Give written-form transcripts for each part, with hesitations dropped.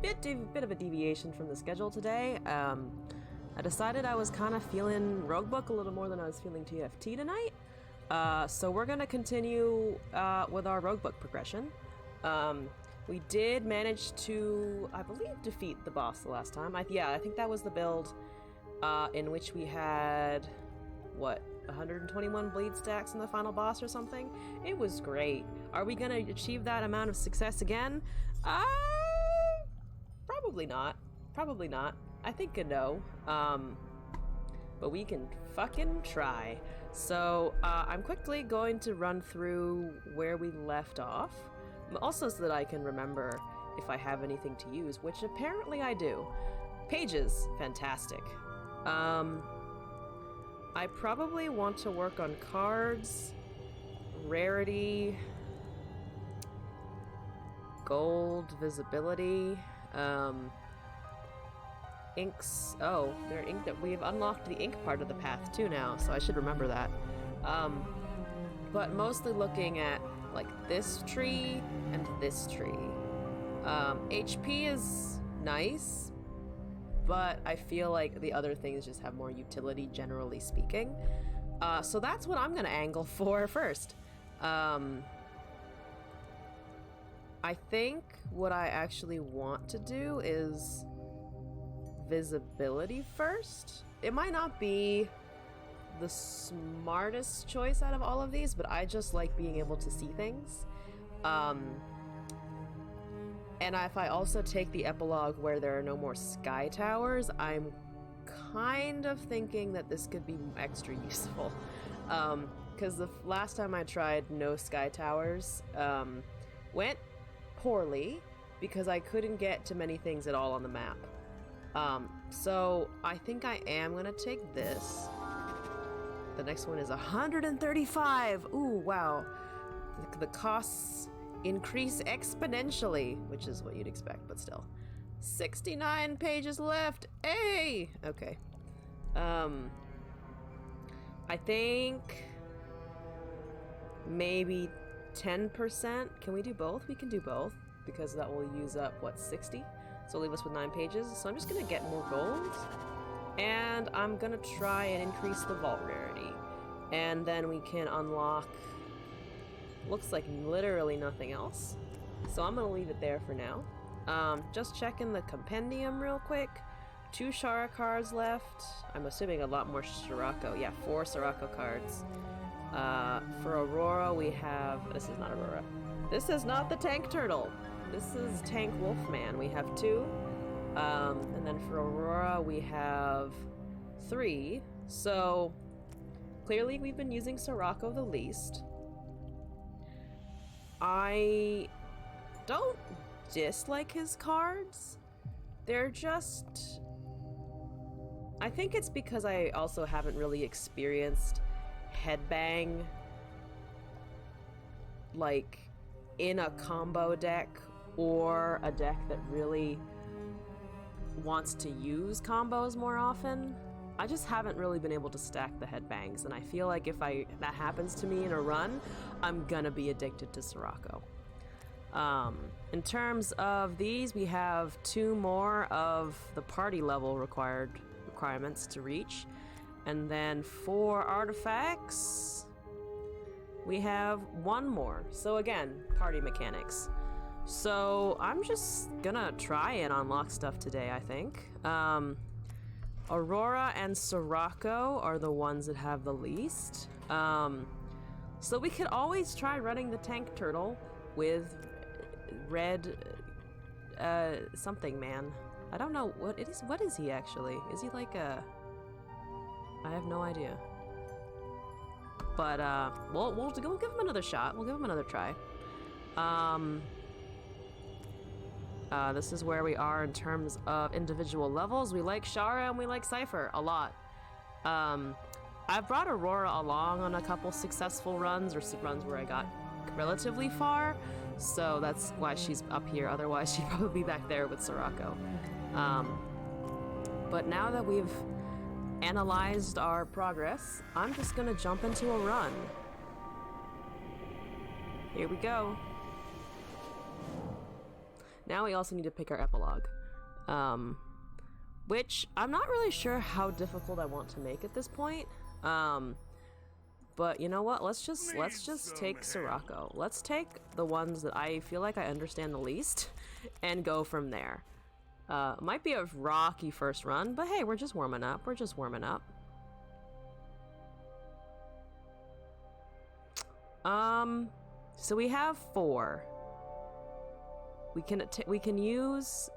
bit of a deviation from the schedule today. I decided I was kind of feeling Roguebook a little more than I was feeling TFT tonight. So we're gonna continue with our Roguebook progression. We did manage to, I believe, defeat the boss the last time. I think that was the build in which we had, what, 121 bleed stacks in the final boss or something? It was great. Are we gonna achieve that amount of success again? Probably not. Probably not. I think a no. But we can fucking try. So, I'm quickly going to run through where we left off. Also so that I can remember if I have anything to use, which apparently I do. Pages, fantastic. I probably want to work on cards, rarity, gold, visibility, inks. Oh, they're ink that we've unlocked the ink part of the path too now, so I should remember that. But mostly looking at like this tree and this tree. HP is nice, but I feel like the other things just have more utility, generally speaking. So that's what I'm gonna angle for first. I think what I actually want to do is visibility first. It might not be the smartest choice out of all of these, but I just like being able to see things. And if I also take the epilogue where there are no more sky towers, I'm kind of thinking that this could be extra useful. Because the last time I tried no sky towers, went poorly because I couldn't get to many things at all on the map. So I think I am gonna take this. The next one is 135. Ooh, wow. The costs increase exponentially, which is what you'd expect, but still. 69 pages left. Hey! Okay. I think maybe 10%. Can we do both? We can do both because that will use up, what, 60? So leave us with 9 pages. So I'm just gonna get more gold. And I'm gonna try and increase the vault rarity. And then we can unlock, looks like literally nothing else. So I'm gonna leave it there for now. Just checking the compendium real quick. 2 Shara cards left. I'm assuming a lot more Sirocco. Yeah, 4 Sirocco cards. For Aurora we have, this is not Aurora. This is not the Tank Turtle. This is Tank Wolfman. We have 2. And then for Aurora, we have 3. So, clearly we've been using Sirocco the least. I don't dislike his cards. They're just... I think it's because I also haven't really experienced headbang, like, in a combo deck or a deck that really wants to use combos more often. I just haven't really been able to stack the headbangs, and I feel like if that happens to me in a run, I'm gonna be addicted to Sirocco. In terms of these, we have 2 more of the party level requirements to reach, and then for artifacts, we have 1 more. So again, party mechanics. So I'm just gonna try and unlock stuff today, I think. Aurora and Sirocco are the ones that have the least. So we could always try running the Tank Turtle with red something man. I don't know what it is. What is he actually? Is he like a... I have no idea. But we'll give him another shot. We'll give him another try. This is where we are in terms of individual levels. We like Shara and we like Cypher a lot. I've brought Aurora along on a couple successful runs, or runs where I got relatively far, so that's why she's up here. Otherwise, she'd probably be back there with Sirocco. But now that we've analyzed our progress, I'm just gonna jump into a run. Here we go. Now we also need to pick our epilogue. Which I'm not really sure how difficult I want to make at this point. But you know what? Let's just take Sirocco. Let's take the ones that I feel like I understand the least and go from there. Might be a rocky first run, but hey, we're just warming up. We're just warming up. So we have 4. We can use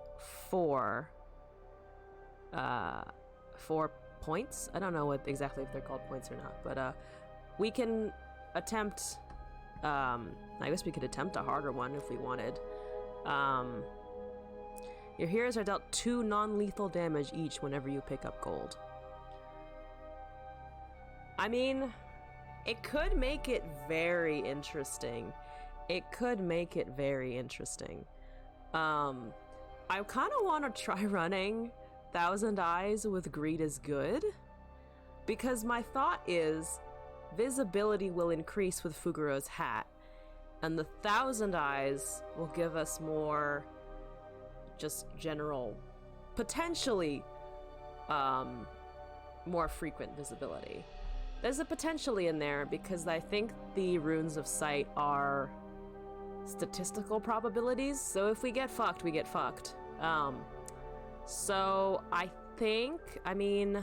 4 points. I don't know exactly if they're called points or not, but we can attempt. I guess we could attempt a harder one if we wanted. Your heroes are dealt 2 non-lethal damage each whenever you pick up gold. I mean, it could make it very interesting. It could make it very interesting. I kind of want to try running Thousand Eyes with Greed is Good, because my thought is visibility will increase with Fuguro's hat, and the Thousand Eyes will give us more just general, potentially more frequent visibility. There's a potentially in there because I think the runes of sight are statistical probabilities, so if we get fucked, we get fucked. So I think, I mean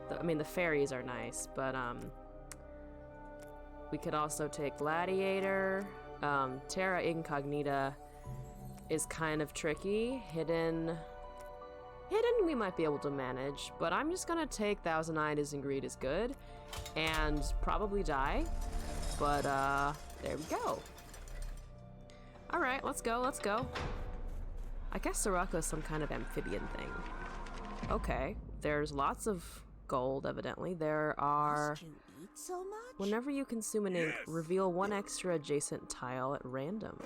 the fairies are nice, but we could also take Gladiator. Terra Incognita is kind of tricky. Hidden we might be able to manage, but I'm just gonna take Thousand Eyes and Greed is Good and probably die. But there we go. Alright, let's go, let's go. I guess Sirocco is some kind of amphibian thing. Okay, there's lots of gold, evidently. There are... Must you eat so much? Whenever you consume an ink, reveal 1 extra adjacent tile at random.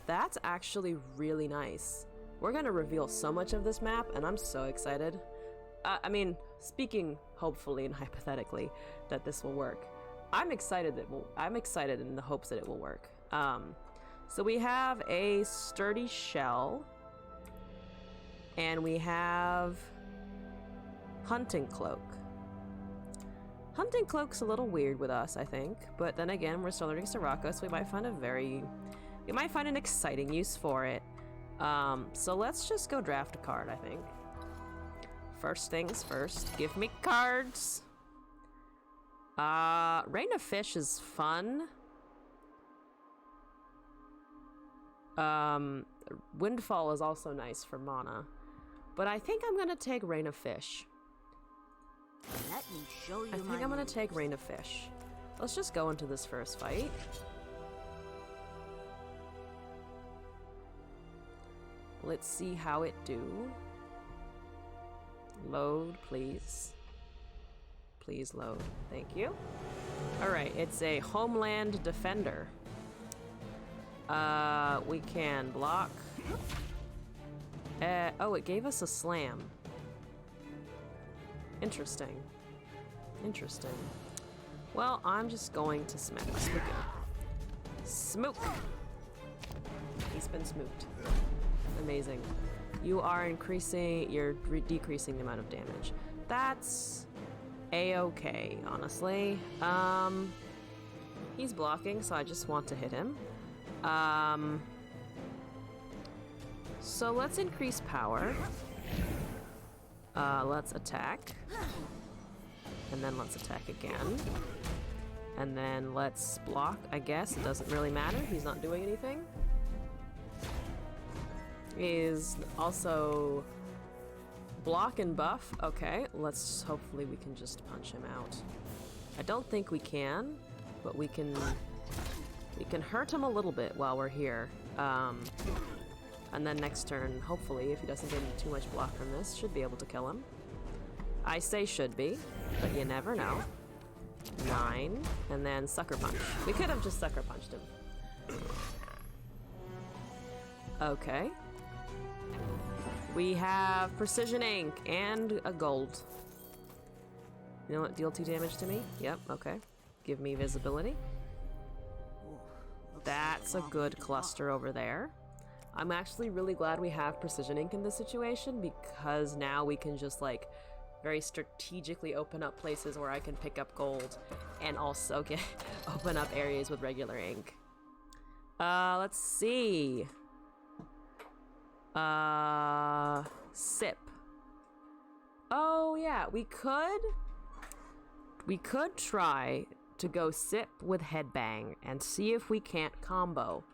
That's actually really nice. We're gonna reveal so much of this map, and I'm so excited. I mean, speaking hopefully and hypothetically that this will work. I'm excited in the hopes that it will work. So we have a sturdy shell, and we have hunting cloak. Hunting cloak's a little weird with us, I think, but then again, we're still learning Sirocco, so we might find an exciting use for it. So let's just go draft a card, I think. First things first, give me cards. Rain of Fish is fun. Windfall is also nice for mana, but I think I'm gonna take Rain of Fish. Let me show you I think I'm gonna take Rain of Fish. Let's just go into this first fight. Let's see how it do. Load, please. Please load. Thank you. Alright, it's a Homeland Defender. We can block. Oh, it gave us a slam. Interesting. Interesting. Well, I'm just going to smack Smook him. Smook! He's been smooked. Amazing. You are you're decreasing the amount of damage. That's a-okay, honestly. He's blocking, so I just want to hit him. So let's increase power. Let's attack. And then let's attack again. And then let's block, I guess. It doesn't really matter. He's not doing anything. He's also block and buff. Okay, hopefully we can just punch him out. I don't think we can, but we can hurt him a little bit while we're here. And then next turn, hopefully, if he doesn't get too much block from this, should be able to kill him. I say should be, but you never know. 9, and then Sucker Punch. We could have just Sucker Punched him. Okay. We have Precision Ink and a gold. You know what? Deal 2 damage to me? Yep, okay. Give me visibility. Ooh, That's a good cluster over there. I'm actually really glad we have precision ink in this situation, because now we can just like very strategically open up places where I can pick up gold and also get open up areas with regular ink. Let's see. Sip. Oh yeah, we could try to go sip with headbang and see if we can't combo.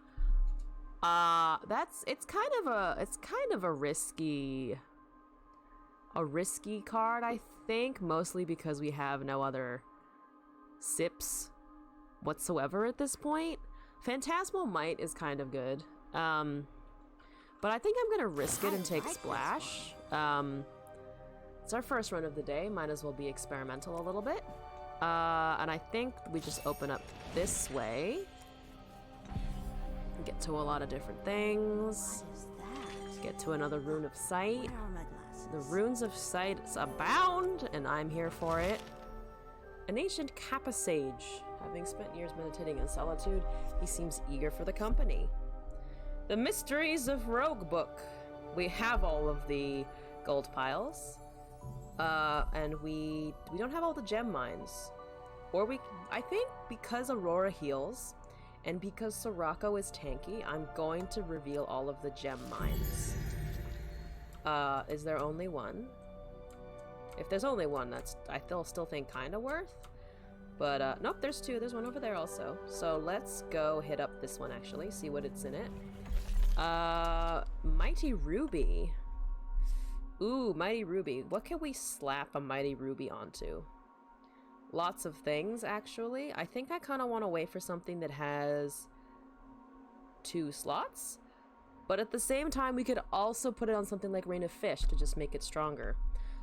It's kind of a risky card, I think, mostly because we have no other sips whatsoever at this point. Phantasmal Might is kind of good. But I think I'm gonna risk it and take Splash. It's our first run of the day, might as well be experimental a little bit. And I think we just open up this way. Get to a lot of different things. What is that? Get to another Rune of Sight. Where are my glasses? The Runes of Sight abound, and I'm here for it. An ancient Kappa Sage. Having spent years meditating in solitude, he seems eager for the company. The Mysteries of Roguebook. We have all of the gold piles. And we don't have all the gem mines. Or I think because Aurora heals, and because Sorako is tanky, I'm going to reveal all of the gem mines. Is there only one? If there's only one, that's, I still think kinda worth. But, nope, there's two. There's one over there also. So let's go hit up this one, actually, see what it's in it. Mighty Ruby. Ooh, Mighty Ruby. What can we slap a Mighty Ruby onto? Lots of things, actually. I think I kind of want to wait for something that has 2 slots. But at the same time, we could also put it on something like Rain of Fish to just make it stronger.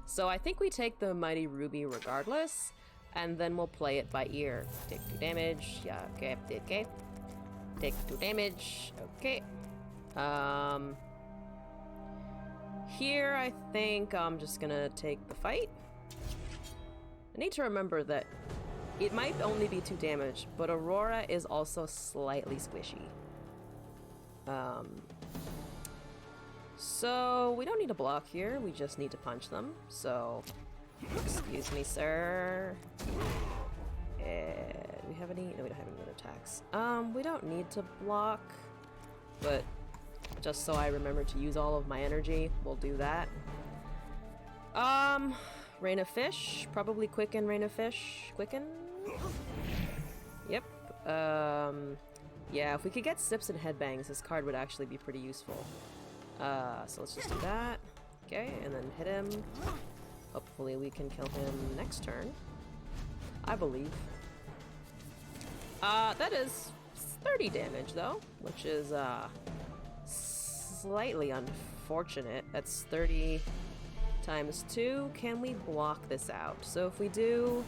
So I think we take the Mighty Ruby regardless, and then we'll play it by ear. Take 2 damage. Yeah, okay, okay. Take 2 damage. Okay. Here, I think I'm just gonna take the fight. I need to remember that it might only be 2 damage, but Aurora is also slightly squishy. So we don't need to block here, we just need to punch them. So, excuse me, sir. Do we have any? No, we don't have any other attacks. We don't need to block, but just so I remember to use all of my energy, we'll do that. Rain of Fish, probably Quicken Rain of Fish. Quicken? Yep. Yeah, if we could get Sips and Headbangs, this card would actually be pretty useful. So let's just do that. Okay, and then hit him. Hopefully we can kill him next turn. I believe. That is 30 damage, though, which is, slightly unfortunate. That's 30 times 2. Can we block this out? So if we do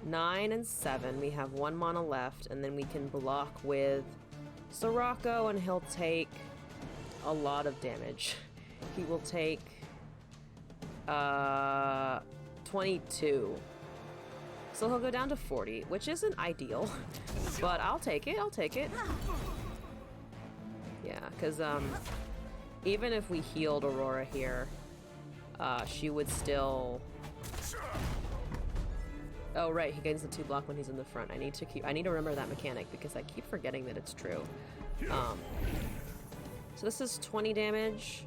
9 and 7, we have 1 mana left, and then we can block with Sorako, and he'll take a lot of damage. He will take 22. So he'll go down to 40, which isn't ideal, but I'll take it, I'll take it. Yeah, because even if we healed Aurora here, she would still... Oh right, he gains the 2 block when he's in the front. I need to remember that mechanic because I keep forgetting that it's true. So this is 20 damage.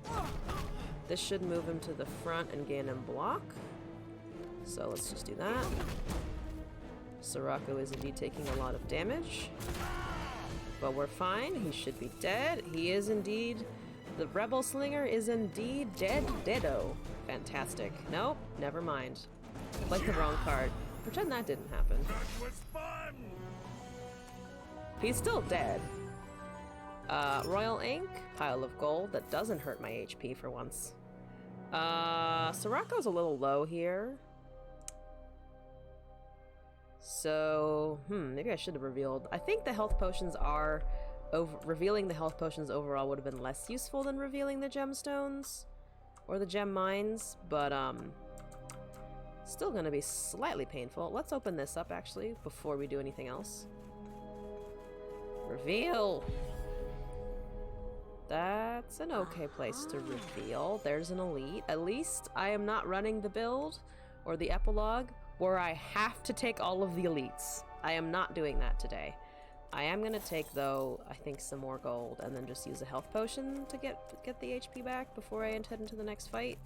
This should move him to the front and gain him block. So let's just do that. Sorako is indeed taking a lot of damage. But we're fine. He should be dead. He is indeed... The Rebel Slinger is indeed deado. Fantastic. Nope, never mind. Like the wrong card. Pretend that didn't happen. That was fun! He's still dead. Royal Ink, pile of gold. That doesn't hurt my HP for once. Sorako's a little low here. So, maybe I should have revealed. I think the health potions are... revealing the health potions overall would have been less useful than revealing the gemstones. Or the gem mines, but, still gonna be slightly painful. Let's open this up, actually, before we do anything else. Reveal! That's an okay place to reveal. There's an elite. At least I am not running the build or the epilogue where I have to take all of the elites. I am not doing that today. I am gonna take, though, I think some more gold and then just use a health potion to get the HP back before I head into the next fight.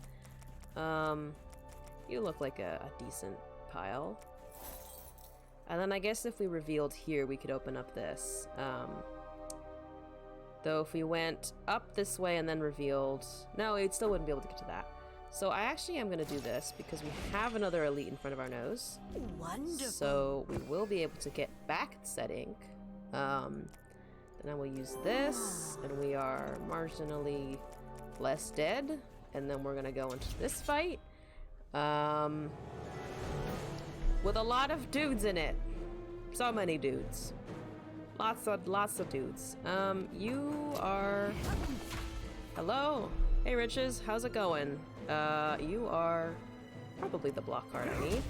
You look like a decent pile. And then I guess if we revealed here, we could open up this. Though if we went up this way and then revealed... No, it still wouldn't be able to get to that. So I actually am going to do this because we have another elite in front of our nose. Wonderful. So we will be able to get back at said ink. Then I will use this, and we are marginally less dead. And then we're going to go into this fight. With a lot of dudes in it. So many dudes. Lots of dudes. You are... Hello? Hey, Riches. How's it going? You are probably the block card I need.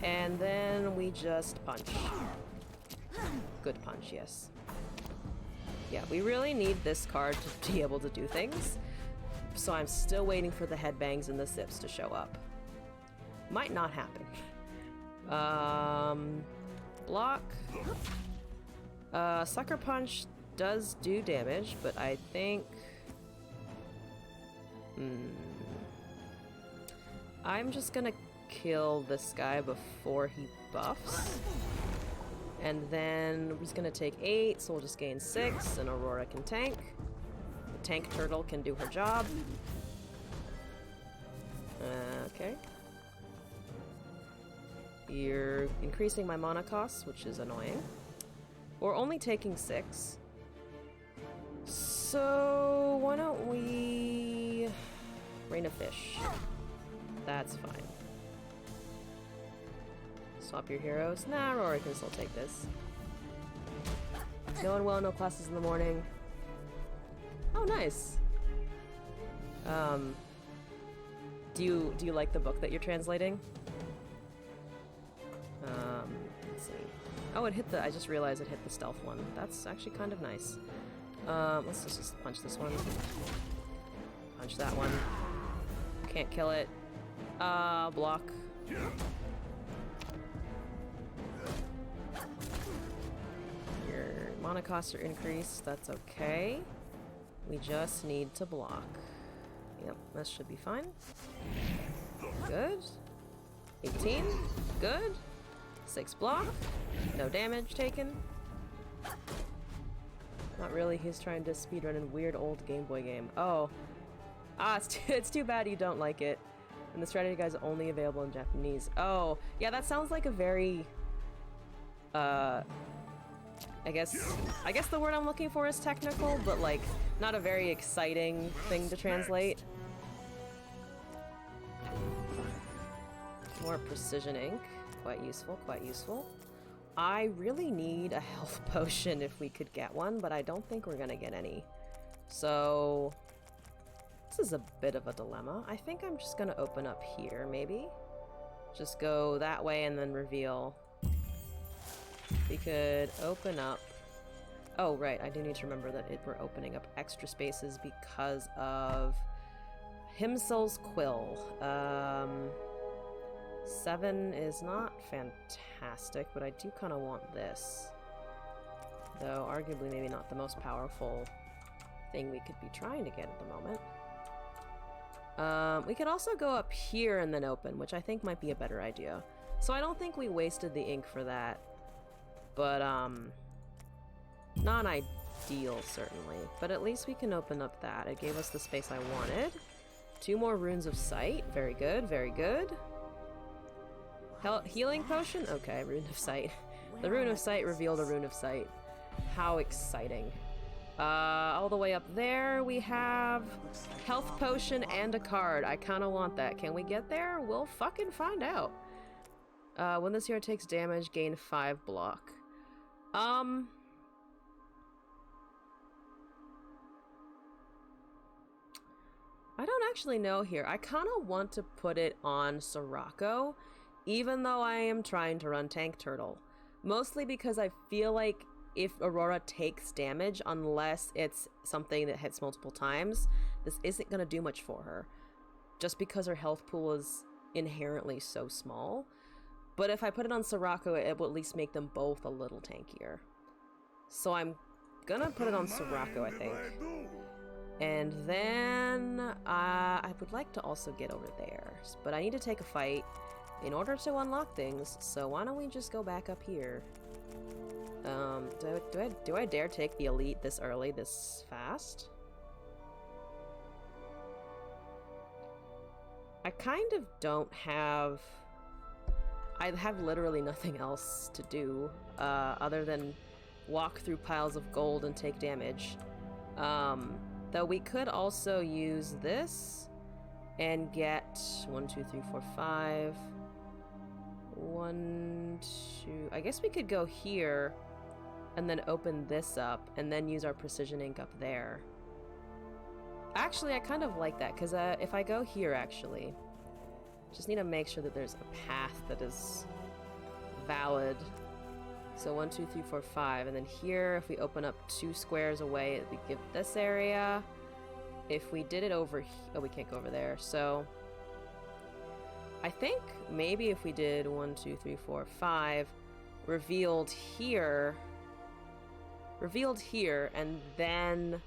And then we just punch. Good punch, yes. Yeah, we really need this card to be able to do things. So I'm still waiting for the headbangs and the sips to show up. Might not happen. Block. Sucker Punch does do damage, but I think... I'm just gonna kill this guy before he buffs. And then we're just gonna take 8, so we'll just gain 6, and Aurora can tank. The tank turtle can do her job. Okay. You're increasing my mana costs, which is annoying. We're only taking 6. So why don't we... Rain of Fish. That's fine. Swap your heroes? Nah, Rory can still take this. Going well, no classes in the morning. Oh, nice. Do you like the book that you're translating? Let's see. Oh, it hit the... I just realized it hit the stealth one. That's actually kind of nice. Let's just punch this one. Punch that one. Can't kill it. Block. Your mana costs are increased. That's okay. We just need to block. Yep, that should be fine. Good. 18. Good. 6 block. No damage taken. Not really, he's trying to speedrun a weird old Game Boy game. Oh. It's too bad you don't like it. And the strategy guide is only available in Japanese. Oh, yeah, that sounds like a very... I guess the word I'm looking for is technical, but like, not a very exciting thing to translate. More precision ink. Quite useful, quite useful. I really need a health potion if we could get one, but I don't think we're gonna get any. So... this is a bit of a dilemma. I think I'm just gonna open up here, maybe? Just go that way and then reveal. We could open up... oh, right, I do need to remember that we're opening up extra spaces because of Himsel's Quill. 7 is not fantastic, but I do kind of want this. Though, arguably maybe not the most powerful thing we could be trying to get at the moment. We could also go up here and then open, which I think might be a better idea. So I don't think we wasted the ink for that. But, not ideal, certainly. But at least we can open up that. It gave us the space I wanted. 2 more Runes of Sight. Very good, very good. Healing potion? Okay, Rune of Sight. The Rune of Sight revealed a Rune of Sight. How exciting. All the way up there we have health potion and a card. I kind of want that. Can we get there? We'll fucking find out. When this hero takes damage, gain 5 block. I don't actually know here. I kind of want to put it on Sirocco, even though I am trying to run Tank Turtle. Mostly because I feel like if Aurora takes damage, unless it's something that hits multiple times, this isn't going to do much for her. Just because her health pool is inherently so small. But if I put it on Sirocco, it will at least make them both a little tankier. So I'm gonna put it on Sirocco, I think. And then I would like to also get over there. But I need to take a fight in order to unlock things. So why don't we just go back up here? Do I dare take the elite this early, this fast? I kind of don't have... I have literally nothing else to do other than walk through piles of gold and take damage. Though we could also use this and get 1, 2, 3, 4, 5. 1, 2. I guess we could go here and then open this up and then use our precision ink up there. Actually, I kind of like that because if I go here, actually, just need to make sure that there's a path that is valid. So 1, 2, 3, 4, 5, and then here, if we open up 2 squares away, we give this area. If we did it over here, oh, we can't go over there. So I think maybe if we did 1, 2, 3, 4, 5, revealed here, and then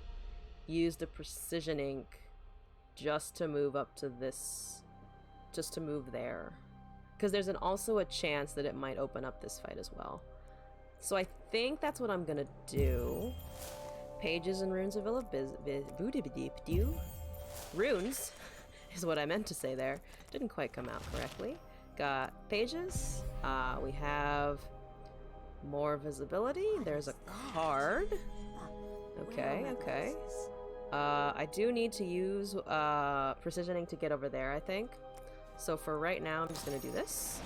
use the precision ink just to move up to this, just to move there, because there's also a chance that it might open up this fight as well. So I think that's what I'm gonna do. Pages and runes of runes is what I meant to say there. Didn't quite come out correctly. Got pages. We have more visibility. There's a card. Okay, okay. I do need to use precisioning to get over there, I think. So for right now, I'm just gonna do this.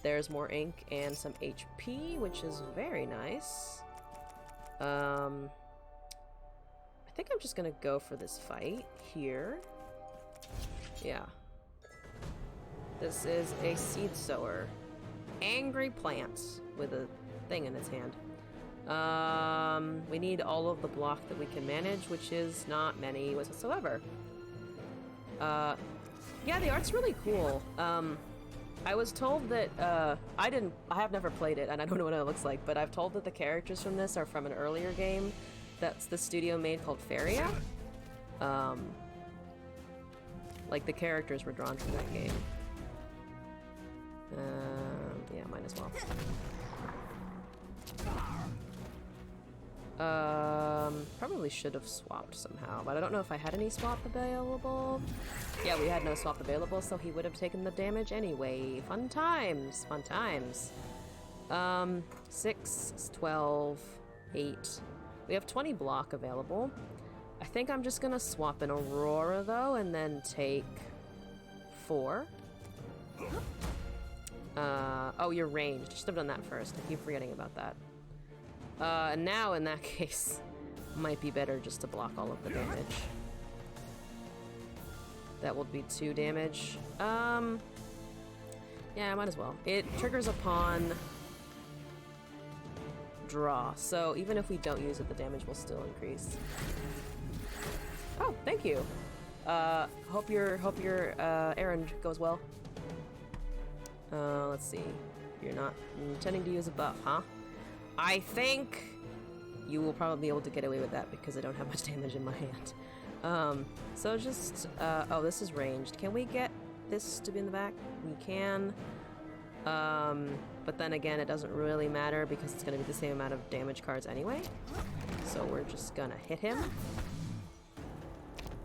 There's more ink and some HP, which is very nice. I think I'm just gonna go for this fight here. Yeah. This is a seed sower. Angry plant with a thing in its hand. We need all of the block that we can manage, which is not many whatsoever. Yeah, the art's really cool. I was told that, I have never played it, and I don't know what it looks like, but I've told that the characters from this are from an earlier game that's the studio made called Feria. Like, the characters were drawn from that game. Yeah, might as well. Probably should have swapped somehow, but I don't know if I had any swap available. Yeah, we had no swap available, so he would have taken the damage anyway. Fun times, fun times. 6, 12, 8. We have 20 block available. I think I'm just gonna swap an Aurora though, and then take 4. Oh, you're ranged. Should have done that first. I keep forgetting about that. And now, in that case, might be better just to block all of the damage. That will be 2 damage. Yeah, I might as well. It triggers upon draw, so even if we don't use it, the damage will still increase. Oh, thank you. Hope your errand goes well. Let's see. You're not intending to use a buff, huh? I think you will probably be able to get away with that because I don't have much damage in my hand. So just, oh, this is ranged. Can we get this to be in the back? We can. But then again, it doesn't really matter because it's going to be the same amount of damage cards anyway. So we're just gonna hit him.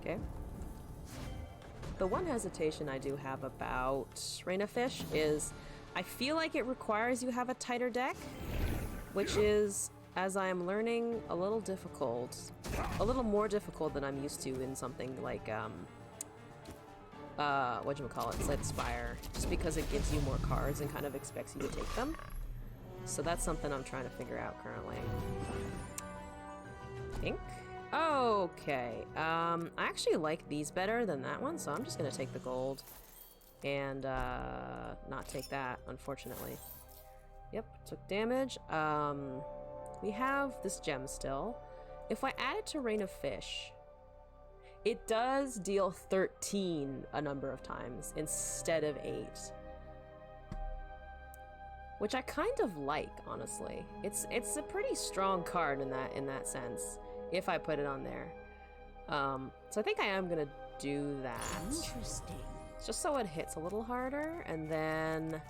Okay. The one hesitation I do have about Rain of Fish is I feel like it requires you have a tighter deck, which is, as I am learning, a little difficult. A little more difficult than I'm used to in something like, whatchamacallit, Slay the Spire, just because it gives you more cards and kind of expects you to take them. So that's something I'm trying to figure out currently. Ink? Okay, I actually like these better than that one, so I'm just gonna take the gold and not take that, unfortunately. Yep, took damage. we have this gem still. If I add it to Rain of Fish, it does deal 13 a number of times instead of 8. Which I kind of like, honestly. It's a pretty strong card in that sense, if I put it on there. So I think I am gonna do that. Interesting. Just so it hits a little harder, and then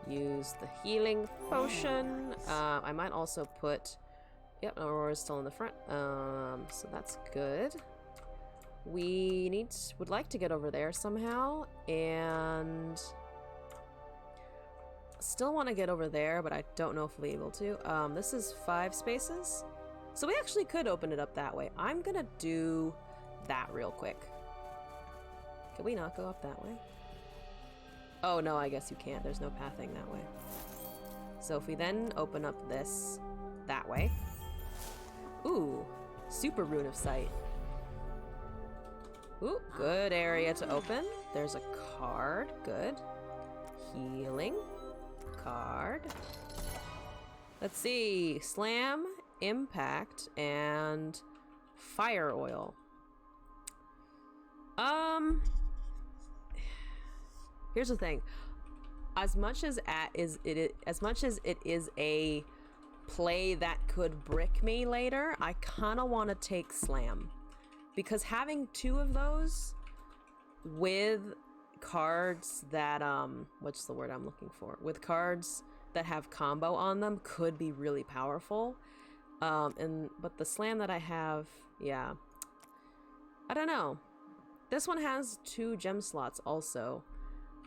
use the healing potion. I might also put, yep, Aurora's still in the front. So that's good. We would like to get over there somehow, and still want to get over there, but I don't know if we'll be able to. This is 5 spaces, so we actually could open it up that way. I'm gonna do that real quick. Can we not go up that way? Oh no, I guess you can't. There's no pathing that way. So if we then open up this that way. Ooh, super Rune of Sight. Ooh, good area to open. There's a card, good. Healing. Card. Let's see. Slam, Impact, and Fire Oil. Here's the thing. As much as it is a play that could brick me later, I kind of want to take Slam, because having 2 of those with cards that what's the word I'm looking for? With cards that have combo on them could be really powerful. But the Slam that I have, yeah, I don't know. This one has 2 gem slots also,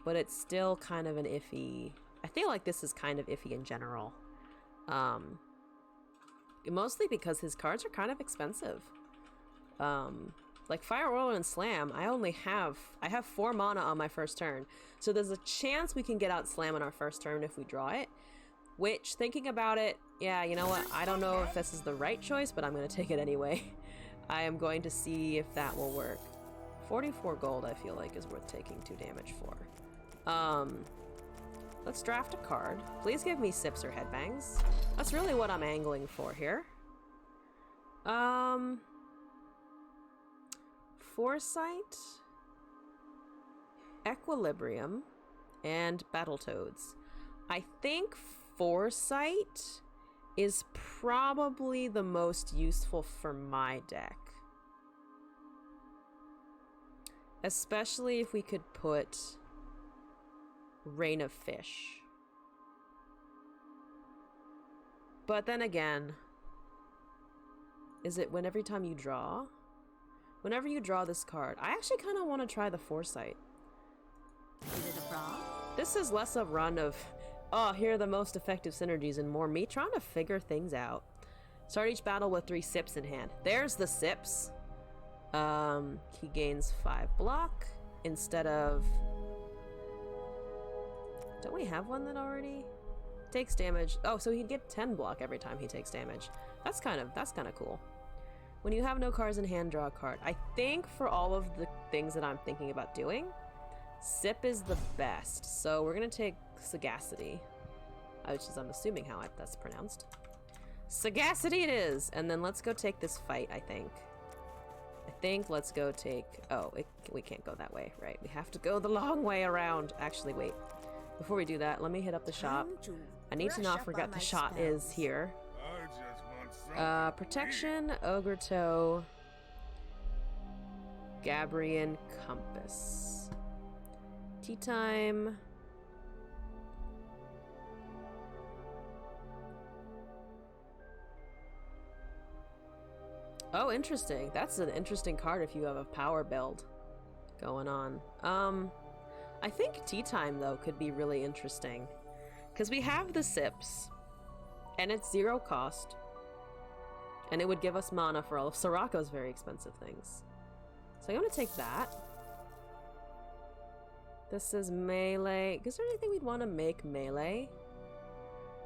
but it's still kind of an iffy. I feel like this is kind of iffy in general. Mostly because his cards are kind of expensive. Like Fire Oil and Slam, I have 4 mana on my first turn. So there's a chance we can get out Slam on our first turn if we draw it. Which, thinking about it, yeah, you know what? I don't know if this is the right choice, but I'm going to take it anyway. I am going to see if that will work. 44 gold, I feel like, is worth taking 2 damage for. Let's draft a card. Please give me Sips or Headbangs. That's really what I'm angling for here. Foresight, Equilibrium, and Battletoads. I think Foresight is probably the most useful for my deck. Especially if we could put Rain of Fish. But then again, is it every time you draw? Whenever you draw this card, I actually kind of want to try the Foresight. Is it a run? This is less a run of, oh, here are the most effective synergies, and more me trying to figure things out. Start each battle with 3 Sips in hand. There's the Sips. He gains 5 block instead of... Don't we have one that already takes damage? Oh, so he'd get 10 block every time he takes damage. That's kind of cool. When you have no cards in hand, draw a card. I think for all of the things that I'm thinking about doing, Sip is the best. So we're gonna take Sagacity, which is, I'm assuming how that's pronounced. Sagacity it is! And then let's go take this fight, I think. Let's go take... Oh, we can't go that way, right? We have to go the long way around. Actually, wait. Before we do that, let me hit up the shop. I need to not forget the shop is here. Protection, Ogre Toe, Gabrian Compass. Tea time. Oh, interesting. That's an interesting card if you have a power build going on. I think Tea Time, though, could be really interesting. Because we have the Sips, and it's 0 cost. And it would give us mana for all of Sirocco's very expensive things. So I'm going to take that. This is melee. Is there anything we'd want to make melee?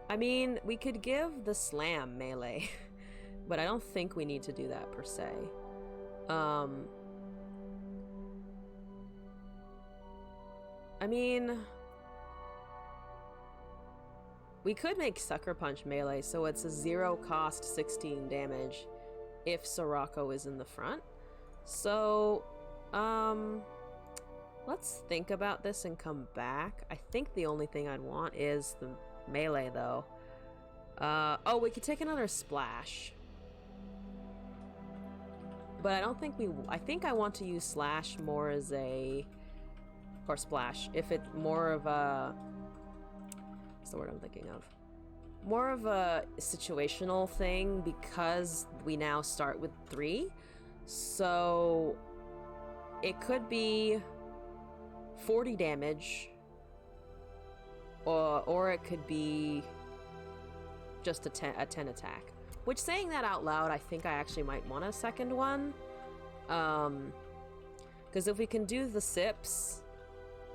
I mean, we could give the Slam melee. But I don't think we need to do that per se. I mean, We could make Sucker Punch melee, so it's a 0 cost 16 damage if Sirocco is in the front. So, let's think about this and come back. I think the only thing I'd want is the melee, though. Oh, we could take another splash. But I don't think I think I want to use slash more as a... Or splash, if it's more of a... What's the word I'm thinking of? More of a situational thing, because we now start with 3. So it could be 40 damage, or it could be just a 10 attack. Which, saying that out loud, I think I actually might want a second one. Because if we can do the sips,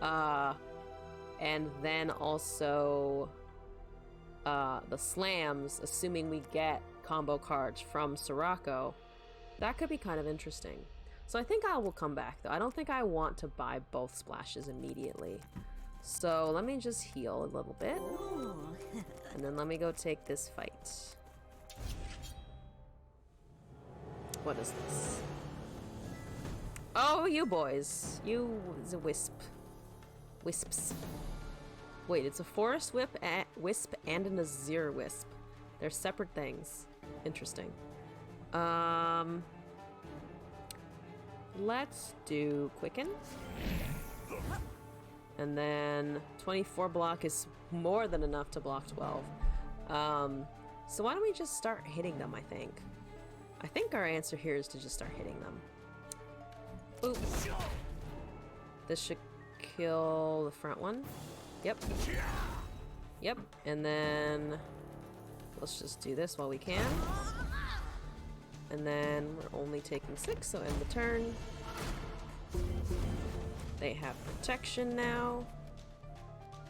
and then also the slams, assuming we get combo cards from Sirocco, that could be kind of interesting. So I think I will come back, though. I don't think I want to buy both splashes immediately. So let me just heal a little bit. And then let me go take this fight. What is this? Oh, you boys. You, the wisp. Wisps. Wait, it's a forest wisp and an azure wisp. They're separate things. Interesting. Let's do Quicken. And then 24 block is more than enough to block 12. So why don't we just start hitting them, I think. I think our answer here is to just start hitting them. Oops. This should kill the front one. Yep. Yep. And then let's just do this while we can. And then we're only taking 6, so end the turn. They have protection now.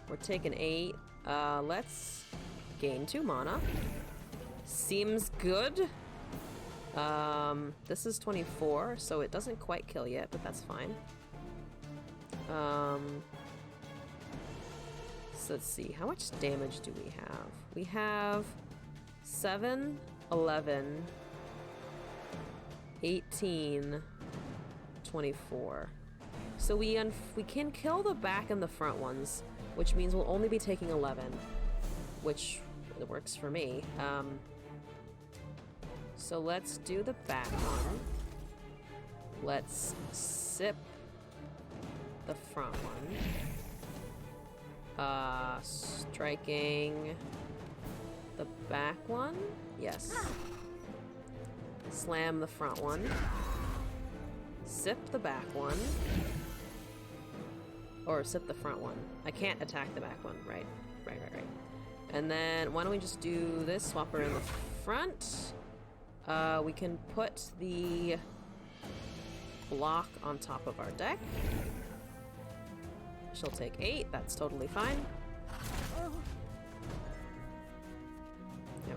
We're taking 8. Let's gain 2 mana. Seems good. This is 24, so it doesn't quite kill yet, but that's fine. So let's see, how much damage do we have? We have 7, 11, 18, 24. So we can kill the back and the front ones, which means we'll only be taking 11, which works for me. So let's do the back one. Let's sip the front one. Striking the back one. Yes. Slam the front one. Sip the back one. Or sip the front one. I can't attack the back one. Right. And then why don't we just do this? Swap her in the front. We can put the block on top of our deck. She'll take 8. That's totally fine.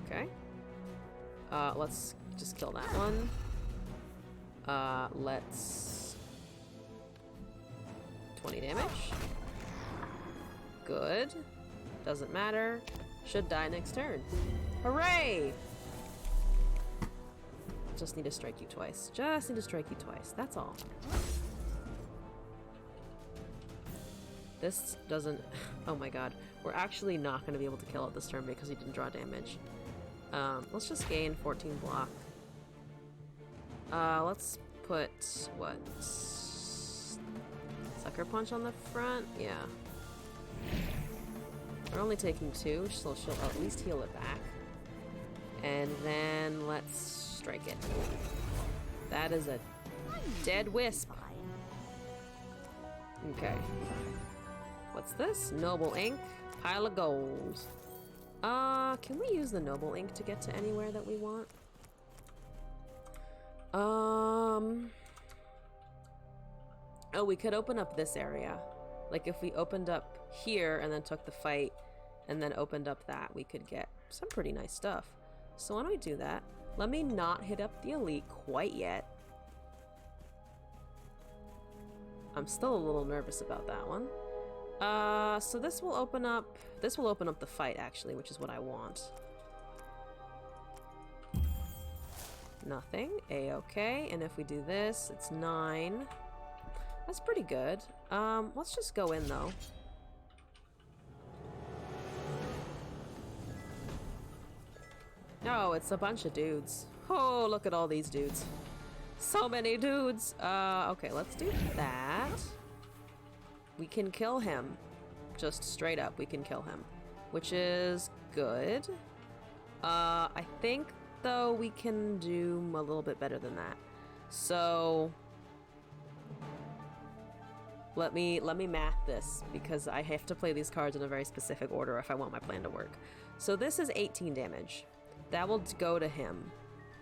Okay. Let's just kill that one. Let's... 20 damage. Good. Doesn't matter. Should die next turn. Hooray! Just need to strike you twice. Just need to strike you twice. That's all. This doesn't... Oh my god. We're actually not going to be able to kill it this turn because he didn't draw damage. Let's just gain 14 block. Let's put... what? Sucker Punch on the front? Yeah. We're only taking 2, so she'll at least heal it back. And then let's strike it. That is a dead wisp. Okay. What's this? Noble Ink. Pile of gold. Can we use the Noble Ink to get to anywhere that we want? Oh, we could open up this area. Like if we opened up here and then took the fight and then opened up that, we could get some pretty nice stuff. So why don't we do that? Let me not hit up the elite quite yet. I'm still a little nervous about that one. So this will open up the fight actually, which is what I want. Nothing. A-okay. And if we do this, it's 9. That's pretty good. Let's just go in though. No, it's a bunch of dudes. Oh, look at all these dudes. So many dudes. Okay, let's do that. We can kill him. Just straight up, we can kill him. Which is good. I think, though, we can do a little bit better than that. So... Let me math this, because I have to play these cards in a very specific order if I want my plan to work. So this is 18 damage. That will go to him,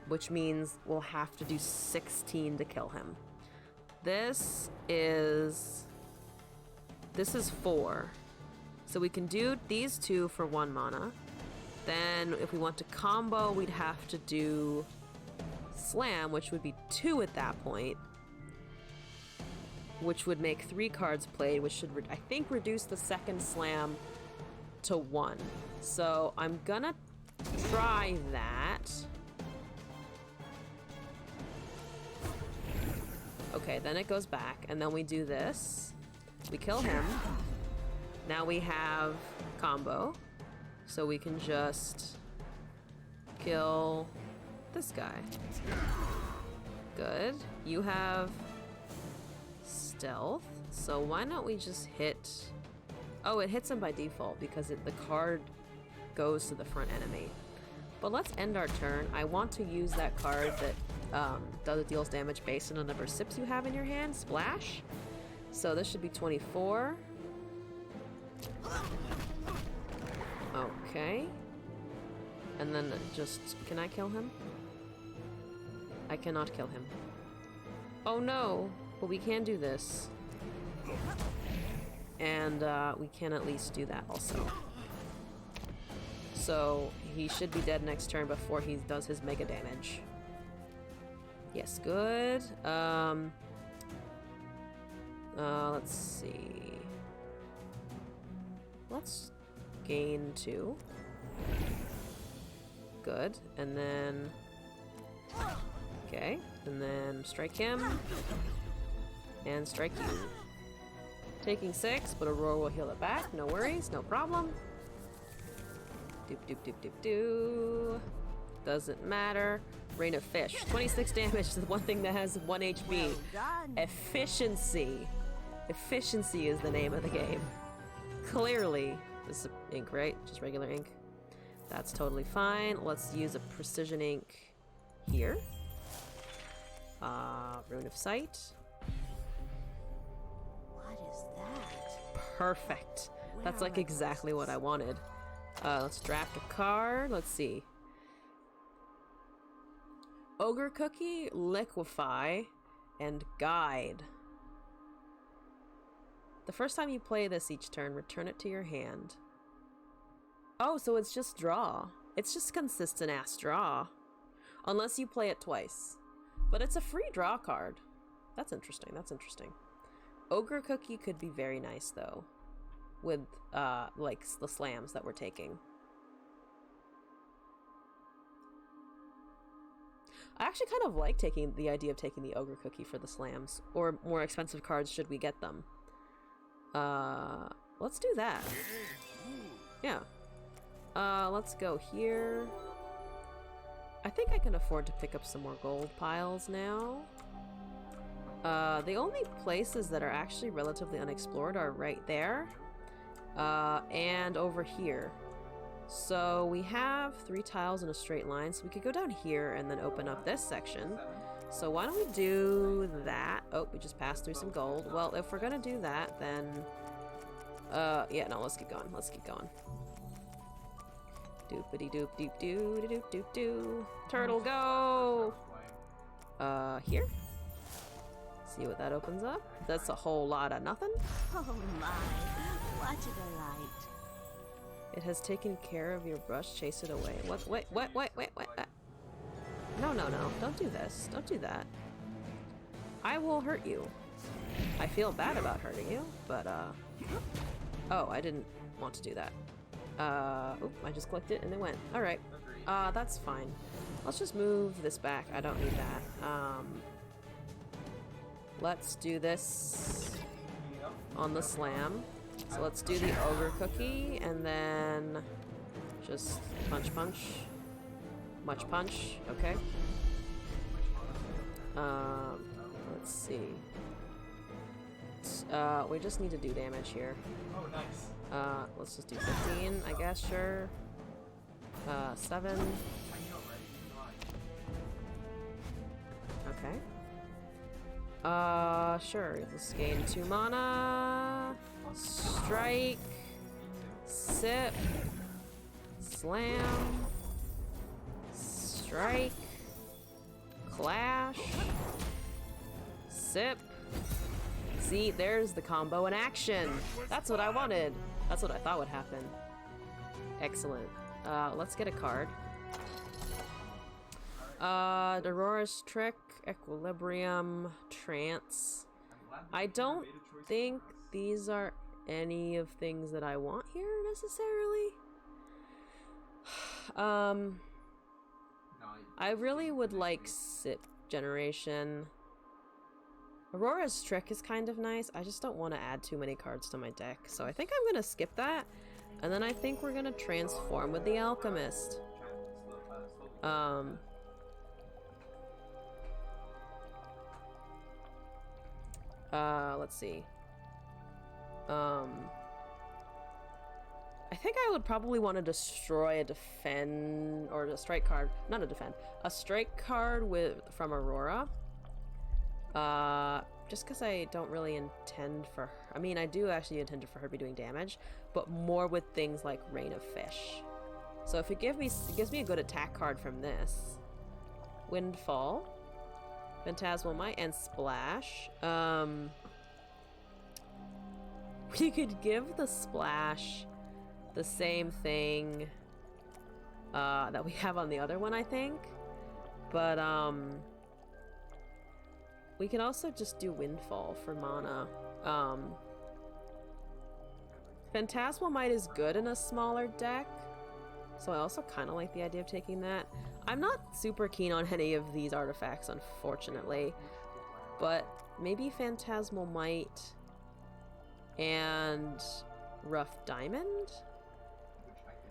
which means we'll have to do 16 to kill him. This is 4. So we can do these 2 for 1 mana. Then if we want to combo, we'd have to do Slam, which would be 2 at that point. Which would make 3 cards played, which should, I think, reduce the second Slam to 1. So I'm gonna try that. Okay, then it goes back, and then we do this. We kill him. Now we have combo. So we can just kill this guy. Good. You have stealth. So why don't we just hit... Oh, it hits him by default because the card goes to the front enemy. But let's end our turn. I want to use that card that deals damage based on the number of sips you have in your hand. Splash. So this should be 24. Okay. And then just... Can I kill him? I cannot kill him. Oh no! But we can do this. And we can at least do that also. So he should be dead next turn before he does his mega damage. Yes, good. Let's see. Let's gain 2. Good. And then... Okay. And then strike him. And strike you. Taking 6, but Aurora will heal it back. No worries, no problem. Doop doop doop doop doo. Doesn't matter. Rain of Fish. 26 damage is the one thing that has 1 HP. Well done. Efficiency. Efficiency is the name of the game. Clearly. This is ink, right? Just regular ink. That's totally fine. Let's use a precision ink here. Rune of Sight. What is that? Perfect. That's Well, like exactly what I wanted. Let's draft a card. Let's see. Ogre Cookie, Liquefy, and Guide. The first time you play this each turn, return it to your hand. Oh, so it's just draw. It's just consistent ass draw. Unless you play it twice. But it's a free draw card. That's interesting, that's interesting. Ogre Cookie could be very nice though. With, like, the slams that we're taking. I actually kind of like the idea of taking the Ogre Cookie for the slams. Or more expensive cards should we get them. Let's do that. Yeah. Let's go here. I think I can afford to pick up some more gold piles now. The only places that are actually relatively unexplored are right there. And over here. So we have 3 tiles in a straight line, so we could go down here and then open up this section. So why don't we do that? Oh, we just passed through some gold. Well, if we're gonna do that, then... yeah, no, let's keep going. Let's keep going. Doopity doop doop doo doop doop doop. Turtle, go! Here? See what that opens up? That's a whole lot of nothing. Oh my, what a delight. It has taken care of your brush. Chase it away. What? Wait. No. Don't do this. Don't do that. I will hurt you. I feel bad about hurting you, but, Oh, I didn't want to do that. Oop, I just clicked it and it went. Alright. That's fine. Let's just move this back. I don't need that. Let's do this on the slam. So let's do the ogre cookie and then just punch punch. Much punch. Okay. Let's see. We just need to do damage here. Oh, nice. Let's just do 15, I guess, sure. 7. Okay. Sure. Let's gain 2 mana. Strike. Sip. Slam. Strike. Clash. Sip. See, there's the combo in action. That's what I wanted. That's what I thought would happen. Excellent. Let's get a card. Aurora's Trick, Equilibrium, Trance. I don't think these are any of things that I want here necessarily. I really would like Sip Generation. Aurora's Trick is kind of nice. I just don't want to add too many cards to my deck. So I think I'm going to skip that. And then I think we're going to transform with the Alchemist. Let's see. I think I would probably want to destroy a defend or a strike card. Not a defend. A strike card from Aurora. Just because I don't really intend for her. I mean, I do actually intend for her to be doing damage, but more with things like Rain of Fish. So if it gives me a good attack card from this. Windfall, Phantasmal Might, and Splash. We could give the Splash the same thing that we have on the other one, I think. But, we can also just do Windfall for mana. Phantasmal Might is good in a smaller deck, so I also kind of like the idea of taking that. I'm not super keen on any of these artifacts, unfortunately, but maybe Phantasmal Might and Rough Diamond?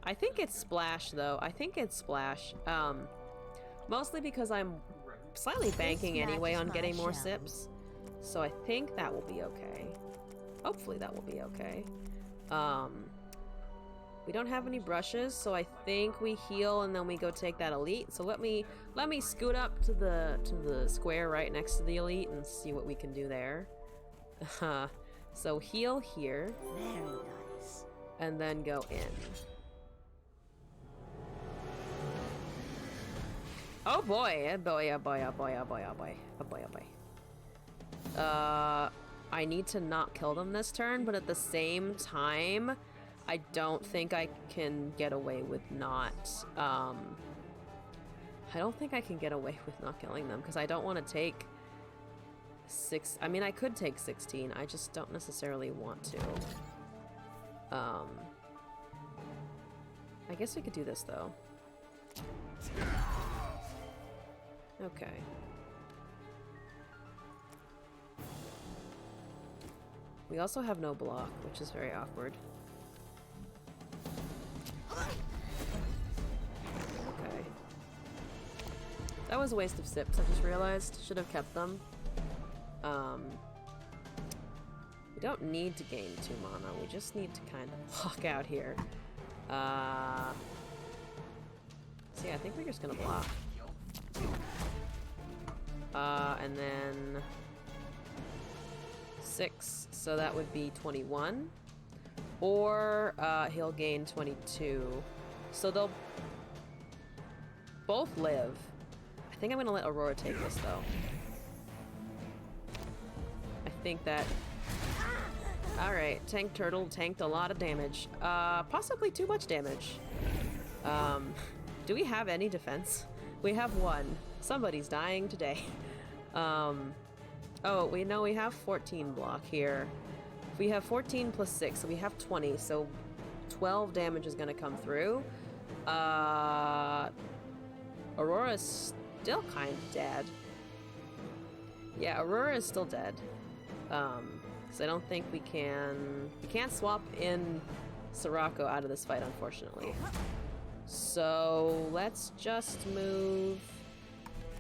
I think it's Splash, though. I think it's Splash. Mostly because I'm slightly banking anyway on getting more sips. So I think that will be okay. Hopefully that will be okay. We don't have any brushes, so I think we heal and then we go take that elite. So let me scoot up to the square right next to the elite and see what we can do there. So heal here. Very nice. And then go in. Oh boy, oh boy, oh boy, oh boy, oh boy, oh boy, oh boy, oh boy. I need to not kill them this turn, but at the same time, I don't think I can get away with not, I don't think I can get away with not killing them, because I don't want to take I mean, I could take 16, I just don't necessarily want to. I guess we could do this, though. Okay. We also have no block, which is very awkward. Okay. That was a waste of sips, I just realized. Should have kept them. We don't need to gain 2 mana, we just need to kind of walk out here. So yeah, I think we're just gonna block. And then 6, so that would be 21. Or he'll gain 22. So they'll both live. I think I'm gonna let Aurora take this though. I think that... Alright, Tank Turtle tanked a lot of damage. Possibly too much damage. Do we have any defense? We have 1. Somebody's dying today. Oh, we know we have 14 block here. We have 14 plus 6, so we have 20, so 12 damage is gonna come through. Aurora's still kind of dead. Yeah, Aurora is still dead. Because I don't think we can't swap in Sirocco out of this fight, unfortunately. So let's just move.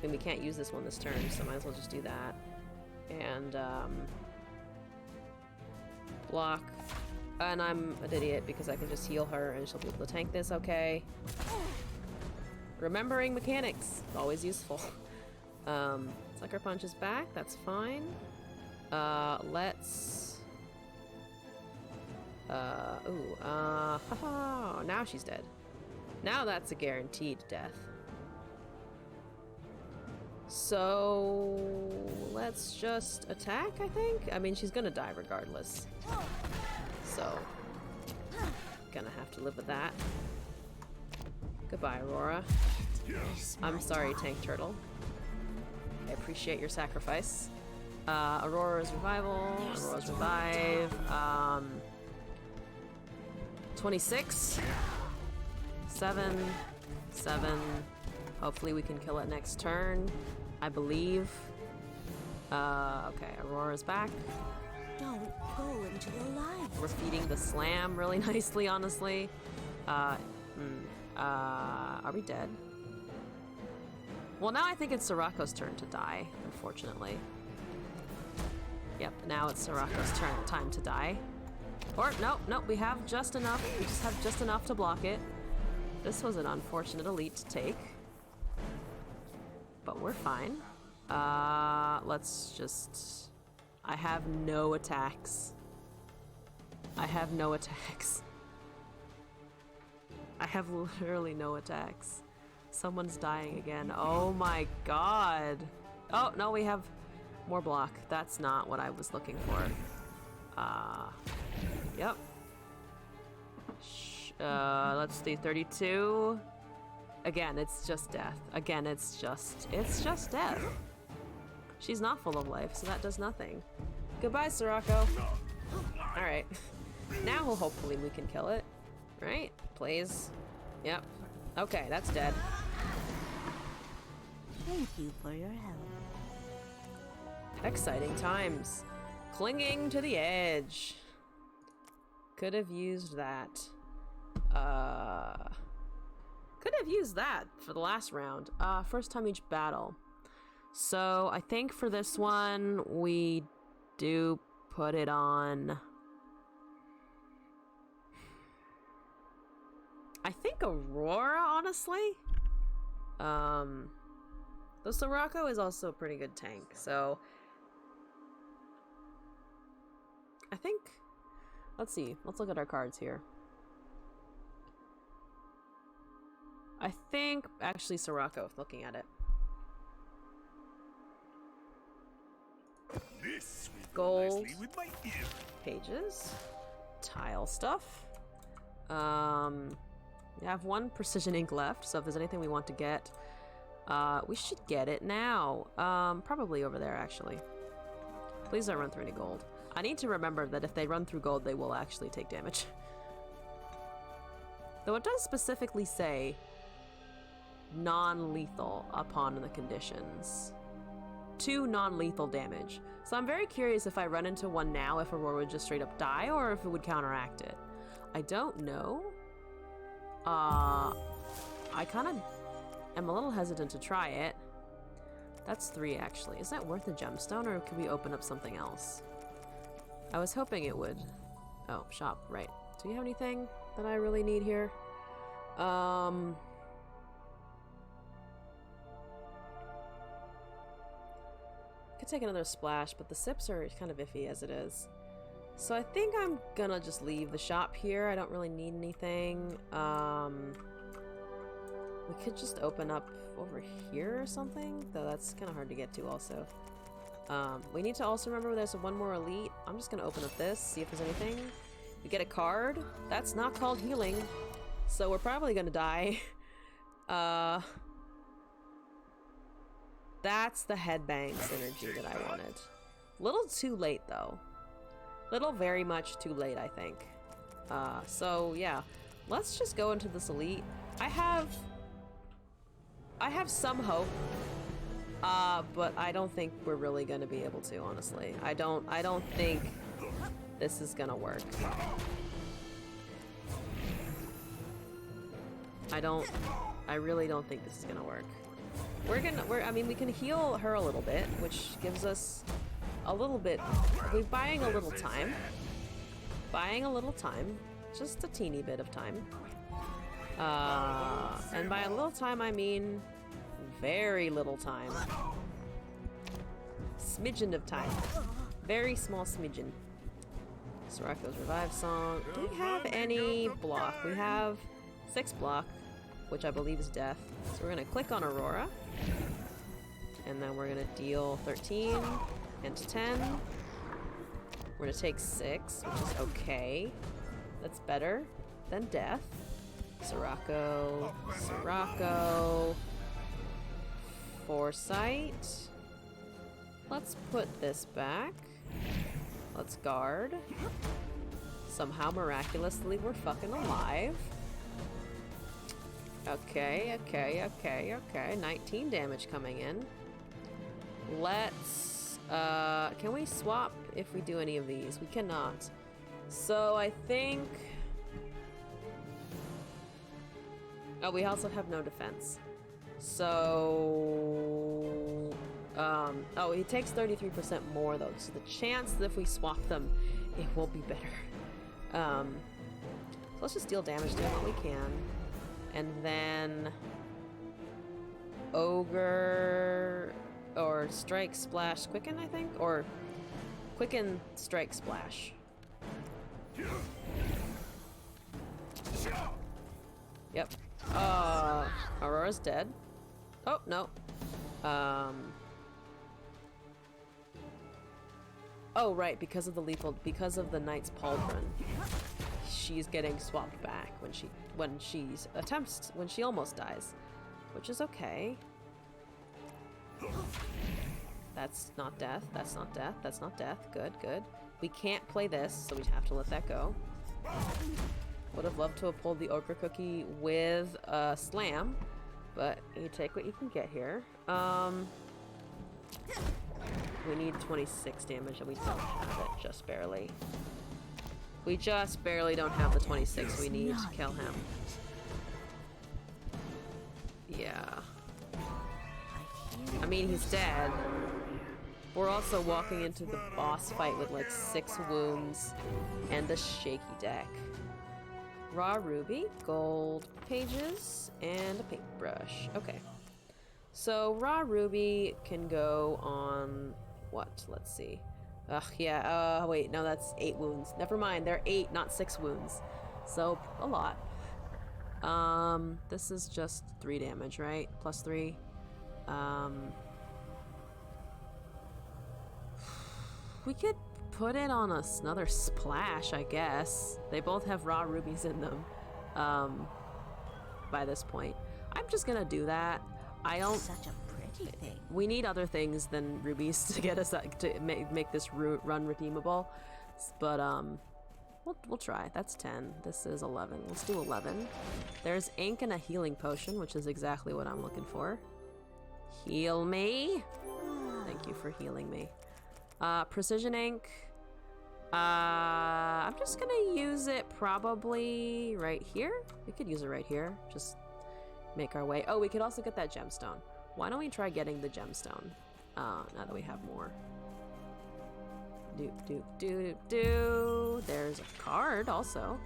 And we can't use this one this turn, so might as well just do that. And block. And I'm an idiot because I can just heal her and she'll be able to tank this, okay. Remembering mechanics, always useful. Sucker Punch is back, that's fine. Let's... haha, now she's dead. Now that's a guaranteed death. So... let's just attack, I think? I mean, she's gonna die regardless. So... gonna have to live with that. Goodbye, Aurora. I'm sorry, Tank Turtle. I appreciate your sacrifice. Aurora's revival, Aurora's revive. 26. 7. 7. Hopefully we can kill it next turn. I believe. Okay, Aurora's back. Don't go into the light. We're feeding the slam really nicely, honestly. Are we dead? Well, now I think it's Sirocco's turn to die, unfortunately. Yep, now it's Sirocco's time to die. Or, no, we have just enough. We just have just enough to block it. This was an unfortunate elite to take. But we're fine. Let's just... I have no attacks. I have no attacks. I have literally no attacks. Someone's dying again. Oh my god. Oh, no, we have more block. That's not what I was looking for. Yep. Let's do 32. Again, it's just death. Again, it's just death. She's not full of life, so that does nothing. Goodbye, Sirocco. Alright. Now hopefully we can kill it. Right? Please. Yep. Okay, that's dead. Thank you for your help. Exciting times. Clinging to the edge. Could have used that. Could have used that for the last round. First time each battle. So I think for this one, we do put it on... I think Aurora, honestly. Though Sirocco is also a pretty good tank, so... I think... Let's see. Let's look at our cards here. I think, actually, Sirocco, looking at it. Gold. Pages. Tile stuff. We have one precision ink left, so if there's anything we want to get, we should get it now. Probably over there, actually. Please don't run through any gold. I need to remember that if they run through gold, they will actually take damage. Though it does specifically say non-lethal upon the conditions. 2 non-lethal damage. So I'm very curious if I run into one now, if Aurora would just straight up die, or if it would counteract it. I don't know. I kind of am a little hesitant to try it. That's 3, actually. Is that worth a gemstone, or could we open up something else? I was hoping it would. Oh, shop, right. Do you have anything that I really need here? Could take another splash, but the sips are kind of iffy as it is. So I think I'm gonna just leave the shop here. I don't really need anything. We could just open up over here or something, though that's kind of hard to get to also. We need to also remember there's one more elite. I'm just gonna open up this, see if there's anything. We get a card. That's not called healing, so we're probably gonna die. That's the headbang synergy that I wanted. Little too late though. Little very much too late, I think. So yeah, let's just go into this elite. I have some hope, but I don't think we're really gonna be able to, honestly. I don't think this is gonna work. I really don't think this is gonna work. I mean, we can heal her a little bit, which gives us a little bit, we're buying a little time. Buying a little time. Just a teeny bit of time. And by a little time, I mean very little time. Smidgen of time. Very small smidgen. Soraka's Revive Song. Do we have any block? We have 6 block, which I believe is death. So we're gonna click on Aurora. And then we're gonna deal 13 and 10. We're gonna take 6, which is okay. That's better than death. Sorako. Foresight. Let's put this back. Let's guard. Somehow, miraculously, we're fucking alive. Okay. 19 damage coming in. Let's, can we swap if we do any of these? We cannot. So I think... Oh, we also have no defense. So... oh, he takes 33% more though, so the chance that if we swap them, it will be better. So let's just deal damage to him what we can. And then... Ogre... Or Strike, Splash, Quicken, I think? Or Quicken, Strike, Splash. Yep. Aurora's dead. Oh, no. Oh, right, because of the lethal, because of the Knight's Pauldron. She's getting swapped back when she almost dies. Which is okay. That's not death, that's not death, that's not death. Good. We can't play this, so we have to let that go. Would have loved to have pulled the Ogre Cookie with a Slam, but you take what you can get here. We need 26 damage and we don't have it, just barely. We just barely don't have the 26 we need to kill him. Yeah. I mean, he's dead. We're also walking into the boss fight with like 6 wounds and a shaky deck. Raw ruby, gold pages, and a paintbrush. Okay. So raw ruby can go on what? Let's see. Ugh, yeah. Wait, no, that's 8 wounds. Never mind. They're 8, not 6 wounds. So a lot. This is just 3 damage, right? Plus 3. We could put it on another splash, I guess. They both have raw rubies in them. By this point, I'm just gonna do that. I don't. Such a pretty thing. We need other things than rubies to get us to make this run redeemable. But we'll try. That's 10. This is 11. Let's do 11. There's ink and a healing potion, which is exactly what I'm looking for. Heal me. Thank you for healing me. Precision ink. I'm just gonna use it probably right here. We could use it right here. Just make our way. Oh, we could also get that gemstone. Why don't we try getting the gemstone? Now that we have more. There's a card also.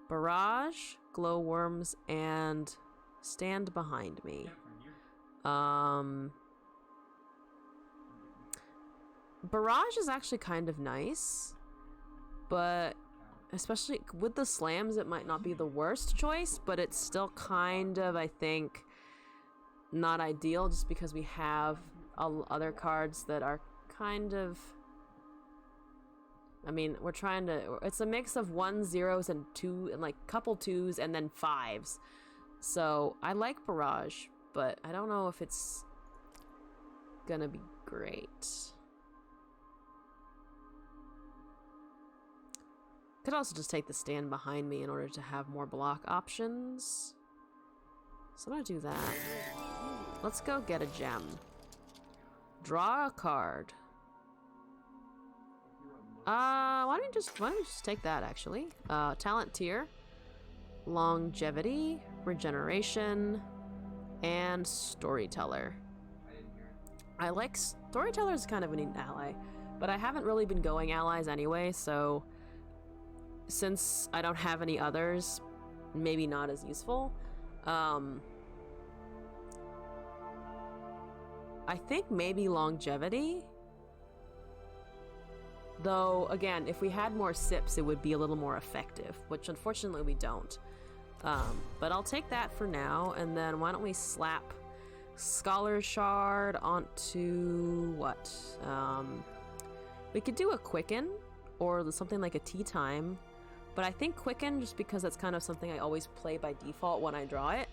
Barrage, glowworms, and stand behind me. Barrage is actually kind of nice, but especially with the slams, it might not be the worst choice, but it's still kind of, I think, not ideal just because we have other cards that are kind of, I mean, we're trying to, it's a mix of 1 0s and 2 and like couple 2s and then 5s. So I like Barrage, but I don't know if it's gonna be great. Could also just take the stand behind me in order to have more block options. So I'm gonna do that. Let's go get a gem. Draw a card. Why don't you just take that actually? Talent tier, longevity, regeneration, and storyteller. I like storyteller is kind of a neat ally, but I haven't really been going allies anyway, so since I don't have any others, maybe not as useful. I think maybe longevity. Though, again, if we had more sips, it would be a little more effective, which unfortunately we don't. But I'll take that for now, and then why don't we slap Scholar Shard onto what? We could do a Quicken, or something like a Tea Time, but I think Quicken, just because that's kind of something I always play by default when I draw it.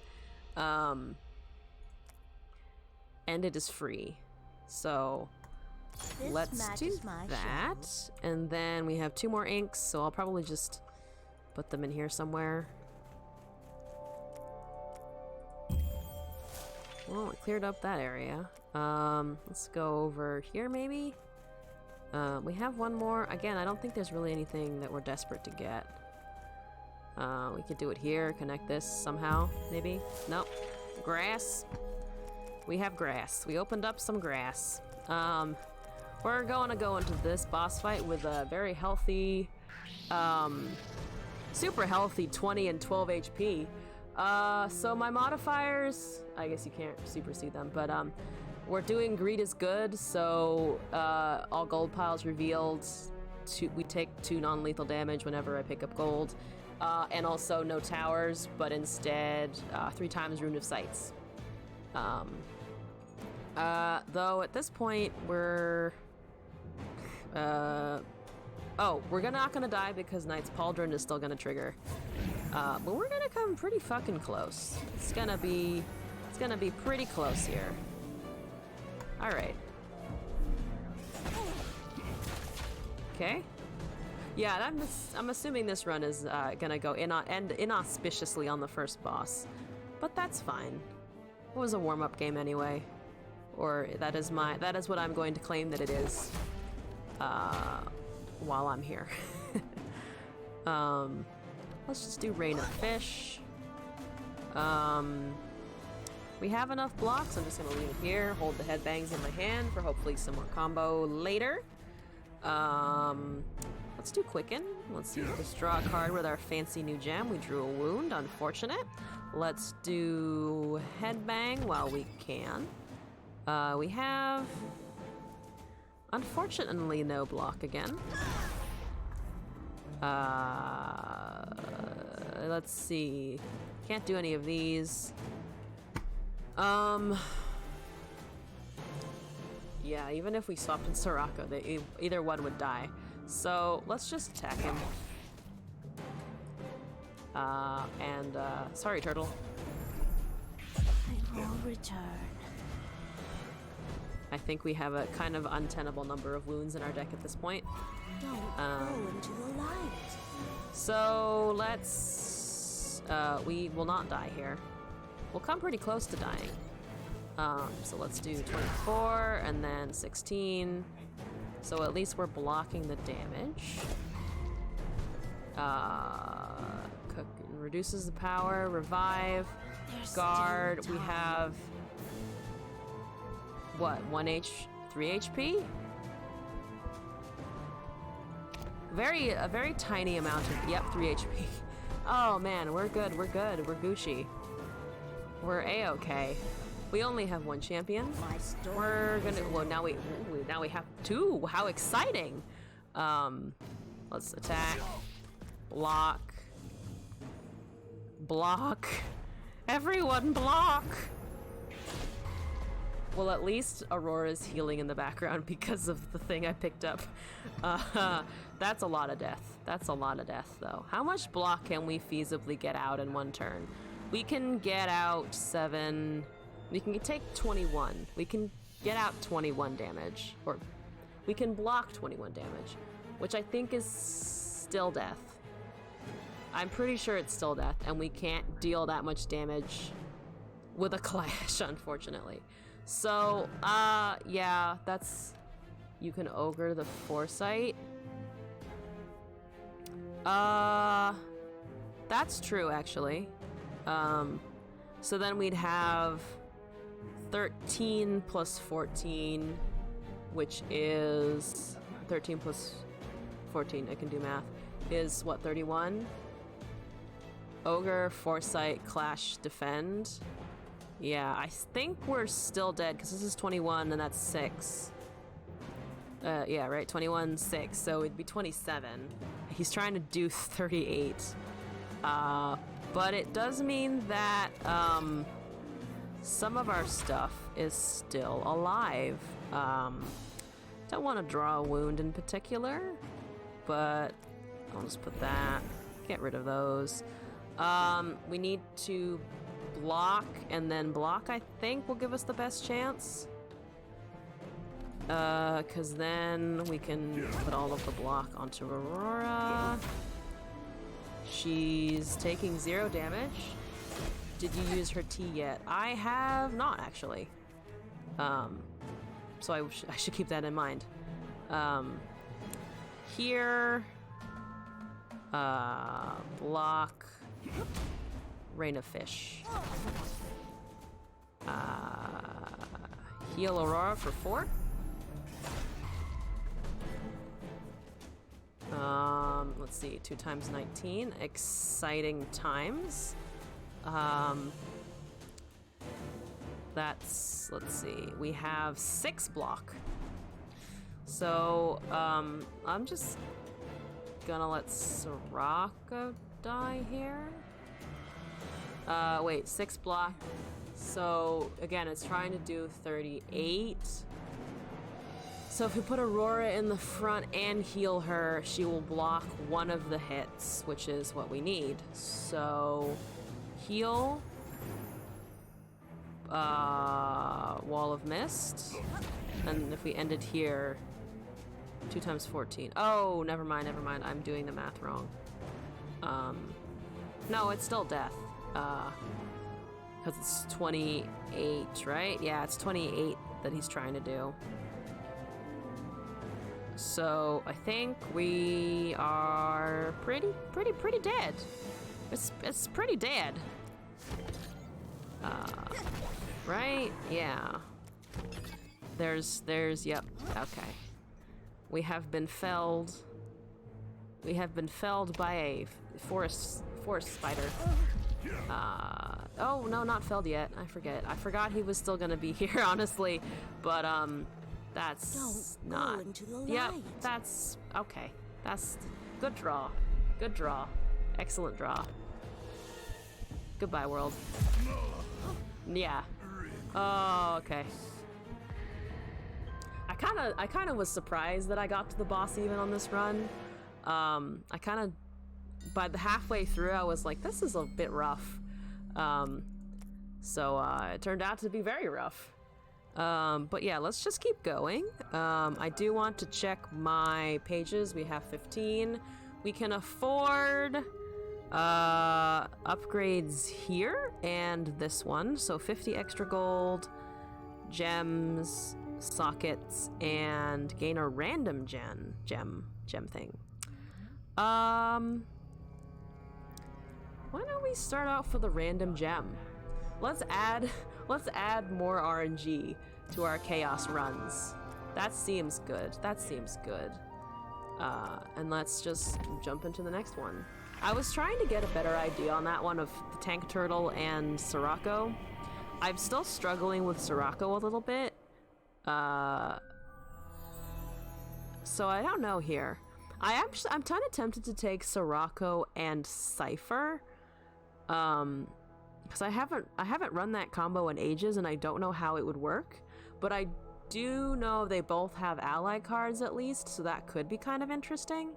And it is free, so let's do that. And then we have 2 more inks, so I'll probably just put them in here somewhere. Well, it cleared up that area. Let's go over here maybe. We have one more. Again, I don't think there's really anything that we're desperate to get. We could do it here, connect this somehow, maybe. Nope. Grass. We have grass. We opened up some grass. We're going to go into this boss fight with a very healthy, super healthy 20 and 12 HP. So my modifiers, I guess you can't supersede them, but we're doing greed is good, so all gold piles revealed. We take 2 non-lethal damage whenever I pick up gold. And also no towers, but instead 3 times Rune of Sights. Though at this point we're not gonna die because Knight's Pauldron is still gonna trigger. But we're gonna come pretty fucking close. It's gonna be pretty close here. All right. Okay. Yeah, I'm assuming this run is gonna go end inauspiciously on the first boss, but that's fine. It was a warm-up game anyway, or that is what I'm going to claim that it is. While I'm here. Let's just do Rain of Fish. We have enough blocks. I'm just gonna leave it here. Hold the headbangs in my hand for hopefully some more combo later. Let's do Quicken. Let's see. Let's draw a card with our fancy new gem. We drew a wound. Unfortunate. Let's do Headbang while we can. We have, unfortunately, no block again. Let's see. Can't do any of these. Yeah, even if we swapped in Soraka, either one would die. So let's just attack him. Sorry, turtle. I will return. I think we have a kind of untenable number of wounds in our deck at this point. Don't go into the light. So let's... we will not die here. We'll come pretty close to dying. So let's do 24 and then 16. So at least we're blocking the damage. Reduces the power, revive, guard. We have... what, 3 HP? A very tiny amount of, yep, 3 HP. Oh man, we're good, we're Gucci. We're A-okay. We only have 1 champion. We're gonna, well, now we have 2. How exciting! Let's attack, block, everyone block! Well, at least Aurora's healing in the background because of the thing I picked up. That's a lot of death. That's a lot of death, though. How much block can we feasibly get out in 1 turn? We can get out 7... We can take 21. We can get out 21 damage, or we can block 21 damage, which I think is still death. I'm pretty sure it's still death, and we can't deal that much damage with a clash, unfortunately. So, yeah, that's... You can ogre the foresight. That's true, actually. So then we'd have 13 plus 14, which is 13 plus 14, I can do math, is what, 31? Ogre, foresight, clash, defend. Yeah, I think we're still dead because this is 21 and that's 6. Yeah, right, 21, 6, so it'd be 27. He's trying to do 38. But it does mean that, some of our stuff is still alive. Don't want to draw a wound in particular, but I'll just put that. Get rid of those. We need to block, and then block, I think, will give us the best chance. Because then we can put all of the block onto Aurora. She's taking 0 damage. Did you use her T yet? I have not, actually. So I should keep that in mind. Here... block... Rain of Fish. Heal Aurora for 4. Let's see, 2 times 19. Exciting times. That's, let's see, we have 6 block. So, I'm just gonna let Sirocco die here. Wait, 6 block. So, again, it's trying to do 38. So if we put Aurora in the front and heal her, she will block one of the hits, which is what we need. So, heal. Wall of Mist. And if we ended here, 2 times 14. Oh, never mind, never mind. I'm doing the math wrong. No, it's still death. Because it's 28, right? Yeah, it's 28 that he's trying to do. So I think we are pretty dead. It's pretty dead. Right? Yeah. There's, yep, okay. We have been felled. We have been felled by a forest spider. Oh, no, not felled yet. I forgot he was still gonna be here, honestly. But, that's not... Yep, that's... Okay. That's... Good draw. Good draw. Excellent draw. Goodbye, world. Yeah. Oh, okay. I kinda was surprised that I got to the boss even on this run. I kinda... By the halfway through, I was like, this is a bit rough. So, it turned out to be very rough. But yeah, let's just keep going. I do want to check my pages. We have 15. We can afford upgrades here and this one. So 50 extra gold, gems, sockets, and gain a random gem thing. Why don't we start out for the random gem? Let's add more RNG to our chaos runs. That seems good. That seems good. And let's just jump into the next one. I was trying to get a better idea on that one of the tank turtle and Sirocco. I'm still struggling with Sirocco a little bit. So I don't know here. I'm kind of tempted to take Sirocco and Cypher. Because I haven't run that combo in ages, and I don't know how it would work. But I do know they both have ally cards at least, so that could be kind of interesting.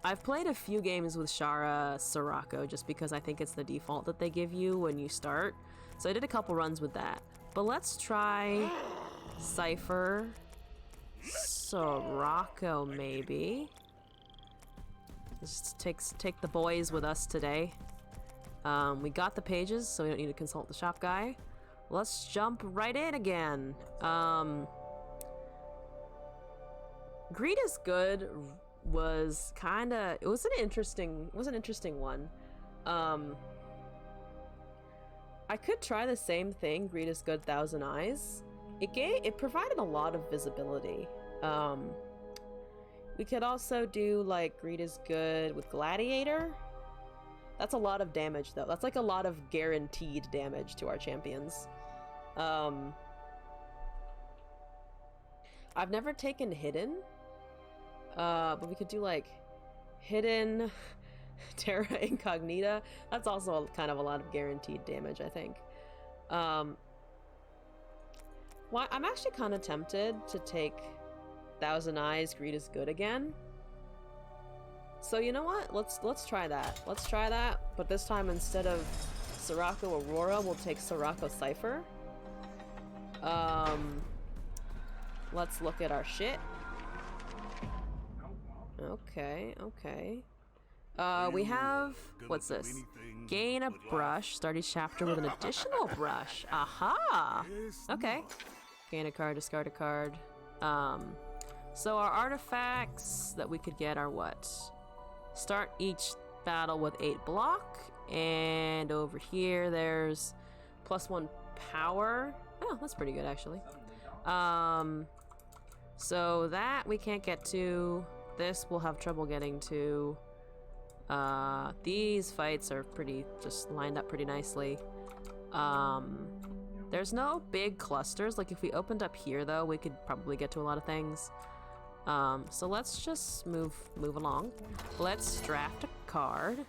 I I've played a few games with Shara Sirocco just because I think it's the default that they give you when you start. So I did a couple runs with that. But let's try Cypher Sirocco maybe. Just take the boys with us today. We got the pages, so we don't need to consult the shop guy. Let's jump right in again. Greed is Good was kinda, it was an interesting one. I could try the same thing, Greed is Good, Thousand Eyes. It provided a lot of visibility. We could also do like Greed is Good with Gladiator. That's a lot of damage though. That's like a lot of guaranteed damage to our champions. I've never taken Hidden. But we could do like Hidden, Terra Incognita. That's also kind of a lot of guaranteed damage, I think. Well, I'm actually kind of tempted to take Thousand Eyes, Greed is Good again. So you know what? Let's try that. Let's try that. But this time instead of Sirocco Aurora, we'll take Sirocco Cypher. Let's look at our shit. Okay. We have, what's this? Gain a brush. Start each chapter with an additional brush. Aha! Okay. Gain a card, discard a card. So our artifacts that we could get are what? Start each battle with 8 block. And over here there's +1 power. Oh, that's pretty good actually. So that we can't get to. This we'll have trouble getting to. These fights are pretty, just lined up pretty nicely. There's no big clusters. Like if we opened up here though, we could probably get to a lot of things. So let's just move along. Let's draft a card.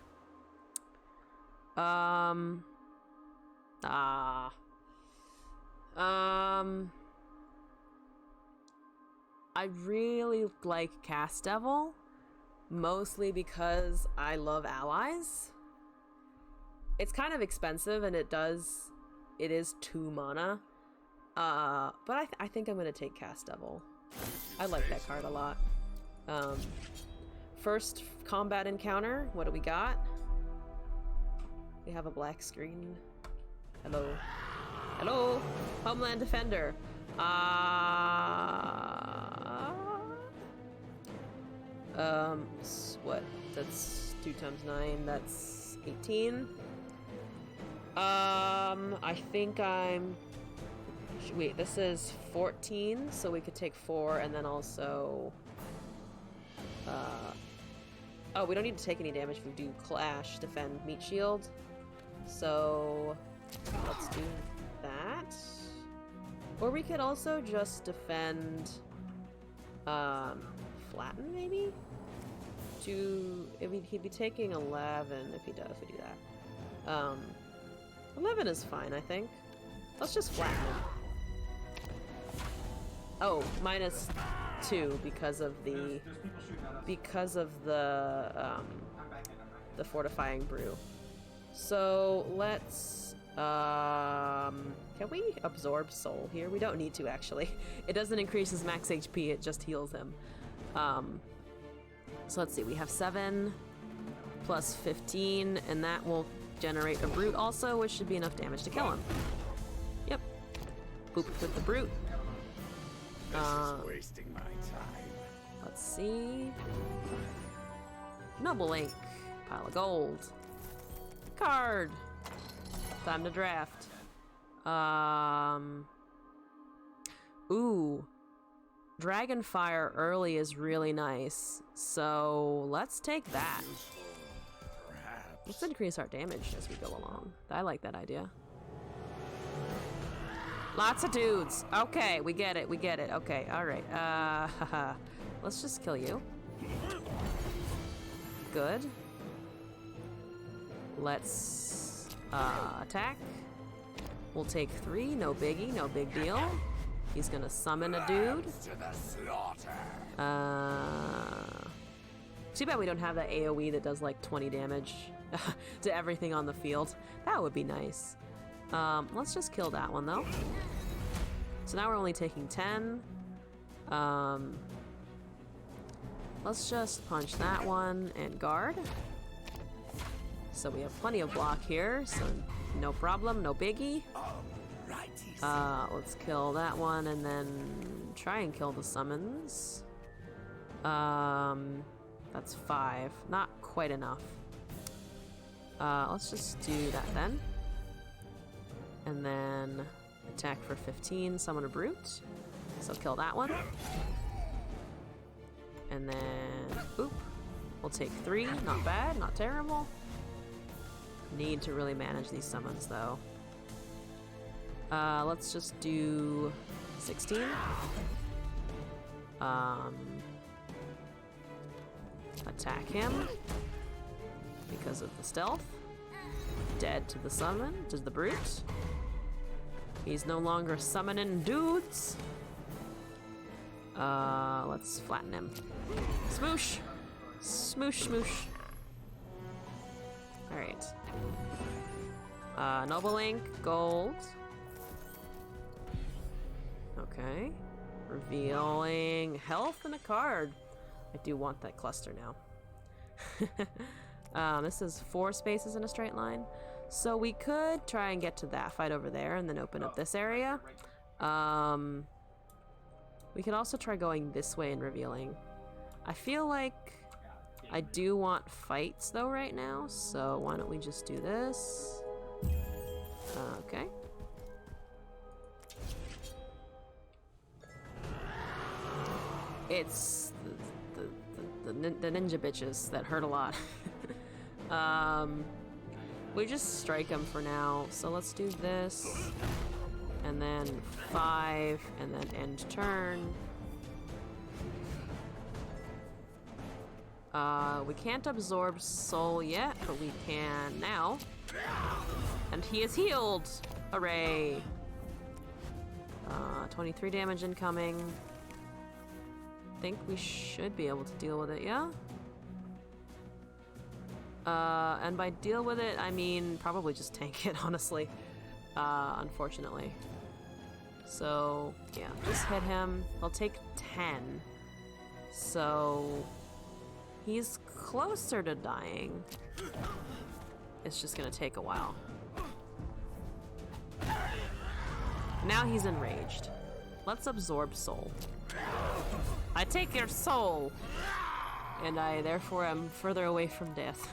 I really like Cast Devil, mostly because I love allies. It's kind of expensive and it is 2 mana. But I think I'm gonna take Cast Devil. I like that card a lot. First combat encounter, what do we got? We have a black screen. Hello, Homeland Defender. What? That's 2 times 9. That's 18. I think I'm. Wait, this is 14, so we could take 4, and then also. Oh, we don't need to take any damage if we do Clash, Defend, Meat Shield. So let's do that. Or we could also just defend, Flatten maybe? He'd be taking 11 if we do that. 11 is fine, I think. Let's just flatten him. Oh, -2 because of the fortifying brew. So let's can we absorb soul here? We don't need to actually. It doesn't increase his max HP, it just heals him. So let's see, we have 7 plus 15, and that will generate a brute also, which should be enough damage to kill him. Yep. Boop with the brute. This is wasting my time. Let's see. Noble Ink. Pile of gold. Card. Time to draft. Ooh. Dragonfire early is really nice. So let's take that. Perhaps. Let's increase our damage as we go along. I like that idea. Lots of dudes. Okay, we get it. Okay, alright. Let's just kill you. Good. Let's attack. We'll take 3, no biggie, no big deal. He's gonna summon a dude. Too bad we don't have that AoE that does like 20 damage to everything on the field. That would be nice. Let's just kill that one though. So now we're only taking 10. Let's just punch that one and guard. So we have plenty of block here, so no problem, no biggie. Let's kill that one and then try and kill the summons. That's 5. Not quite enough. Let's just do that then. And then attack for 15, summon a brute. So kill that one. And then, oop. We'll take 3, not bad, not terrible. Need to really manage these summons though. Let's just do 16. Attack him because of the stealth. Dead to the summon, to the brute. He's no longer summoning dudes. Let's flatten him. Smoosh! Smoosh, smoosh. Alright. Noble Ink, gold. Okay. Revealing health and a card. I do want that cluster now. This is 4 spaces in a straight line. So we could try and get to that fight over there and then open up this area. We could also try going this way and revealing. I feel like I do want fights though right now, so why don't we just do this? Okay. It's the ninja bitches that hurt a lot. We just strike them for now, so let's do this. And then 5, and then end turn. We can't absorb soul yet, but we can now. And he is healed! Hooray! 23 damage incoming. I think we should be able to deal with it, yeah? And by deal with it, I mean probably just tank it, honestly. Unfortunately. So, yeah, just hit him. He'll take 10. So, he's closer to dying. It's just gonna take a while. Now he's enraged. Let's absorb soul. I take your soul! And I therefore am further away from death.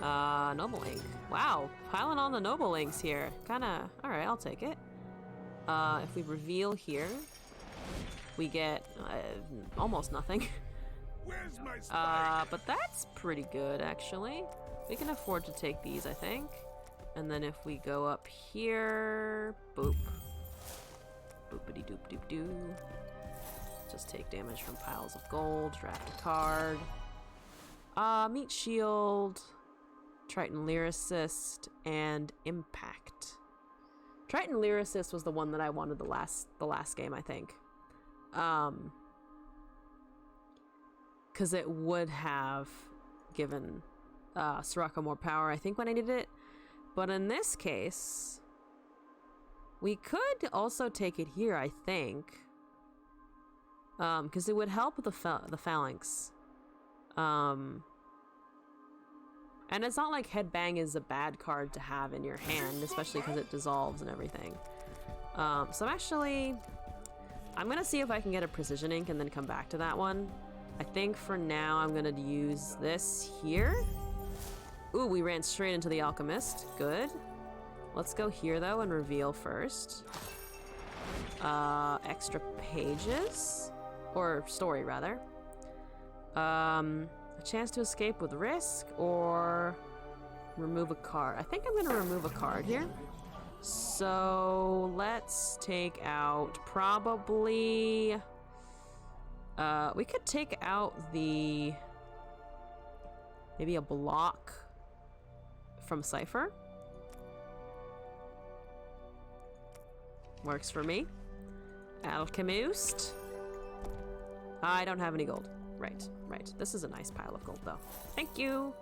Noble Ink. Wow, piling on the Noble Inks here. Kinda, alright, I'll take it. If we reveal here, we get almost nothing. Where's my spike? But that's pretty good, actually. We can afford to take these, I think. And then if we go up here, boop. Boopity doop doop doo. Just take damage from piles of gold, draft a card. Meat Shield, Triton Lyricist, and Impact. Triton Lyricist was the one that I wanted the last game, I think. Because it would have given Soraka more power, I think, when I needed it. But in this case, we could also take it here, I think. Because it would help with the phalanx. And it's not like Headbang is a bad card to have in your hand, especially because it dissolves and everything. So I'm gonna see if I can get a Precision Ink and then come back to that one. I think for now I'm gonna use this here. Ooh, we ran straight into the Alchemist. Good. Let's go here though and reveal first. Extra pages. Or story, rather. A chance to escape with risk, or remove a card. I think I'm gonna remove a card here. So let's take out probably... we could take out the... maybe a block from Cypher. Works for me. Alchemist. I don't have any gold. right, right. This is a nice pile of gold, though. Thank you!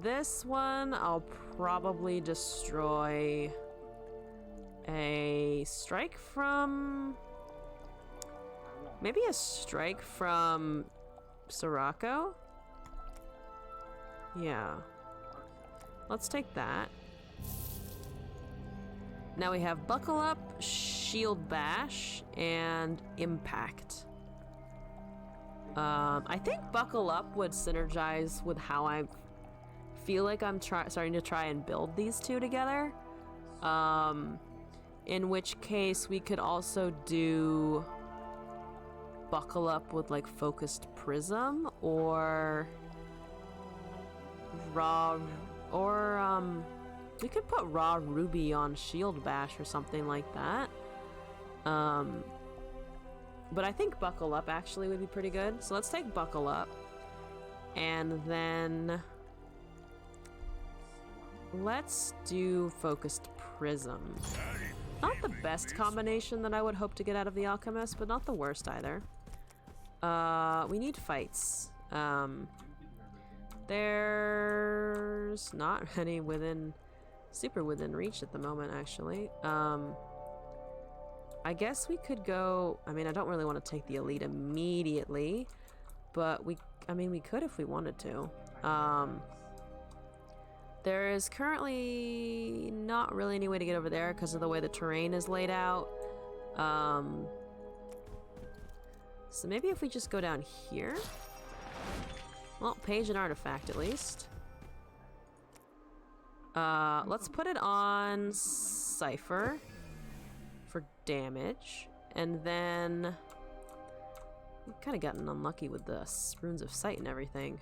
This one I'll probably destroy a strike from... Maybe a strike from Sirocco? Yeah. Let's take that. Now we have Buckle Up, Shield Bash, and Impact. I think Buckle Up would synergize with how I feel like I'm starting to try and build these two together. In which case we could also do Buckle Up with like Focused Prism or Raw, or we could put Raw Ruby on Shield Bash or something like that. But I think Buckle Up actually would be pretty good. So let's take Buckle Up. And then let's do Focused Prism. Not the best combination that I would hope to get out of the Alchemist, but not the worst either. We need fights. There's not any super within reach at the moment, actually. I guess we could go... I mean, I don't really want to take the elite immediately, but we could if we wanted to. There is currently not really any way to get over there because of the way the terrain is laid out. So maybe if we just go down here. Well, page and artifact at least. Let's put it on Cypher for damage, and then we've kind of gotten unlucky with the Runes of Sight and everything.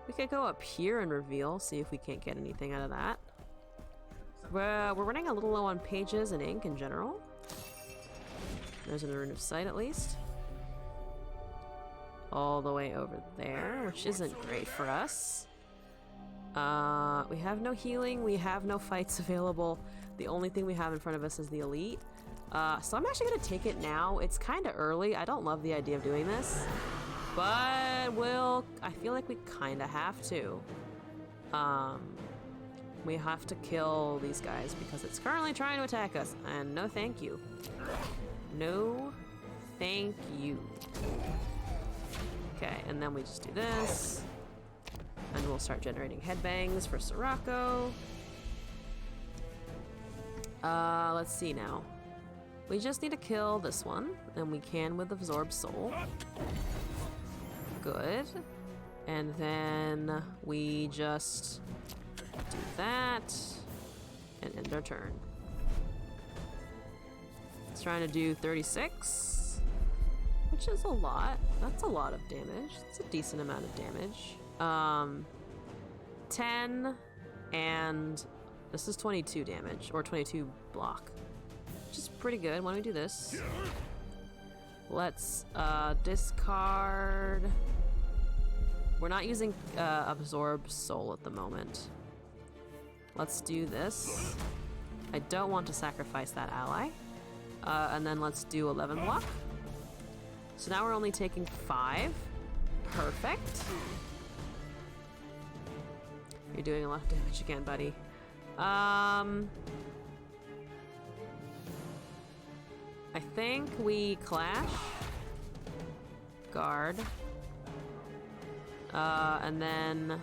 We could go up here and reveal, see if we can't get anything out of that. We're running a little low on pages and ink in general. There's a Rune of Sight at least. All the way over there, which isn't great for us. We have no healing, we have no fights available. The only thing we have in front of us is the elite. So I'm actually gonna take it now. It's kind of early. I don't love the idea of doing this, but I feel like we kind of have to. We have to kill these guys because it's currently trying to attack us, and no thank you. No thank you. Okay, and then we just do this. And we'll start generating headbangs for Sirocco. Let's see now. We just need to kill this one, and we can with Absorb Soul. Good. And then we just do that and end our turn. It's trying to do 36, which is a lot. That's a lot of damage. It's a decent amount of damage. 10, and this is 22 damage, or 22 block, which is pretty good. Why don't we do this? Let's discard. We're not using Absorb Soul at the moment. Let's do this. I don't want to sacrifice that ally. And then let's do 11 block. So now we're only taking 5. Perfect. You're doing a lot of damage again, buddy. I think we clash. Guard. And then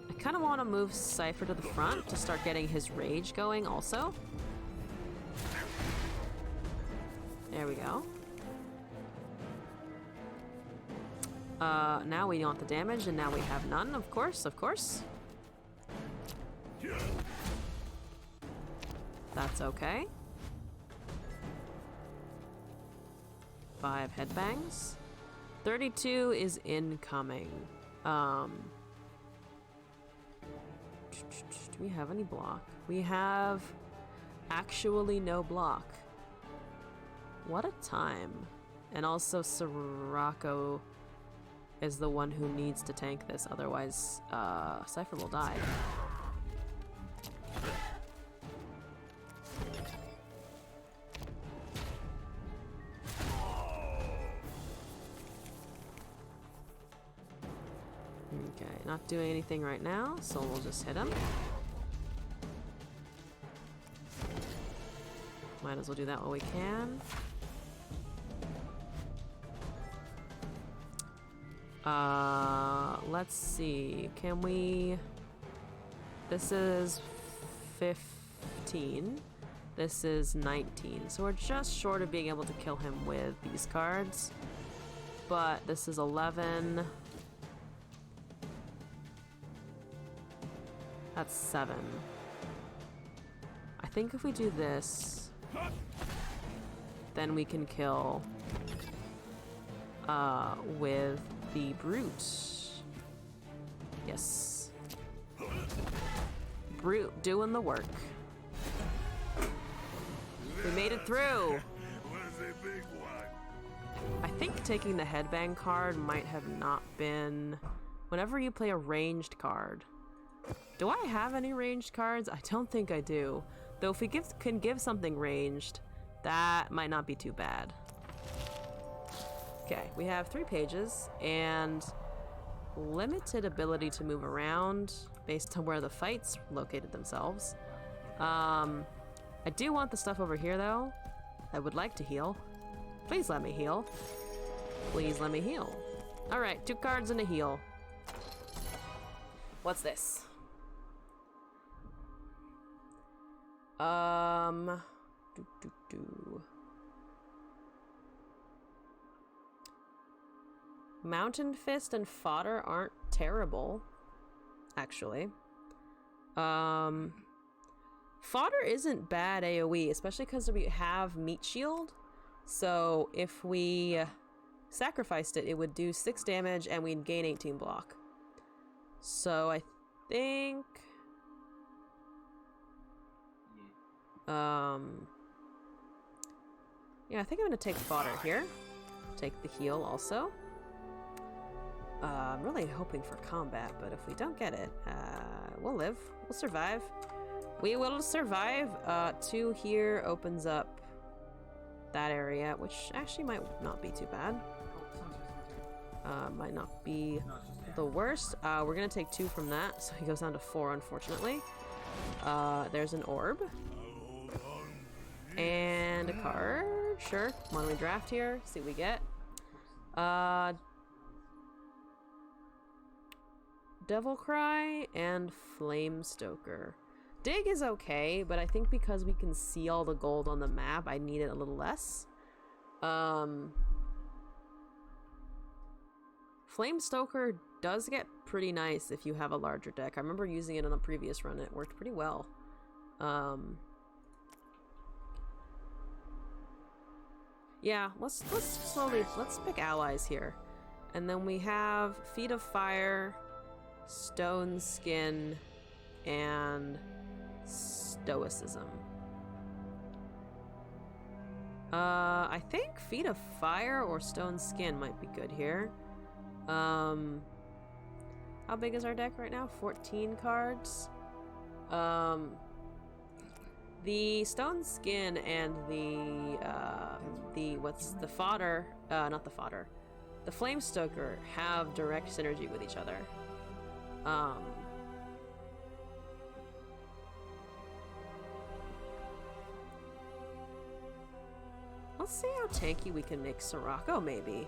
I kind of want to move Cypher to the front to start getting his rage going also. There we go. Now we want the damage, and now we have none, of course, of course. That's okay. 5 headbangs. 32 is incoming. Do we have any block? We have actually no block. What a time. And also Sirocco is the one who needs to tank this, otherwise Cypher will die. Okay, not doing anything right now, so we'll just hit him. Might as well do that while we can. Let's see. Can we... This is 15. This is 19. So we're just short of being able to kill him with these cards. But this is 11. That's 7. I think if we do this, then we can kill with the brute. Yes. Brute doing the work. We made it through. I think taking the headbang card might have not been... Whenever you play a ranged card. Do I have any ranged cards? I don't think I do. Though if we can give something ranged, that might not be too bad. Okay, we have 3 pages and limited ability to move around based on where the fights located themselves. I do want the stuff over here though. I would like to heal. Please let me heal. Please let me heal. Alright, 2 cards and a heal. What's this? Mountain Fist and Fodder aren't terrible, actually. Fodder isn't bad AoE, especially because we have Meat Shield. So if we sacrificed it, it would do 6 damage and we'd gain 18 block. So I think... Yeah, I think I'm gonna take Fodder here. Take the heal also. I'm really hoping for combat, but if we don't get it, we'll live. We'll survive. We will survive. 2 here opens up that area, which actually might not be too bad. Might not be the worst. We're gonna take 2 from that, so he goes down to 4, unfortunately. There's an orb. And a card. Sure. Why don't we draft here? See what we get. Devil Cry and Flame Stoker. Dig is okay, but I think because we can see all the gold on the map, I need it a little less. Flame Stoker does get pretty nice if you have a larger deck. I remember using it on a previous run. It worked pretty well. Yeah, let's pick allies here. And then we have Feet of Fire, Stone Skin, and Stoicism. I think Feet of Fire or Stone Skin might be good here. How big is our deck right now? 14 cards. The Stone Skin and the Fodder, not the Fodder. The Flame Stoker have direct synergy with each other. Let's see how tanky we can make Sirocco, maybe.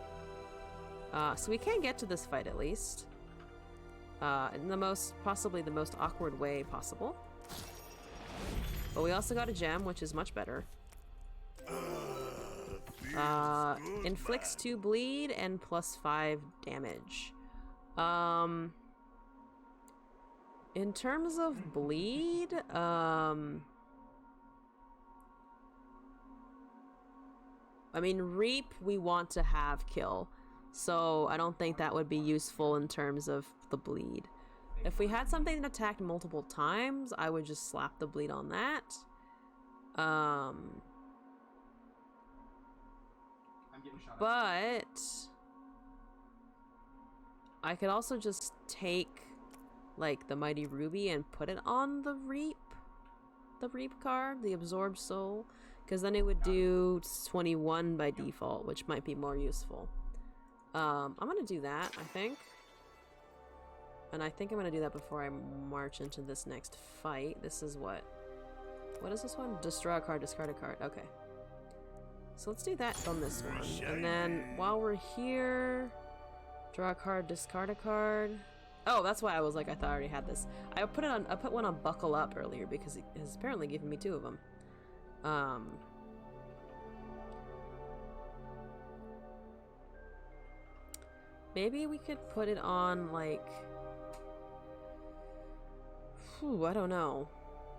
So we can get to this fight at least. In the possibly the most awkward way possible. But we also got a gem, which is much better. Inflicts 2 bleed and plus 5 damage. In terms of bleed, I mean, Reap we want to have kill, so I don't think that would be useful in terms of the bleed. If we had something that attacked multiple times, I would just slap the bleed on that. But I could also just take like the Mighty Ruby and put it on the Reap card, the Absorbed Soul, because then it would do 21 by default, which might be more useful. I'm gonna do that, I think. And I think I'm gonna do that before I march into this next fight. This is what is this one? Just draw a card, discard a card. Okay. So let's do that on this one. And then while we're here, draw a card, discard a card. Oh, that's why I was like, I thought I already had this. I put one on Buckle Up earlier because it has apparently given me 2 of them. Maybe we could put it on like, I don't know.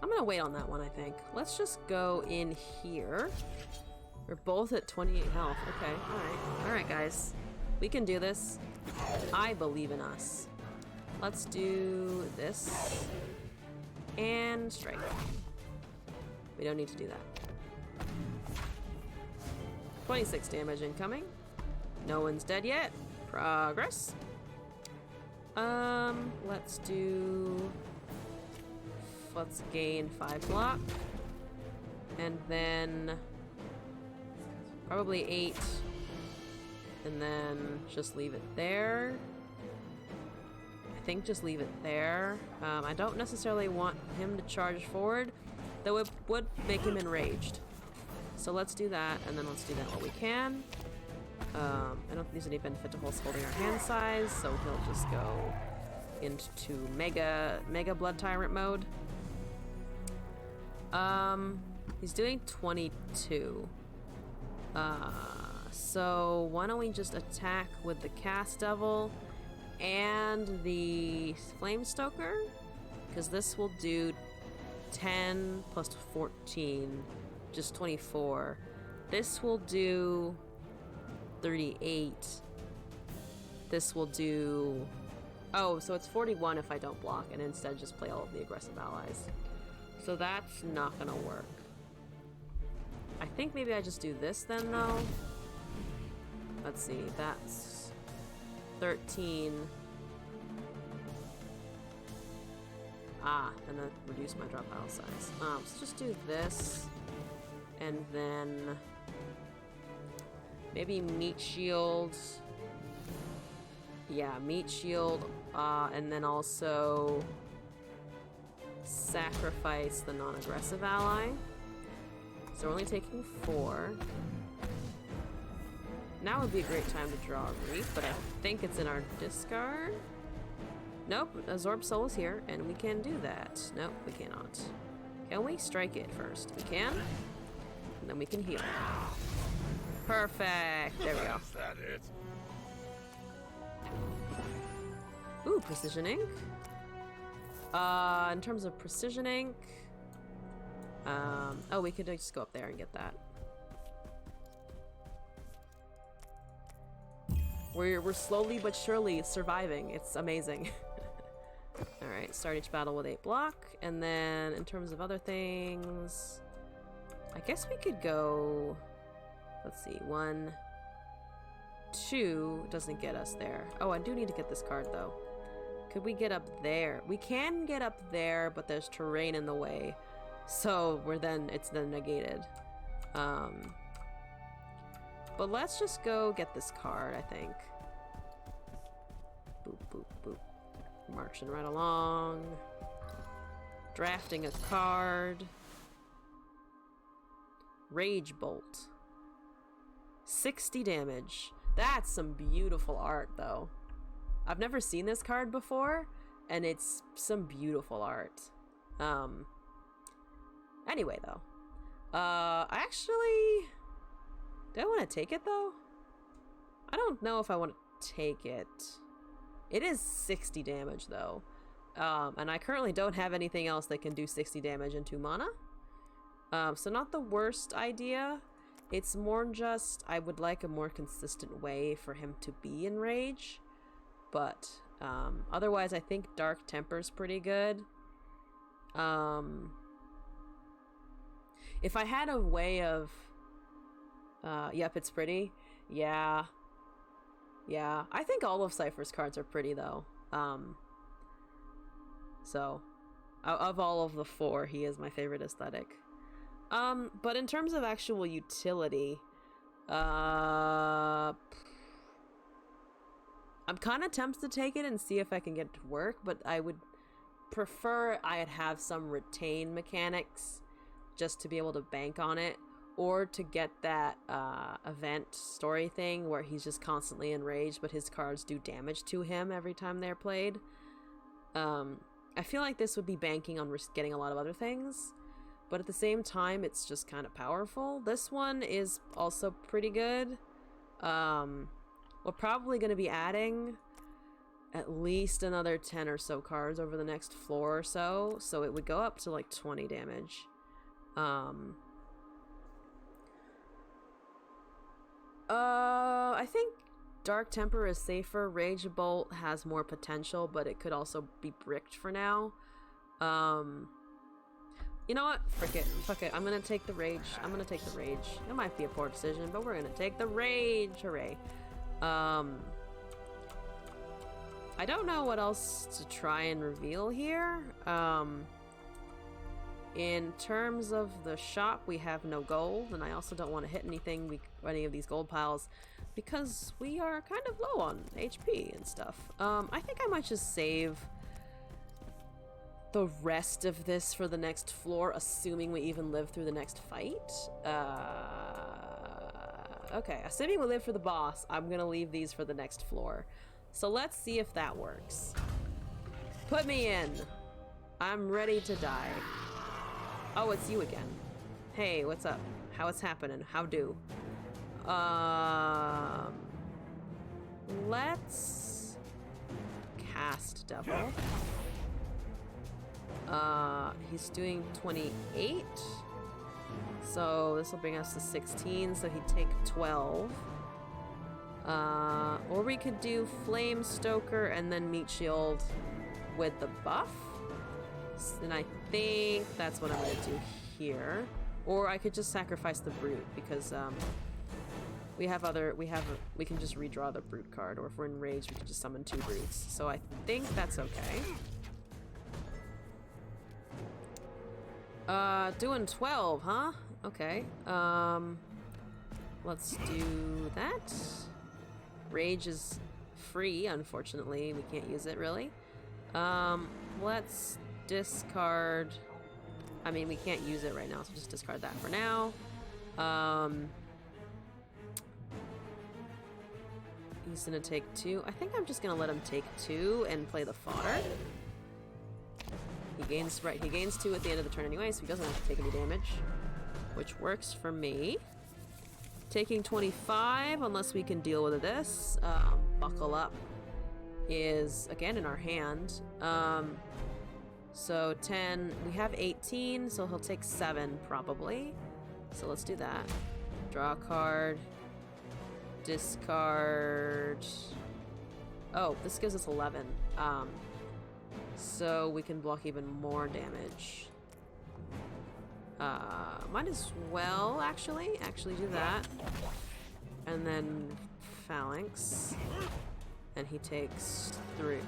I'm gonna wait on that one, I think. Let's just go in here. We're both at 28 health. Okay, alright. Alright, guys. We can do this. I believe in us. Let's do this. And strike. We don't need to do that. 26 damage incoming. No one's dead yet. Progress. Let's gain 5 block. And then probably 8. And then just leave it there. I think just leave it there. I don't necessarily want him to charge forward, though it would make him enraged. So let's do that, and then let's do that while we can. I don't think there's any benefit to holding our hand size, so he'll just go into Mega Blood Tyrant mode. He's doing 22. So why don't we just attack with the Cast Devil and the Flame Stoker? Because this will do 10 plus 14, just 24. This will do 38. This will do... Oh, so it's 41 if I don't block and instead just play all of the aggressive allies. So that's not gonna work. I think maybe I just do this then, though. Let's see, that's 13. And then reduce my drop pile size. So just do this, and then maybe Meat Shield. Yeah, Meat Shield, and then also sacrifice the non-aggressive ally. So we're only taking 4. Now would be a great time to draw a Reef, but I think it's in our discard. Nope, Absorb Soul is here, and we can do that. Nope, we cannot. Can we strike it first? We can. And then we can heal. Perfect. There we go. Is that it? Ooh, Precision Ink. In terms of Precision Ink, oh, we could just go up there and get that. We're slowly but surely surviving. It's amazing. Alright, start each battle with 8 block, and then in terms of other things, I guess we could go, let's see, 1, 2 doesn't get us there. Oh, I do need to get this card though. Could we get up there? We can get up there, but there's terrain in the way, so it's then negated. But let's just go get this card, I think. Boop, boop, boop. Marching right along. Drafting a card. Rage Bolt. 60 damage. That's some beautiful art, though. I've never seen this card before, and it's some beautiful art. Anyway, though. Actually... Do I want to take it, though? I don't know if I want to take it. It is 60 damage, though. And I currently don't have anything else that can do 60 damage in 2 mana. So not the worst idea. It's more just, I would like a more consistent way for him to be in rage. But, otherwise, I think Dark Temper's pretty good. If I had a way of... yep, it's pretty. Yeah. Yeah. I think all of Cypher's cards are pretty, though. So, of all of the 4, he is my favorite aesthetic. But in terms of actual utility, I'm kind of tempted to take it and see if I can get it to work, but I would prefer I'd have some retain mechanics just to be able to bank on it, or to get that event story thing where he's just constantly enraged but his cards do damage to him every time they're played. I feel like this would be banking on getting a lot of other things, but at the same time it's just kind of powerful. This one is also pretty good. We're probably going to be adding at least another 10 or so cards over the next floor or so, so it would go up to like 20 damage. I think Dark Temper is safer. Rage Bolt has more potential, but it could also be bricked for now. You know what? Frick it. Fuck it. I'm gonna take the Rage. I'm gonna take the Rage. It might be a poor decision, but we're gonna take the Rage. Hooray. I don't know what else to try and reveal here. In terms of the shop, we have no gold, and I also don't want to hit any of these gold piles because we are kind of low on HP and stuff. I think I might just save the rest of this for the next floor, assuming we even live through the next fight. Okay, assuming we live for the boss, I'm gonna leave these for the next floor. So let's see if that works. Put me in. I'm ready to die. Oh, it's you again. Hey, what's up? How it's happening? How do? Let's cast Devil. He's doing 28. So this will bring us to 16, so he'd take 12. Or we could do Flame Stoker and then Meat Shield with the buff. And I think that's what I'm gonna do here. Or I could just sacrifice the Brute because we can just redraw the Brute card, or if we're enraged we can just summon 2 Brutes. So I think that's okay. Doing 12, huh? Okay. Let's do that. Rage is free, unfortunately. We can't use it, really. Let's discard... I mean, we can't use it right now, so just discard that for now. He's gonna take 2. I think I'm just gonna let him take 2 and play the fodder. He gains 2 at the end of the turn anyway, so he doesn't have to take any damage, which works for me. Taking 25, unless we can deal with this. Buckle Up is, again, in our hand. So 10, we have 18, so he'll take 7, probably. So let's do that. Draw a card. Discard. Oh, this gives us 11. So we can block even more damage. Might as well, actually do that. And then Phalanx. And he takes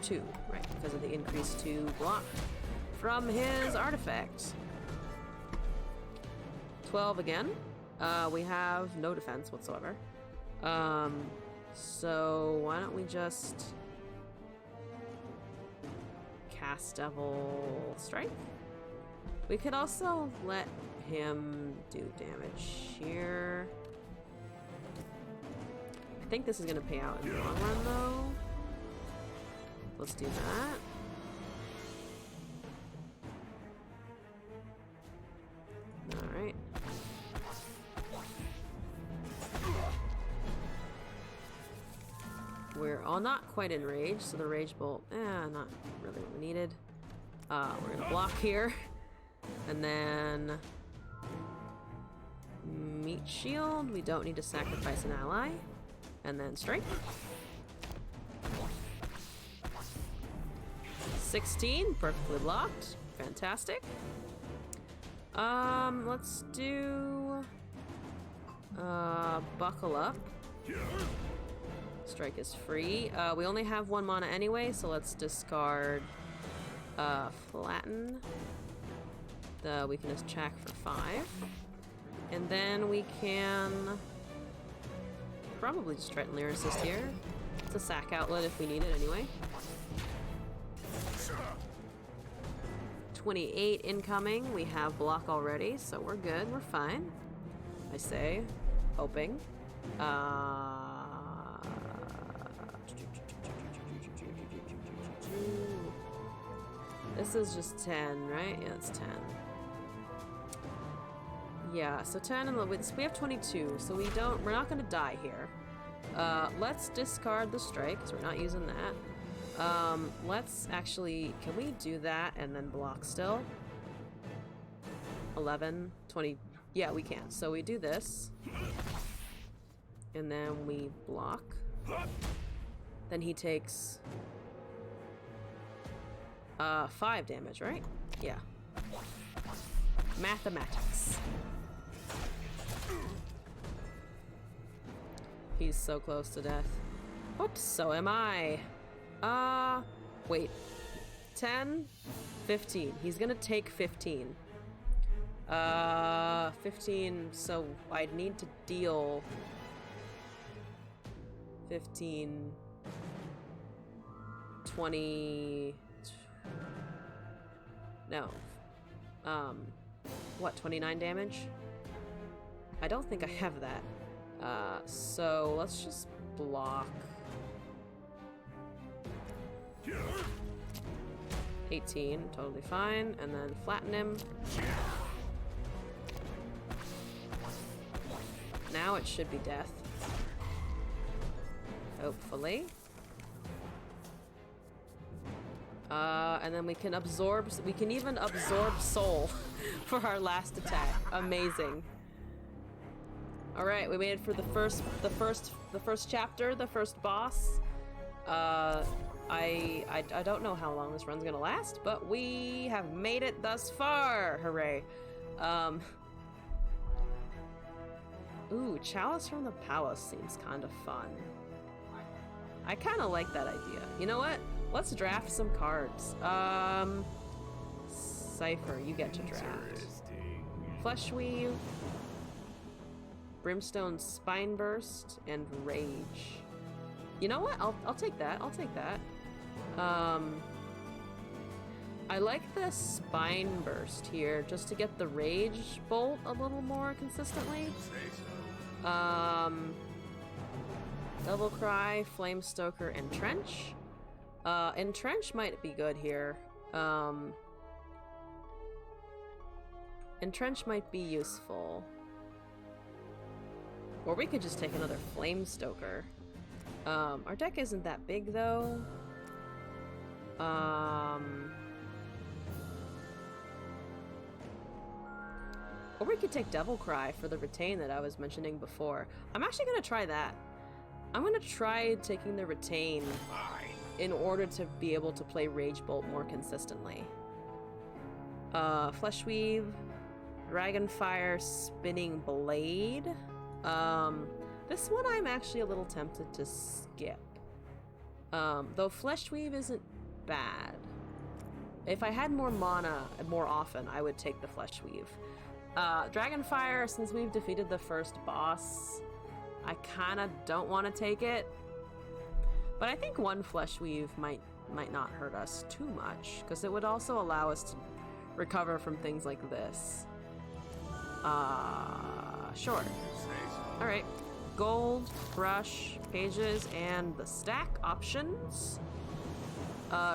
2, right, because of the increased 2 block from his artifact. 12 again. We have no defense whatsoever. So why don't we just cast Devil Strike? We could also let him do damage here. I think this is gonna pay out in the long run, though. Let's do that. Alright. We're all not quite enraged, so the Rage Bolt, not really what we needed. We're gonna block here. And then Meat Shield, we don't need to sacrifice an ally. And then Strike. 16, perfectly blocked. Fantastic. Let's do Buckle Up. Strike is free. We only have 1 mana anyway, so let's discard Flatten. We can just check for 5. And then we can probably just try and Lyra Assist here. It's a sack outlet if we need it anyway. 28 incoming. We have block already, so we're good. We're fine. I say, hoping. This is just 10, right? Yeah, it's 10. Yeah, so 10 and we have 22, so we're not gonna die here. Let's discard the strike, because we're not using that. Let's actually, can we do that and then block still? 11, 20, yeah, we can. So we do this. And then we block. Then he takes 5 damage, right? Yeah. Mathematics. He's so close to death. Oops, so am I. Wait. 10, 15. He's gonna take 15. 15, so I'd need to deal 15, 20, no. What, 29 damage? I don't think I have that. So let's just block. 18, totally fine, and then flatten him. Now it should be death. Hopefully. And then we can even absorb soul for our last attack. Amazing. Alright, we made it for the first chapter, the first boss. I don't know how long this run's gonna last, but we have made it thus far. Hooray. Ooh, Chalice from the Palace seems kind of fun. I kind of like that idea. You know what? Let's draft some cards. Cypher, you get to draft. Fleshweave, Brimstone Spineburst, and Rage. You know what? I'll take that. I'll take that. I like the Spineburst here just to get the Rage Bolt a little more consistently. Devil Cry, Flamestoker, and Trench. Entrench might be good here. Entrench might be useful. Or we could just take another Flamestoker. Our deck isn't that big, though. Or we could take Devil Cry for the retain that I was mentioning before. I'm actually gonna try that. I'm gonna try taking the retain in order to be able to play Rage Bolt more consistently. Fleshweave, Dragonfire, Spinning Blade. This one I'm actually a little tempted to skip. Though Fleshweave isn't bad. If I had more mana more often, I would take the Fleshweave. Dragonfire, since we've defeated the first boss, I kind of don't want to take it. But I think one Fleshweave might not hurt us too much, because it would also allow us to recover from things like this. Sure. Alright. Gold, brush, pages, and the stack options.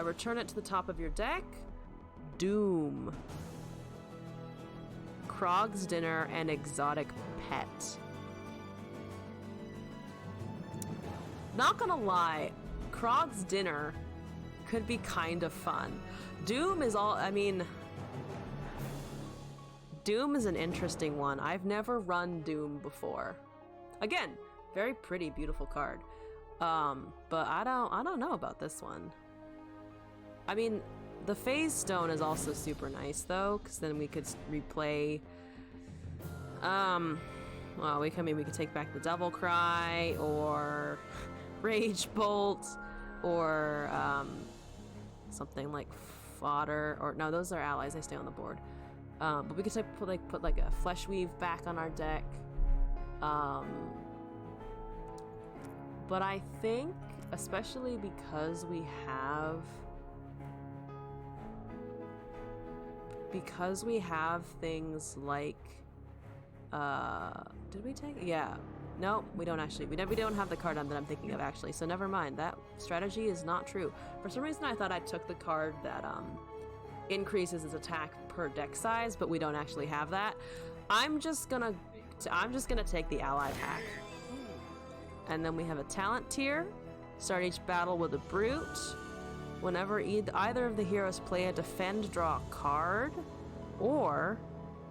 Return it to the top of your deck. Doom. Krog's Dinner and Exotic Pet. Not gonna lie, Krog's Dinner could be kind of fun. Doom is Doom is an interesting one. I've never run Doom before. Again, very pretty, beautiful card. But I don't know about this one. I mean, the Phase Stone is also super nice though, because then we could replay. Well, we could take back the Devil Cry or Rage Bolt or something like Fodder, or no, those are allies. They stay on the board. But we could put like a Fleshweave back on our deck. But I think especially because we have things like did we take? Yeah. No, we don't actually. We don't have the card that I'm thinking of actually. So never mind. That strategy is not true. For some reason, I thought I took the card that increases its attack per deck size, but we don't actually have that. I'm just gonna take the ally pack. And then we have a talent tier. Start each battle with a brute. Whenever either of the heroes play a defend, draw a card, or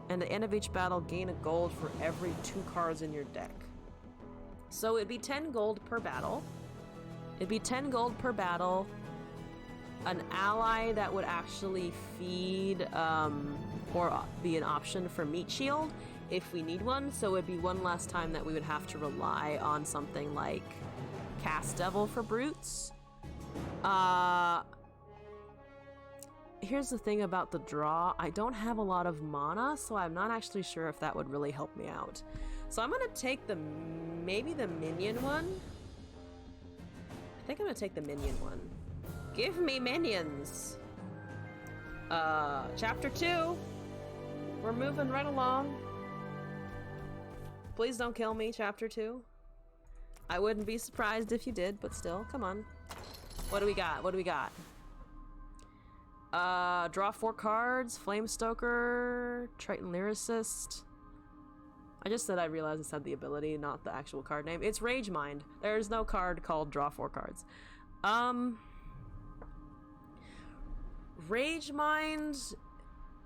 at the end of each battle, gain a gold for every 2 cards in your deck. So it'd be 10 gold per battle. An ally that would actually feed or be an option for meat shield if we need one. So it'd be one less time that we would have to rely on something like Cast Devil for brutes. Here's the thing about the draw. I don't have a lot of mana, so I'm not actually sure if that would really help me out. So I'm gonna take maybe the minion one. I think I'm gonna take the minion one. Give me minions! Chapter 2. We're moving right along. Please don't kill me, Chapter 2. I wouldn't be surprised if you did, but still, come on. What do we got? What do we got? Draw 4 cards, Flamestoker, Triton Lyricist. I just said I realized it had the ability, not the actual card name. It's Rage Mind. There's no card called Draw 4 cards. Rage Mind,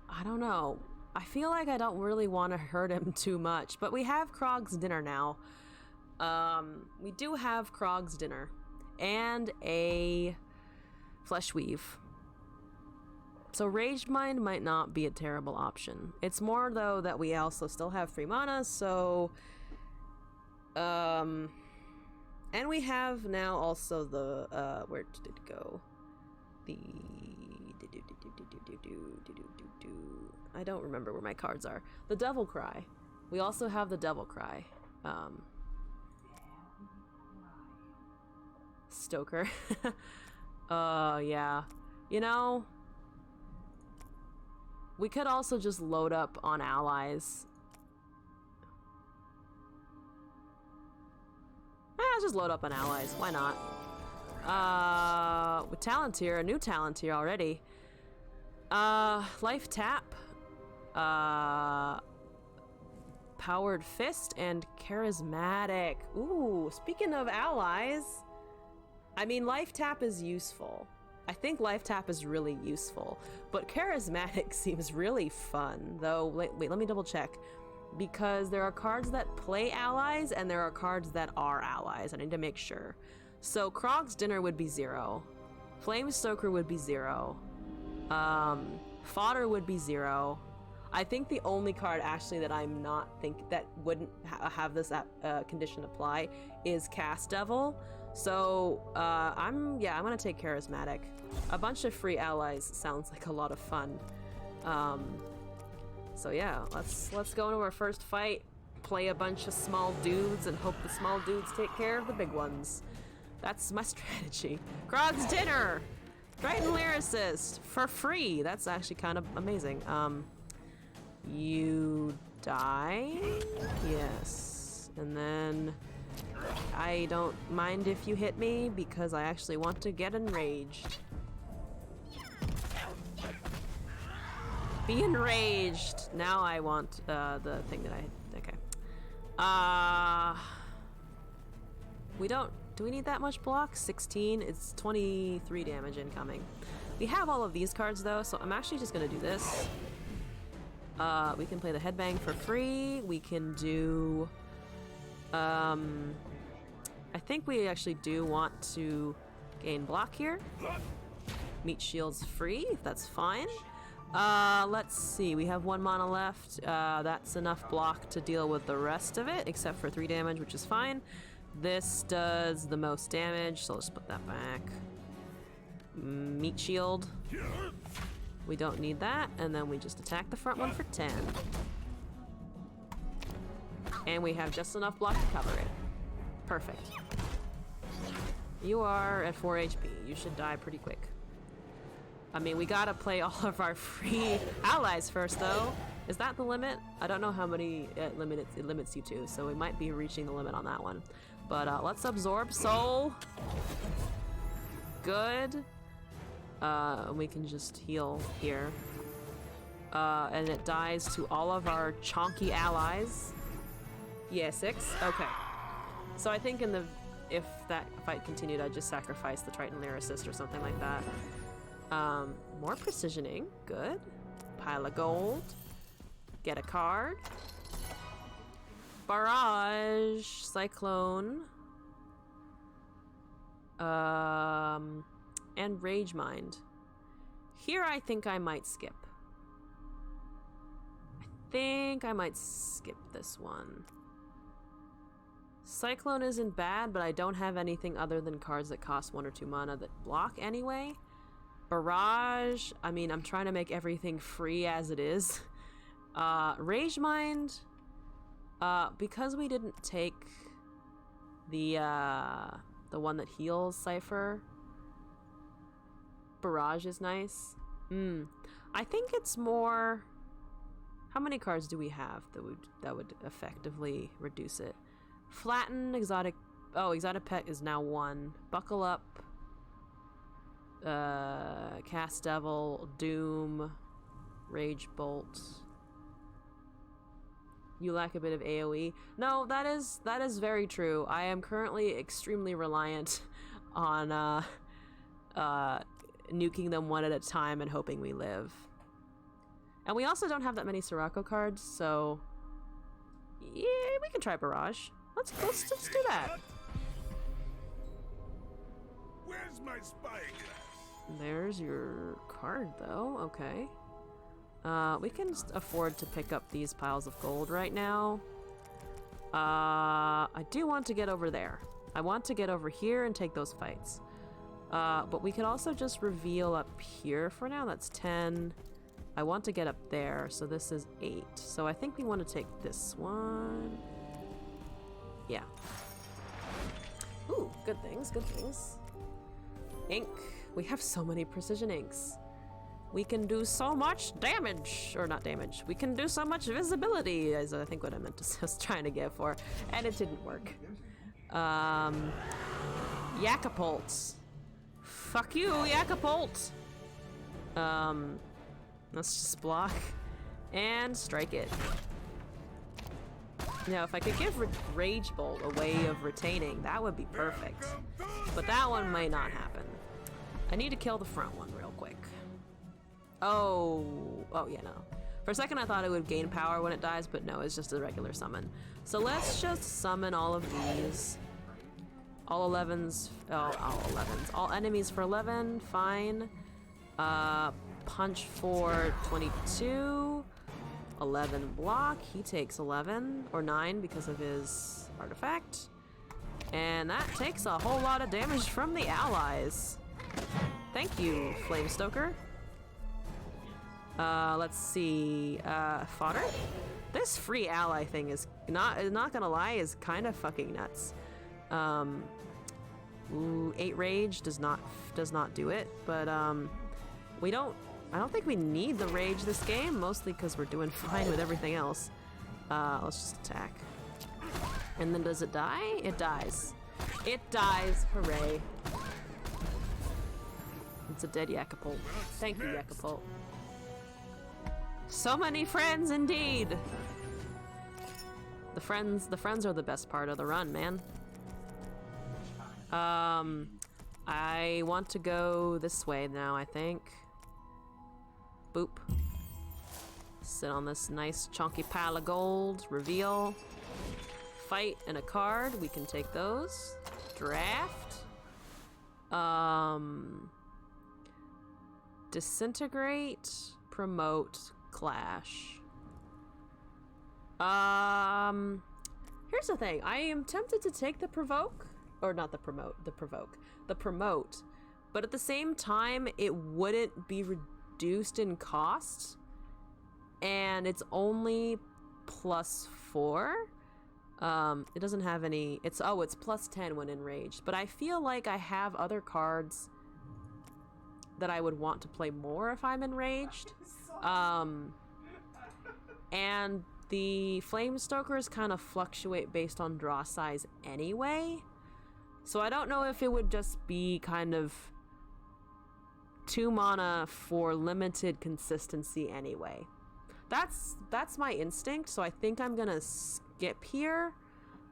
I don't know. I feel like I don't really want to hurt him too much, but we have Krog's Dinner now. We do have Krog's Dinner and a Flesh Weave. So Rage Mind might not be a terrible option. It's more though that we also still have free mana, so and we have now also the where did it go? The I don't remember where my cards are. The Devil Cry. We also have the Devil Cry. Stoker. Yeah. You know, we could also just load up on allies. Let's just load up on allies. Why not? With talent tier, a new talent tier already. Life Tap. Powered Fist and Charismatic. Ooh, speaking of allies, I mean, Life Tap is useful. I think Life Tap is really useful, but Charismatic seems really fun, though. Wait, let me double check, because there are cards that play allies and there are cards that are allies. I need to make sure. So Krog's Dinner would be 0. Flamestoker would be 0. Fodder would be 0. I think the only card actually that I'm not that wouldn't have this condition apply is Cast Devil. So I'm gonna take Charismatic. A bunch of free allies sounds like a lot of fun. So yeah, let's go into our first fight, play a bunch of small dudes, and hope the small dudes take care of the big ones. That's my strategy. Krog's Dinner, Triton Lyricist for free. That's actually kind of amazing. You die, yes, and then I don't mind if you hit me because I actually want to get enraged. Be enraged. Now I want the thing that I we don't. Do we need that much block? 16. It's 23 damage incoming. We have all of these cards though, so I'm actually just gonna do this. We can play the Headbang for free. We can do I think we actually do want to gain block here. Meat Shield's free, if that's fine. Let's see, we have 1 mana left. That's enough block to deal with the rest of it, except for 3 damage, which is fine. This does the most damage, so let's put that back. Meat Shield. We don't need that, and then we just attack the front one for 10. And we have just enough block to cover it. Perfect. You are at 4 HP. You should die pretty quick. I mean, we gotta play all of our free allies first, though. Is that the limit? I don't know how many it limits you to, so we might be reaching the limit on that one. But let's absorb soul. Good. We can just heal here. And it dies to all of our chonky allies. Yeah, 6? Okay. So I think if that fight continued, I'd just sacrifice the Triton Lyricist or something like that. More precisioning. Good. Pile of gold. Get a card. Barrage. Cyclone. And Rage Mind. Here I think I might skip. I might skip this one. Cyclone isn't bad, but I don't have anything other than cards that cost 1 or 2 mana that block anyway. Barrage, I mean, I'm trying to make everything free as it is. Rage Mind, because we didn't take the one that heals Cypher, Barrage is nice. I think it's more... How many cards do we have that would effectively reduce it? Flatten, Exotic... Oh, Exotic Pet is now 1. Buckle Up. Cast Devil. Doom. Rage Bolt. You lack a bit of AoE. No, that is very true. I am currently extremely reliant on nuking them one at a time and hoping we live. And we also don't have that many Sirocco cards, so yeah, we can try Barrage. Let's just do that. Where's my spyglass? There's your card, though. Okay. We can just afford to pick up these piles of gold right now. I do want to get over there. I want to get over here and take those fights. But we could also just reveal up here for now. That's 10. I want to get up there, so this is 8. So I think we want to take this one. Yeah. Ooh, good things, good things. Ink. We have so many precision inks. We can do so much damage, or not damage. We can do so much visibility, is I think what I meant to was trying to get for, and it didn't work. Yakapult. Fuck you, Yakapult. Let's just block and strike it. Now, if I could give Rage Bolt a way of retaining, that would be perfect. But that one might not happen. I need to kill the front one real quick. Oh yeah, no. For a second I thought it would gain power when it dies, but no, it's just a regular summon. So let's just summon all of these. All 11s, all enemies for 11, fine. Punch for 22. 11 block, he takes 11, or 9 because of his artifact. And that takes a whole lot of damage from the allies. Thank you, Flamestoker. Let's see, fodder? This free ally thing is not gonna lie, is kind of fucking nuts. 8 rage does not do it, but I don't think we need the rage this game, mostly because we're doing fine with everything else. Let's just attack. And then does it die? It dies. It dies, hooray. It's a dead Yakapult. Thank you, Yakapult. So many friends indeed! The friends are the best part of the run, man. I want to go this way now, I think. Boop. Sit on this nice chunky pile of gold. Reveal. Fight and a card. We can take those. Draft. Disintegrate. Promote. Clash. Here's the thing. I am tempted to take the provoke. Or not the promote. The provoke. The promote. But at the same time, it wouldn't be reduced in cost, and it's only +4, It doesn't have any... It's plus 10 when enraged. But I feel like I have other cards that I would want to play more if I'm enraged. And the Flame Stokers kind of fluctuate based on draw size anyway. So I don't know if it would just be kind of 2 mana for limited consistency anyway. That's my instinct, so I think I'm gonna skip here.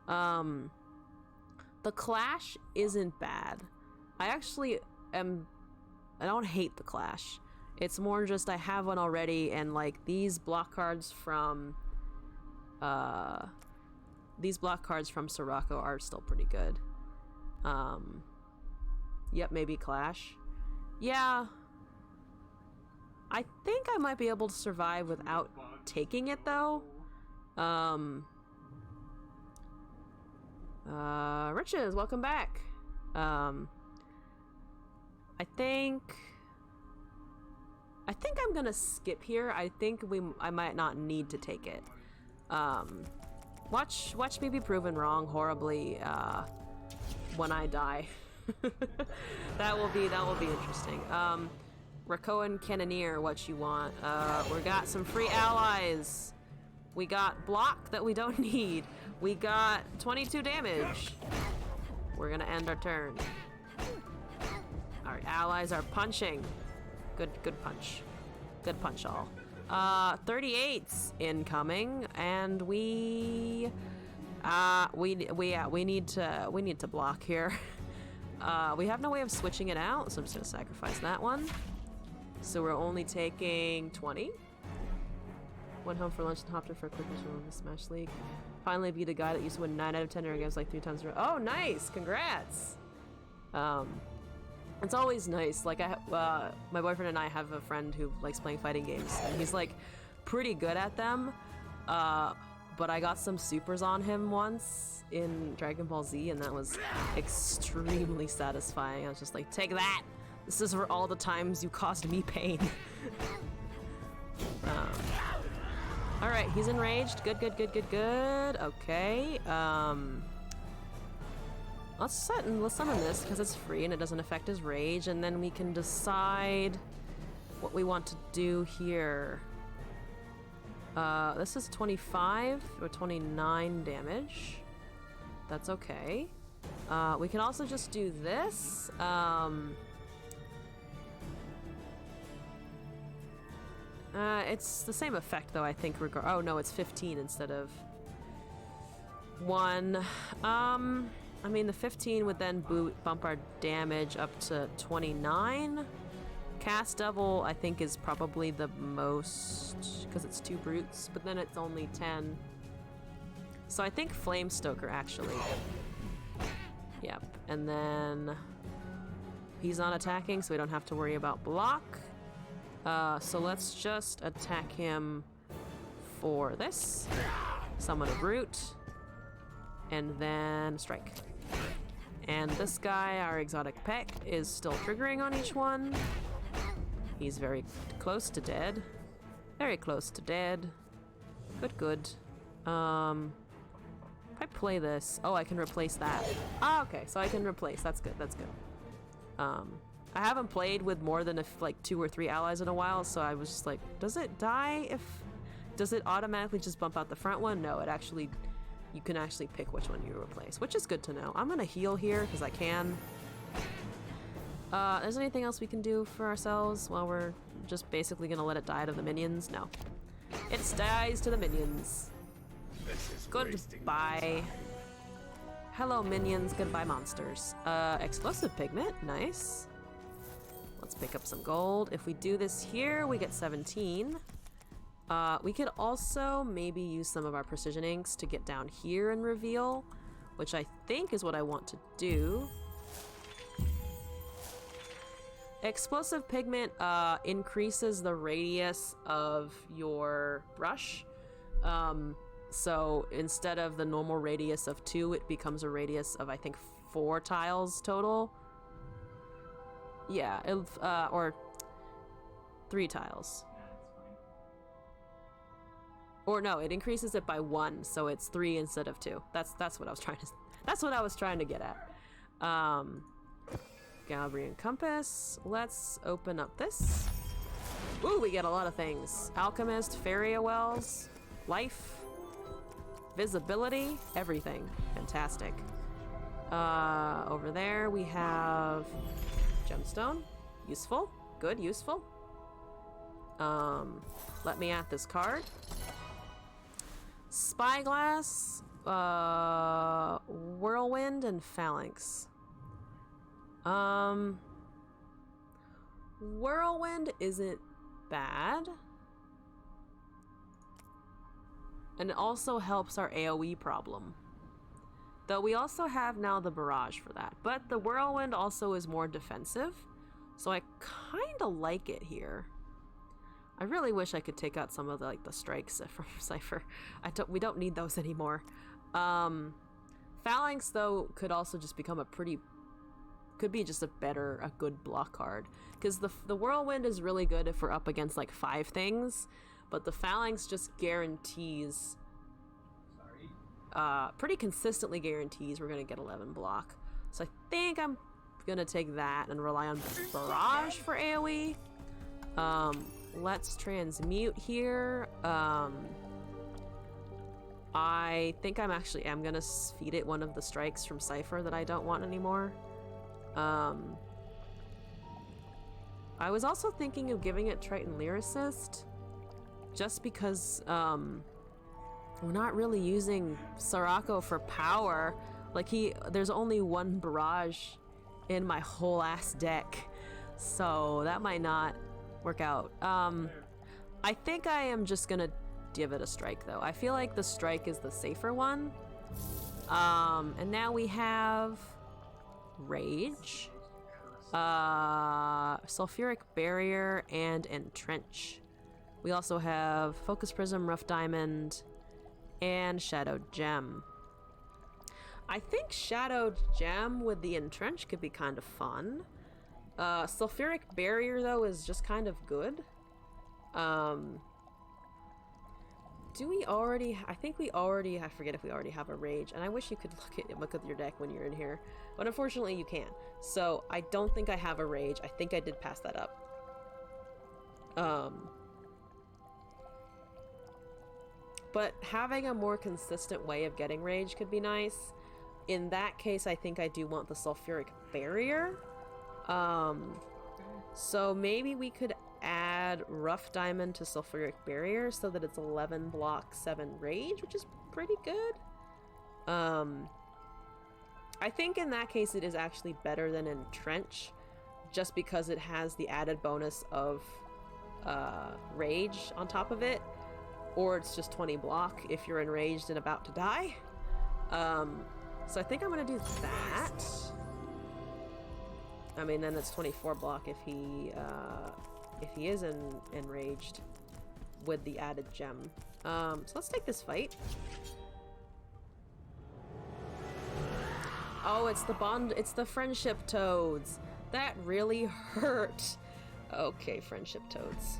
The Clash isn't bad. I don't hate the Clash. It's more just I have one already, and like these block cards from Sirocco are still pretty good. Yep, maybe Clash. Yeah. I think I might be able to survive without taking it though. Riches, welcome back. I think I'm gonna skip here. I think I might not need to take it. Watch me be proven wrong horribly when I die. that will be interesting. Rakoan Cannoneer, what you want? We got some free allies. We got block that we don't need. We got 22 damage. We're gonna end our turn. Our allies are punching. Good punch. Good punch all. 38's incoming, and we need to block here. We have no way of switching it out, so I'm just gonna sacrifice that one. So we're only taking 20. Went home for lunch and hopped in for a quick mission in the Smash League. Finally beat a guy that used to win 9 out of 10 air games like 3 times in a row. Oh, nice! Congrats! It's always nice. Like, my boyfriend and I have a friend who likes playing fighting games, and he's like pretty good at them. But I got some supers on him once in Dragon Ball Z, and that was extremely satisfying. I was just like, take that! This is for all the times you caused me pain. Alright, he's enraged. Good. Okay. Let's summon this because it's free and it doesn't affect his rage, and then we can decide what we want to do here. This is 25 or 29 damage. That's okay. We can also just do this. It's the same effect though, I think. Oh no, it's 15 instead of 1. I mean, the 15 would then bump our damage up to 29. Cast double, I think, is probably the most, because it's 2 brutes, but then it's only 10. So I think Flame Stoker, actually. Yep, and then he's not attacking, so we don't have to worry about block. So let's just attack him for this. Summon a brute. And then strike. And this guy, our exotic pet, is still triggering on each one. He's very close to dead. Very close to dead. Good. If I play this... Oh, I can replace that. Ah, okay, so I can replace. That's good. I haven't played with more than like 2 or 3 allies in a while, so I was just like, does it die if... Does it automatically just bump out the front one? No, it actually... You can actually pick which one you replace, which is good to know. I'm gonna heal here, because I can. Is there anything else we can do for ourselves while we're just basically gonna let it die to the minions? No. It dies to the minions. Goodbye. Hello, minions. Goodbye, monsters. Explosive pigment. Nice. Let's pick up some gold. If we do this here, we get 17. We could also maybe use some of our precision inks to get down here and reveal, which I think is what I want to do. Explosive pigment increases the radius of your brush. So instead of the normal radius of 2, it becomes a radius of, I think, 4 tiles total. Yeah, or 3 tiles. Or no, it increases it by 1, so it's 3 instead of 2. That's what I was trying to. That's what I was trying to get at. Galbrian compass. Let's open up this. Ooh, we get a lot of things. Alchemist, Faria wells, life, visibility, everything. Fantastic. Over there we have gemstone. Useful. Good, useful. Let me at this card. Spyglass, whirlwind, and phalanx. Whirlwind isn't bad. And it also helps our AoE problem. Though we also have now the barrage for that. But the whirlwind also is more defensive. So I kind of like it here. I really wish I could take out some of the strikes from Cypher. We don't need those anymore. Phalanx though could also just become a good block card, because the whirlwind is really good if we're up against like 5 things, but the phalanx just guarantees, pretty consistently guarantees we're gonna get 11 block. So I think I'm gonna take that and rely on barrage for AoE. Let's transmute here. I think I'm gonna feed it one of the strikes from Cypher that I don't want anymore. I was also thinking of giving it Triton Lyricist, just because we're not really using Sirocco for power. Like there's only 1 barrage in my whole ass deck, so that might not work out. I think I am just gonna give it a strike though. I feel like the strike is the safer one. And now we have Rage, Sulfuric Barrier, and Entrench. We also have Focus Prism, Rough Diamond, and Shadow Gem. I think Shadow Gem with the Entrench could be kind of fun. Sulfuric Barrier though is just kind of good. Do we already? I think we already. I forget if we already have a Rage, and I wish you could look at your deck when you're in here, but unfortunately you can't. So I don't think I have a Rage. I think I did pass that up. But having a more consistent way of getting Rage could be nice. In that case, I think I do want the Sulfuric Barrier. So maybe we could add Rough Diamond to Sulfuric Barrier so that it's 11 block, 7 Rage, which is pretty good. I think in that case it is actually better than Entrench, just because it has the added bonus of Rage on top of it, or it's just 20 block if you're enraged and about to die. So I think I'm gonna do that. I mean, then it's 24 block if he is enraged with the added gem. So let's take this fight. Oh, it's the friendship toads. That really hurt. Okay, friendship toads.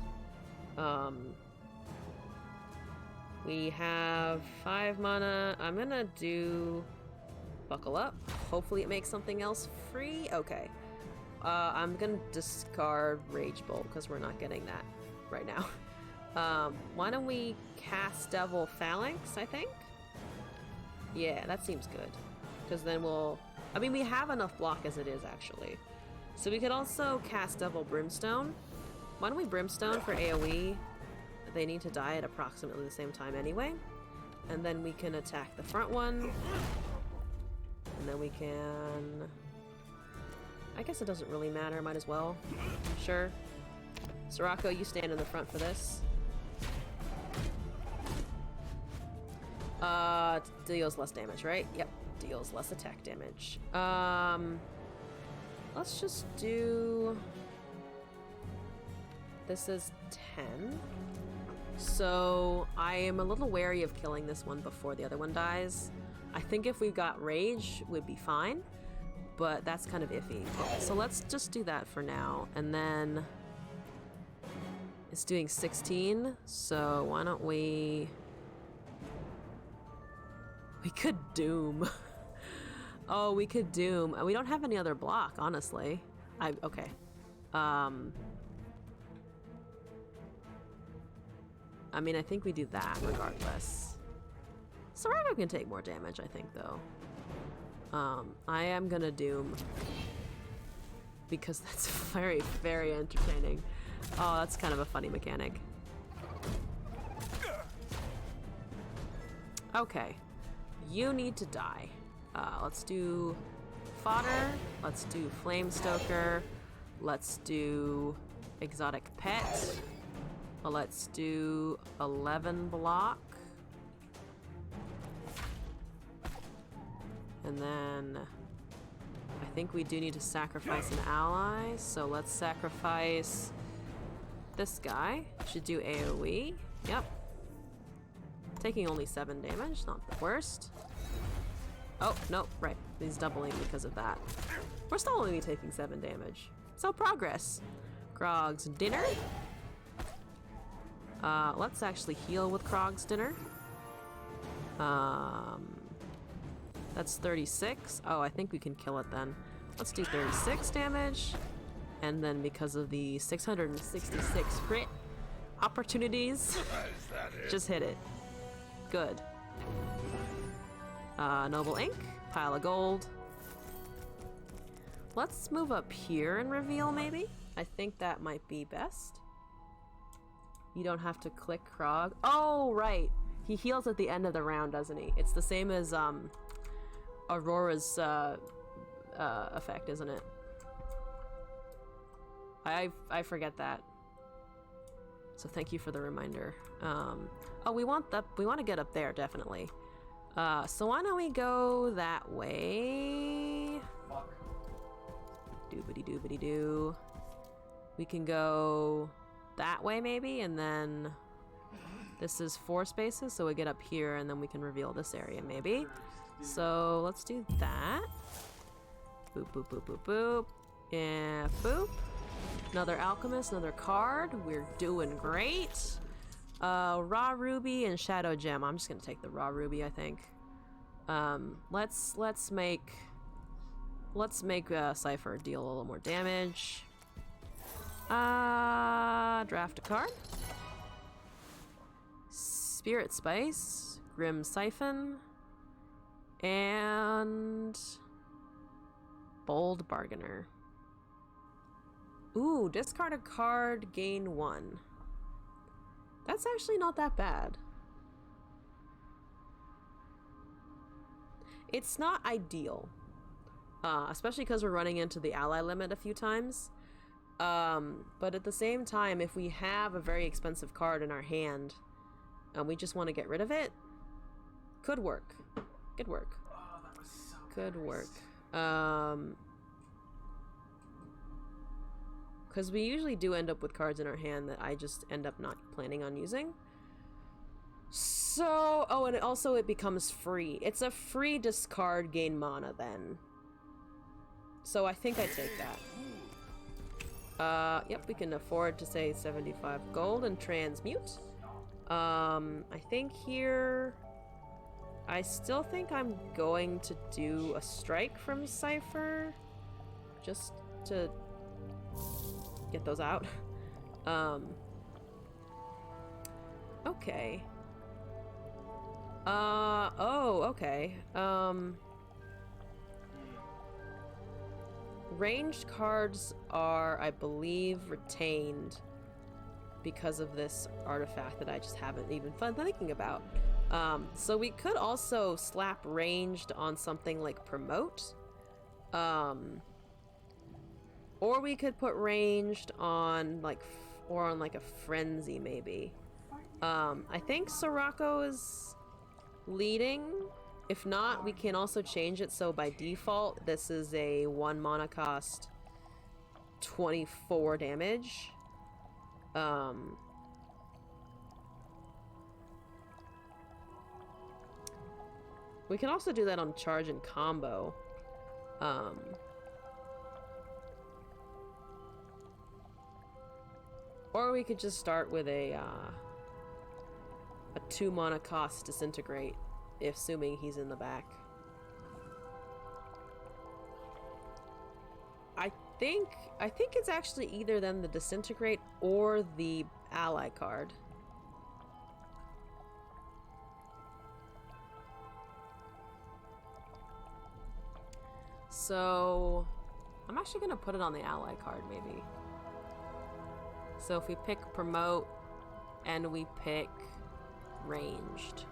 We have 5 mana. I'm gonna do Buckle Up. Hopefully it makes something else free. Okay. I'm gonna discard Rage Bolt because we're not getting that right now. Why don't we cast Devil Phalanx, I think? Yeah, that seems good. Because then I mean, we have enough block as it is, actually. So we could also cast Devil Brimstone. Why don't we Brimstone for AoE? They need to die at approximately the same time anyway. And then we can attack the front one. And then we can... I guess it doesn't really matter, might as well. Sure. Sirocco, you stand in the front for this. Deals less damage, right? Yep, deals less attack damage. Let's just do... This is 10. So I am a little wary of killing this one before the other one dies. I think if we've got Rage, we'd be fine. But that's kind of iffy. So let's just do that for now. And then it's doing 16. So why don't we We could doom. Oh, we could doom. We don't have any other block, honestly. Okay. I mean, I think we do that regardless. Soraka can take more damage, I think, though. I am gonna doom. Because that's very, very entertaining. Oh, that's kind of a funny mechanic. Okay. You need to die. Let's do fodder. Let's do flame stoker. Let's do exotic pet. Let's do 11 block. And then I think we do need to sacrifice an ally. So let's sacrifice this guy. Should do AoE. Yep. Taking only 7 damage, not the worst. Oh, no, right. He's doubling because of that. We're still only taking 7 damage. So progress. Krog's dinner. Let's actually heal with Krog's dinner. That's 36. Oh, I think we can kill it then. Let's do 36 damage. And then because of the 666 crit opportunities, just hit it. Good. Noble ink, pile of gold. Let's move up here and reveal, maybe? I think that might be best. You don't have to click Krog. Oh, right. He heals at the end of the round, doesn't he? It's the same as Aurora's effect, isn't it? I forget that. So thank you for the reminder. Oh, we want to get up there, definitely. So why don't we go that way? Doobity doobity doo. We can go that way maybe, and then this is 4 spaces, so we get up here and then we can reveal this area maybe. So let's do that. Boop boop boop boop boop. Yeah, boop. Another alchemist, another card. We're doing great. Raw ruby and shadow gem. I'm just gonna take the raw ruby, I think. Let's make Cypher deal a little more damage. Draft a card. Spirit Spice, Grim Siphon, and Bold Bargainer. Ooh, discard a card, gain 1. That's actually not that bad. It's not ideal. Especially because we're running into the ally limit a few times. But at the same time, if we have a very expensive card in our hand and we just want to get rid of it, could work. Could work. Oh, that was so Could nice. work. Because we usually do end up with cards in our hand that I just end up not planning on using. So, oh, and also it becomes free. It's a free discard, gain mana then. So I think I take that. Yep, we can afford to say 75 gold and transmute. I think here... I still think I'm going to do a strike from Cypher. Just to get those out. Okay. Oh, okay. Ranged cards are, I believe, retained because of this artifact that I just haven't even been thinking about. So we could also slap ranged on something like promote. Or we could put ranged on like, or on like a frenzy maybe. I think Sorako is leading. If not, we can also change it so by default this is a 1 mana cost 24 damage. We can also do that on charge and combo. Or we could just start with a 2 mana cost disintegrate. assuming he's in the back. I think it's actually either then the disintegrate or the ally card. So I'm actually gonna put it on the ally card maybe. So if we pick promote and we pick ranged.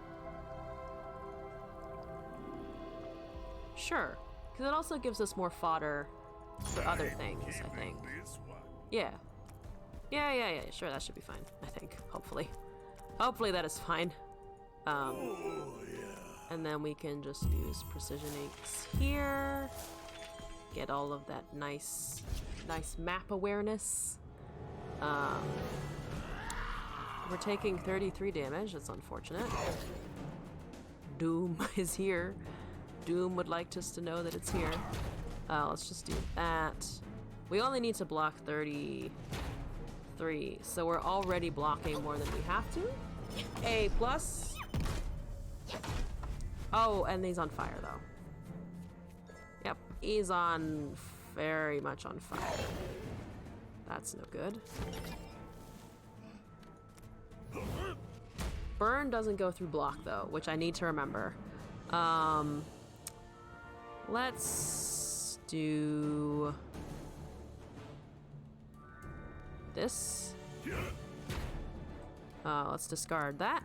Sure, because it also gives us more fodder for other things, I think. Yeah. Yeah, sure, that should be fine, I think, hopefully. Hopefully that is fine. And then we can just use precision inks here. Get all of that nice map awareness. We're taking 33 damage, that's unfortunate. Doom is here. Doom would like us to know that it's here. Let's just do that. We only need to block 33, so we're already blocking more than we have to. A plus. Oh, and he's on fire though. Yep, he's on very much on fire. That's no good. Burn doesn't go through block though, which I need to remember. Let's do this. Let's discard that.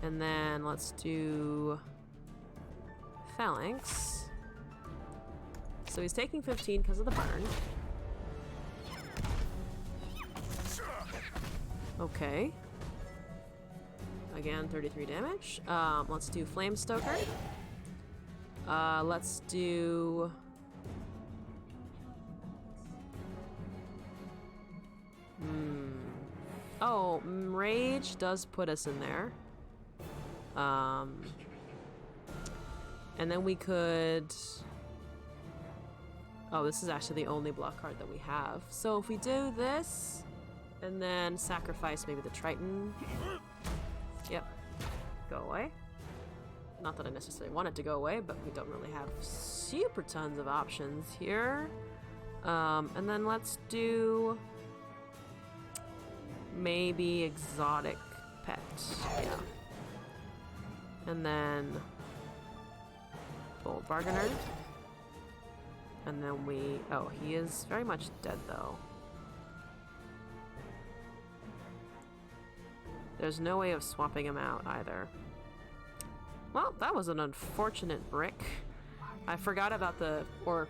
And then let's do phalanx. So he's taking 15 because of the burn. Okay. Again, 33 damage. Let's do Flame Stoker. Let's do... Oh, Rage does put us in there. And then we could... Oh, this is actually the only block card that we have. So if we do this, and then sacrifice maybe the Triton. Yep. Go away. Not that I necessarily want it to go away, but we don't really have super tons of options here. And then let's do... maybe exotic pet. Yeah. And then Bold Bargainer. And then we... Oh, he is very much dead though. There's no way of swapping him out either. Well, that was an unfortunate brick. I forgot about the... or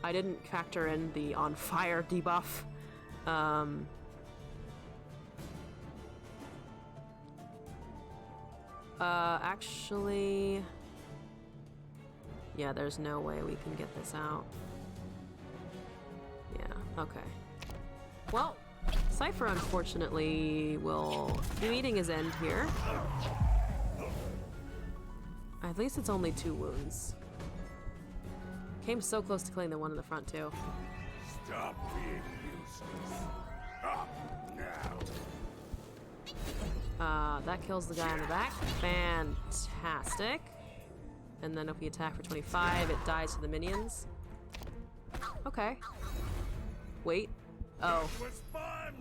I didn't factor in the on fire debuff. Actually... Yeah, there's no way we can get this out. Yeah, okay. Well, Cypher unfortunately will be meeting his end here. At least it's only 2 wounds. Came so close to killing the one in the front too. Stop being useless. Up now. That kills the guy on the back. Fantastic. And then if we attack for 25, it dies to the minions. Okay. Wait. Oh. It was fun.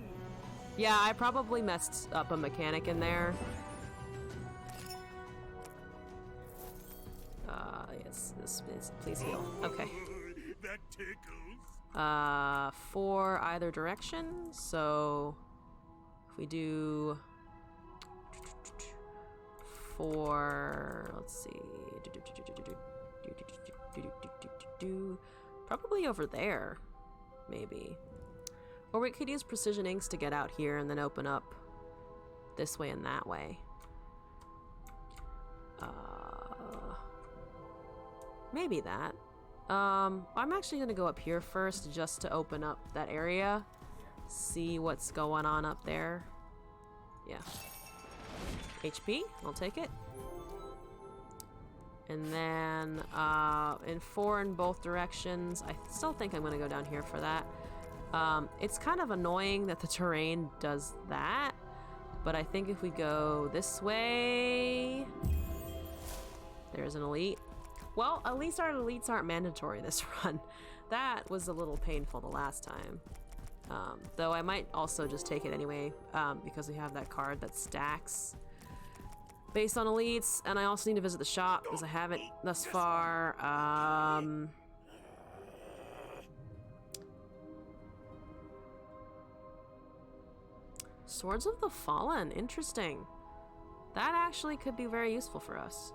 Yeah, I probably messed up a mechanic in there. Yes, this is, please heal. Okay. That tickles. For either direction, so if we do for, let's see, probably over there, maybe. Or we could use precision inks to get out here and then open up this way and that way. Maybe that. I'm actually gonna go up here first just to open up that area. See what's going on up there. Yeah. HP, I'll take it. And then in 4 in both directions. I still think I'm gonna go down here for that. It's kind of annoying that the terrain does that. But I think if we go this way... There's an elite. Well, at least our elites aren't mandatory this run. That was a little painful the last time. Though I might also just take it anyway, because we have that card that stacks based on elites, and I also need to visit the shop because I haven't thus far. Swords of the Fallen, interesting. That actually could be very useful for us.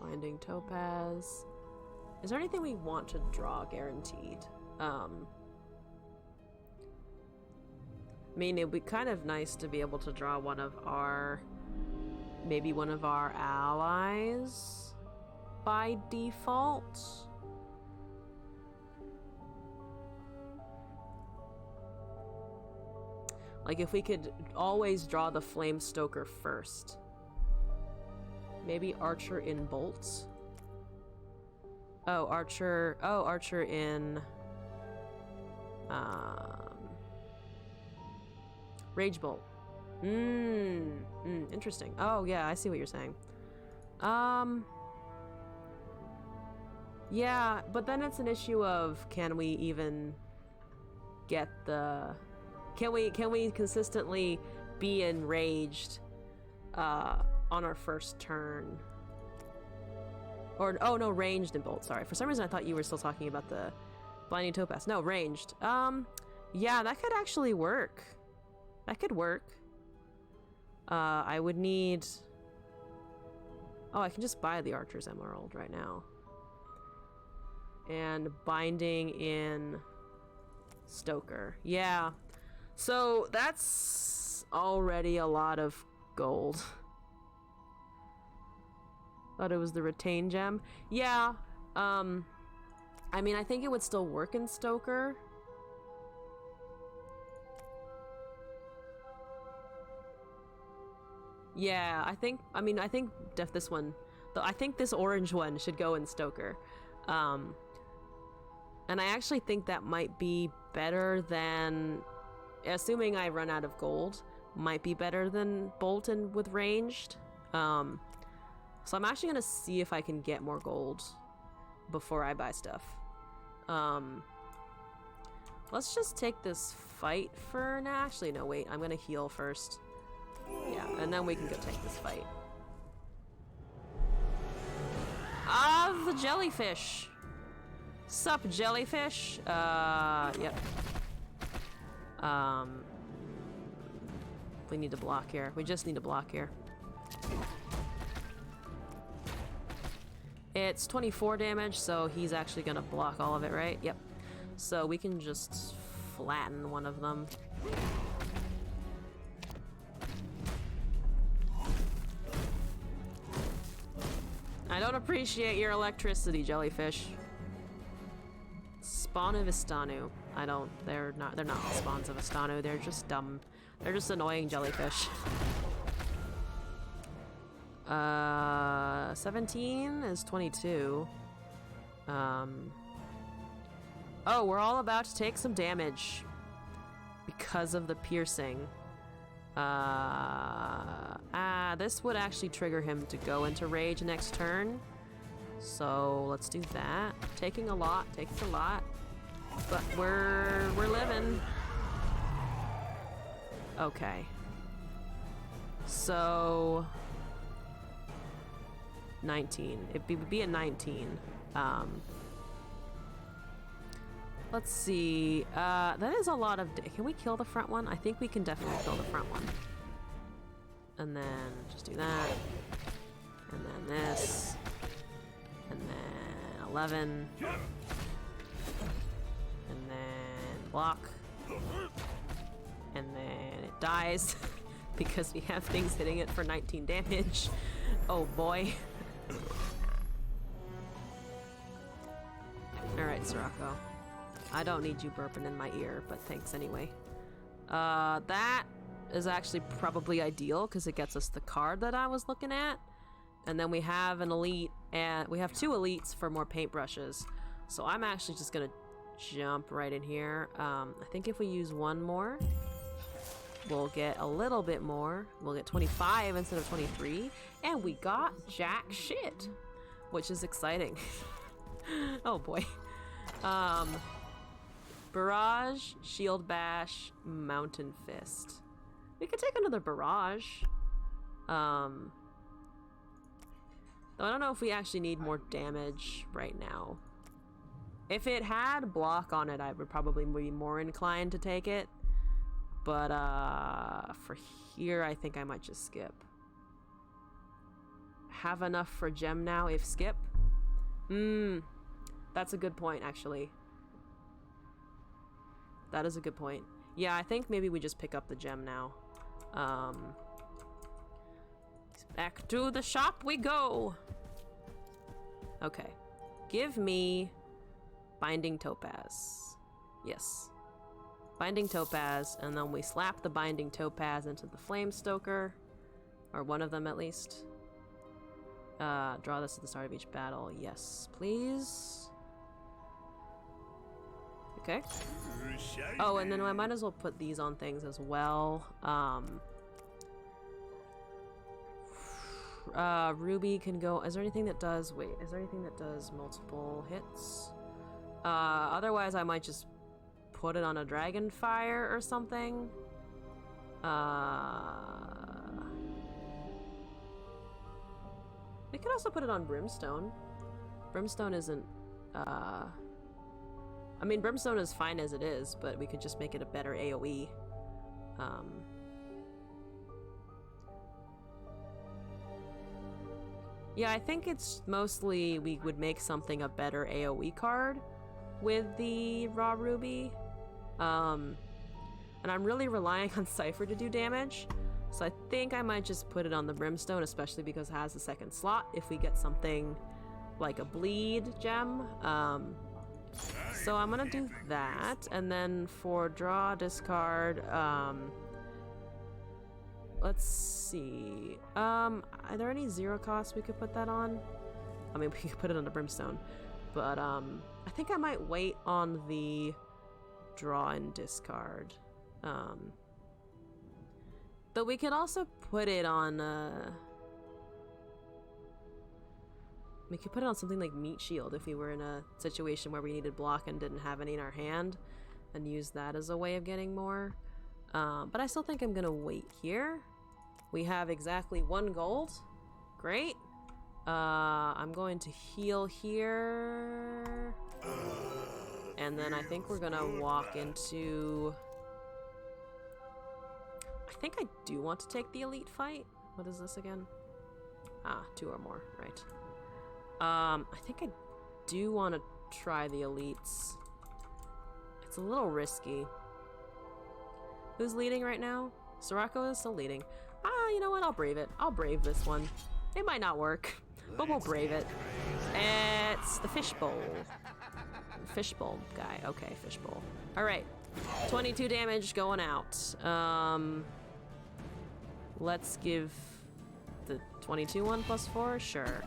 Binding Topaz. Is there anything we want to draw guaranteed? I mean, it'd be kind of nice to be able to draw one of our... maybe one of our allies by default. Like if we could always draw the Flame Stoker first. Maybe Archer in bolts. Oh, Archer in Rage Bolt. Interesting. Oh yeah, I see what you're saying. Yeah, but then it's an issue of can we even get the can we consistently be enraged on our first turn? Or oh no, ranged in bolt, sorry. For some reason I thought you were still talking about the Blinding Topaz. No, ranged. Yeah, that could actually work. That could work. I would need... Oh, I can just buy the Archer's Emerald right now. And binding in Stoker. Yeah. So that's already a lot of gold. Thought it was the Retain Gem. Yeah. I mean, I think it would still work in Stoker. Yeah, I think this one, though I think this orange one should go in Stoker. And I actually think that might be better than, assuming I run out of gold, might be better than Bolton with ranged. So I'm actually gonna see if I can get more gold before I buy stuff. Let's just take this fight for now. Actually, no, wait, I'm gonna heal first. Yeah, and then we can go take this fight. Ah, the jellyfish. Sup, jellyfish? Yep. We need to block here. We just need to block here. It's 24 damage, so he's actually gonna block all of it, right? Yep. So we can just flatten one of them. I don't appreciate your electricity, jellyfish. Spawn of Istanu. They're not all spawns of Istanu, they're just dumb. They're just annoying jellyfish. 17 is 22. Oh, we're all about to take some damage because of the piercing. This would actually trigger him to go into rage next turn. So let's do that. Taking a lot, but we're living. Okay. So 19. It'd be a 19. Let's see. That is a lot of... Can we kill the front one? I think we can definitely kill the front one. And then just do that. And then this. And then 11. And then block. And then it dies because we have things hitting it for 19 damage. Oh boy. Alright, Sirocco. I don't need you burping in my ear, but thanks anyway. That is actually probably ideal because it gets us the card that I was looking at. And then we have an elite, and we have 2 elites for more paintbrushes. So I'm actually just gonna jump right in here. I think if we use one more, we'll get a little bit more. We'll get 25 instead of 23. And we got jack shit, which is exciting. Oh boy. Barrage, Shield Bash, Mountain Fist. We could take another Barrage. Though I don't know if we actually need more damage right now. If it had block on it, I would probably be more inclined to take it. But for here, I think I might just skip. Have enough for gem now if skip? That's a good point, actually. That is a good point. Yeah, I think maybe we just pick up the gem now. Back to the shop we go! Okay. Give me Binding Topaz. Yes. Binding Topaz, and then we slap the Binding Topaz into the Flame Stoker. Or one of them, at least. Draw this at the start of each battle. Yes, please. Okay. Oh, and then I might as well put these on things as well. Ruby can go... Is there anything that does... Wait, is there anything that does multiple hits? Otherwise I might just put it on a Dragonfire or something. We could also put it on Brimstone. Brimstone isn't... I mean, Brimstone is fine as it is, but we could just make it a better AoE. Yeah, I think it's mostly we would make something a better AoE card with the Raw Ruby. And I'm really relying on Cypher to do damage, so I think I might just put it on the Brimstone, especially because it has the second slot if we get something like a bleed gem. So I'm gonna do that, and then for draw, discard, let's see. Are there any 0 costs we could put that on? I mean, we could put it on the Brimstone, but I think I might wait on the draw and discard. But we could also put it on, we could put it on something like Meat Shield if we were in a situation where we needed block and didn't have any in our hand, and use that as a way of getting more. But I still think I'm gonna wait here. We have exactly 1 gold. Great. I'm going to heal here. And then I think we're gonna walk into... I think I do want to take the elite fight. What is this again? Ah, 2 or more, right. I think I do want to try the elites. It's a little risky. Who's leading right now? Sorako is still leading. Ah, you know what? I'll brave it. I'll brave this one. It might not work, but we'll brave it. It's the fishbowl. Fishbowl guy. Okay, fishbowl. Alright. 22 damage going out. Let's give the 22 one plus 4? Sure.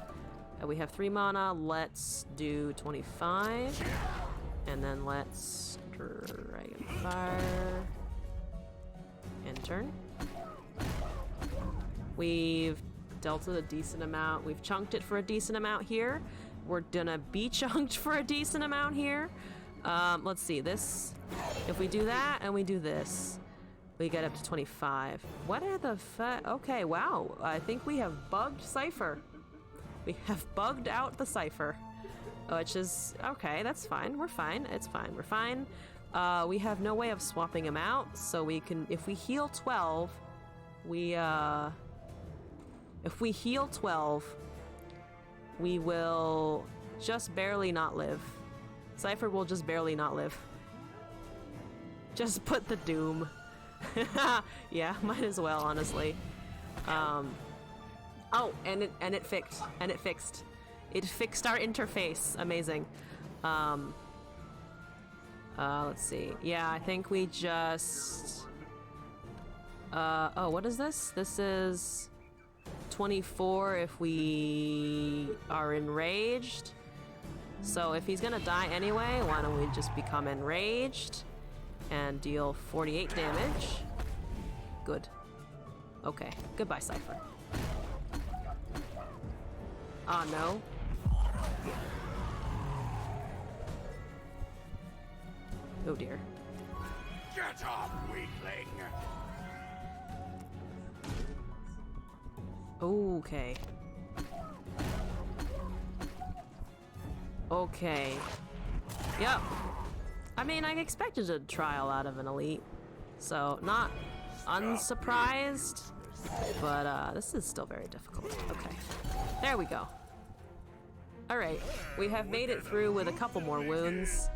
We have 3 mana. Let's do 25. And then let's Dragonfire. And turn. We've dealt it a decent amount. We've chunked it for a decent amount here. We're gonna be chunked for a decent amount here. Let's see. This... If we do that and we do this, we get up to 25. What are the okay, wow. I think we have bugged Cypher. We have bugged out the Cypher, which is okay. That's fine. We're fine. It's fine. We're fine. We have no way of swapping him out, so we can, if we heal 12, if we heal 12, we will just barely not live. Cypher will just barely not live. Just put the doom. Yeah, might as well, honestly. Oh, and it fixed. And it fixed. It fixed our interface. Amazing. Let's see. Yeah, I think we just... oh, what is this? This is 24 if we are enraged. So if he's gonna die anyway, why don't we just become enraged and deal 48 damage? Good. Okay, goodbye, Cypher. Oh no. Oh dear. Get up, weakling! Okay. Okay. Yep. I mean, I expected a trial out of an elite, so not unsurprised, but this is still very difficult. Okay. There we go. Alright, we have made it through with a couple more wounds,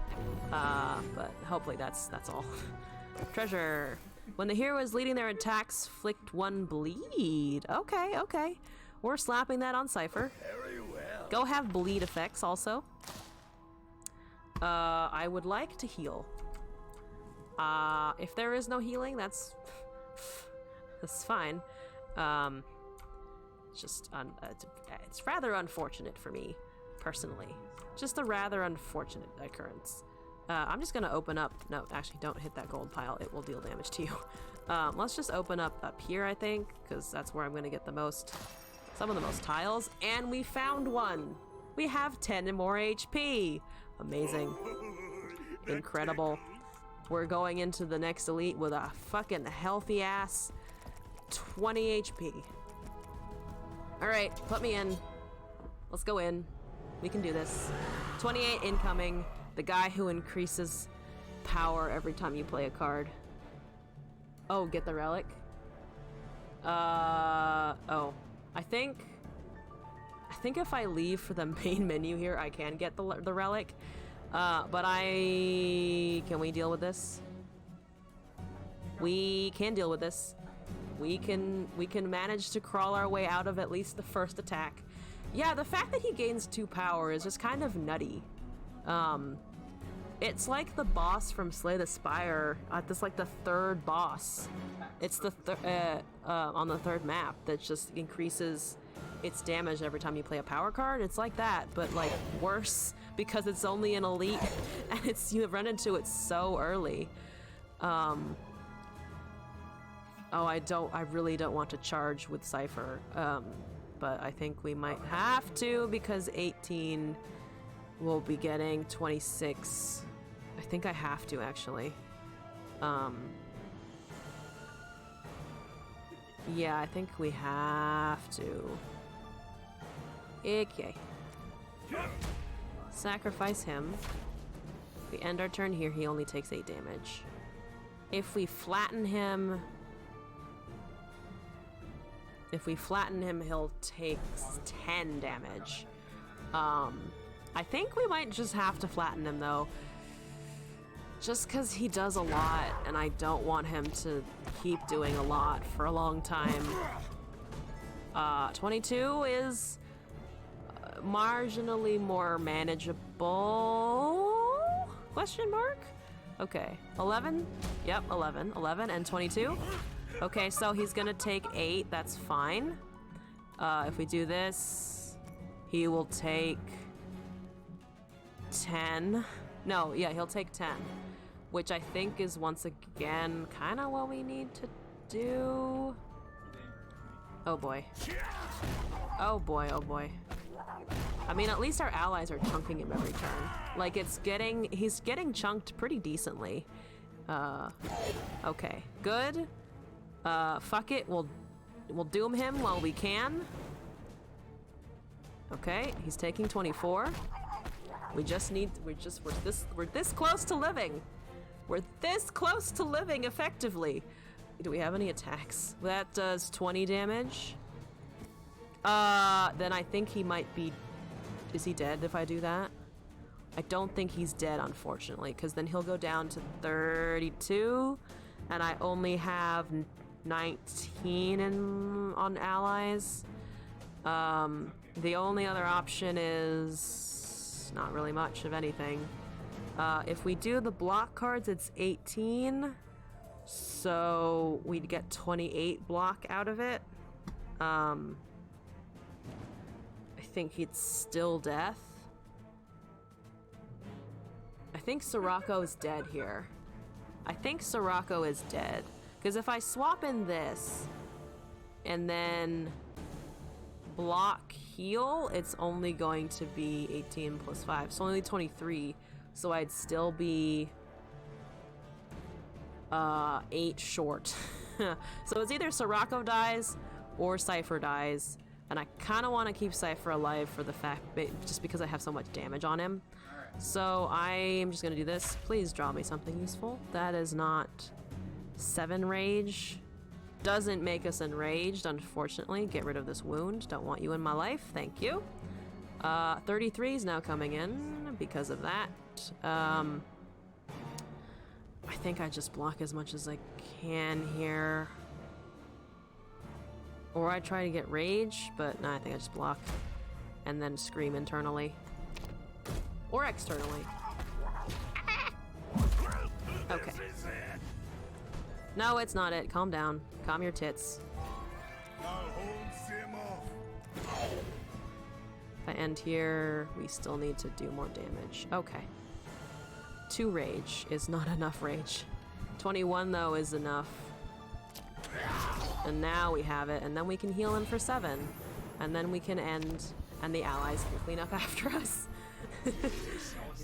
but hopefully that's all. Treasure. When the hero is leading their attacks, flicked 1 bleed. Okay, okay. We're slapping that on Cypher. Very well. Go have bleed effects also. I would like to heal. If there is no healing, that's fine. It's rather unfortunate for me, personally. Just a rather unfortunate occurrence. I'm just gonna open up. No, actually, don't hit that gold pile. It will deal damage to you. Let's just open up here, I think, because that's where I'm gonna get some of the most tiles. And we found one. We have 10 more HP. Amazing. Incredible. We're going into the next elite with a fucking healthy ass 20 HP. All right, put me in. Let's go in. We can do this. 28 incoming. The guy who increases power every time you play a card. Oh, get the relic? Oh. I think if I leave for the main menu here, I can get the relic. But can we deal with this? We can deal with this. We can manage to crawl our way out of at least the first attack. Yeah, the fact that he gains 2 power is just kind of nutty. It's like the boss from Slay the Spire. This like the 3rd boss. It's the on the 3rd map that just increases its damage every time you play a power card. It's like that, but like worse because it's only an elite and you run into it so early. Oh, I really don't want to charge with Cypher, but I think we might have to because 18 will be getting 26. I think I have to actually. Yeah, I think we have to. Okay. Sacrifice him. If we end our turn here, he only takes 8 damage. If we flatten him, he'll take 10 damage. I think we might just have to flatten him though. Just because he does a lot, and I don't want him to keep doing a lot for a long time. 22 is marginally more manageable? Question mark? Okay, 11? Yep, 11. 11 and 22? Okay, so he's gonna take 8, that's fine. If we do this, he will take 10. No, yeah, he'll take 10. Which I think is once again kind of what we need to do. Oh boy. Oh boy, oh boy. I mean, at least our allies are chunking him every turn. Like, he's getting chunked pretty decently. Okay, good. Fuck it, we'll doom him while we can. Okay, he's taking 24. We're this close to living. We're this close to living effectively. Do we have any attacks? That does 20 damage. Then I think he might be... Is he dead if I do that? I don't think he's dead, unfortunately, because then he'll go down to 32, and I only have 19 on allies. The only other option is not really much of anything. If we do the block cards, it's 18, so we'd get 28 block out of it. I think it's still death. think Sirocco is dead here. I think Sirocco is dead. Because if I swap in this and then block heal, it's only going to be 18 plus 5. So only 23. So I'd still be 8 short. So it's either Sirocco dies or Cypher dies. And I kind of want to keep Cypher alive for the fact, just because I have so much damage on him. So I am just going to do this. Please draw me something useful. That is not 7 rage. Doesn't make us enraged, unfortunately. Get rid of this wound. Don't want you in my life. Thank you. 33 is now coming in because of that. I think I just block as much as I can here. Or I try to get rage, but no, I think I just block. And then scream internally. Or externally. Okay. No, it's not it. Calm down. Calm your tits. If I end here, we still need to do more damage. Okay. 2 rage is not enough rage. 21 though is enough. And now we have it, and then we can heal him for 7. And then we can end, and the allies can clean up after us.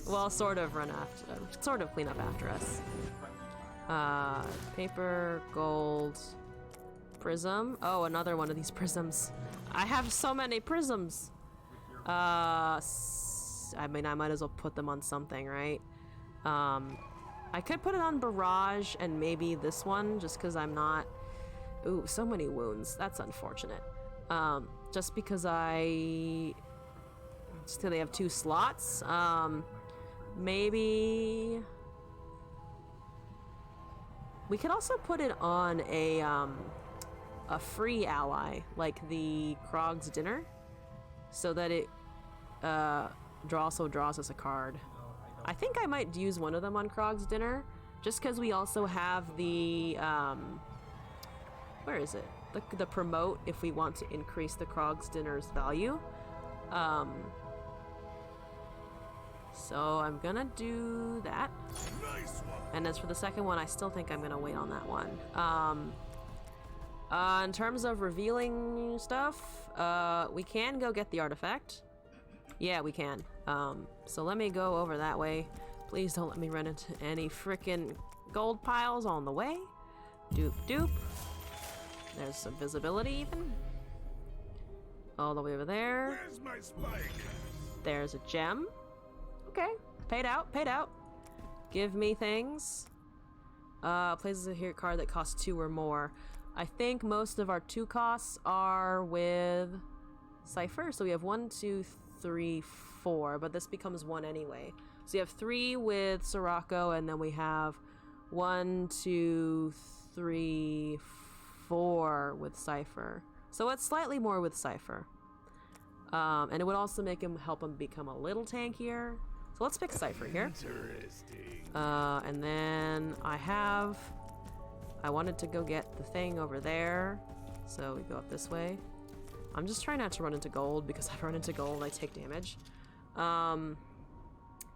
Well, sort of clean up after us. Paper, gold, prism. Oh, another one of these prisms. I have so many prisms. I mean, I might as well put them on something, right? I could put it on barrage and maybe this one, just because I'm not... Ooh, so many wounds. That's unfortunate. Just because they have 2 slots. Maybe we could also put it on a free ally, like the Krog's Dinner, so that it also draws us a card. I think I might use one of them on Krog's Dinner, just because we also have the where is it? The promote if we want to increase the Krog's Dinner's value. So I'm gonna do that. Nice one. And as for the second one, I still think I'm gonna wait on that one. In terms of revealing stuff, we can go get the artifact. Yeah, we can. So let me go over that way. Please don't let me run into any frickin' gold piles on the way. Doop doop. There's some visibility even. All the way over there. Where's my spike? There's a gem. Okay, paid out, paid out. Give me things. Places a here card that costs 2 or more. I think most of our 2 costs are with Cypher. So we have 1, 2, 3, 4, but this becomes 1 anyway. So you have 3 with Sirocco, and then we have 1, 2, 3, 4 with Cypher. So it's slightly more with Cypher. And it would also help him become a little tankier. So let's pick Cypher here. Interesting. And then I wanted to go get the thing over there. So we go up this way. I'm just trying not to run into gold, because if I run into gold, I take damage.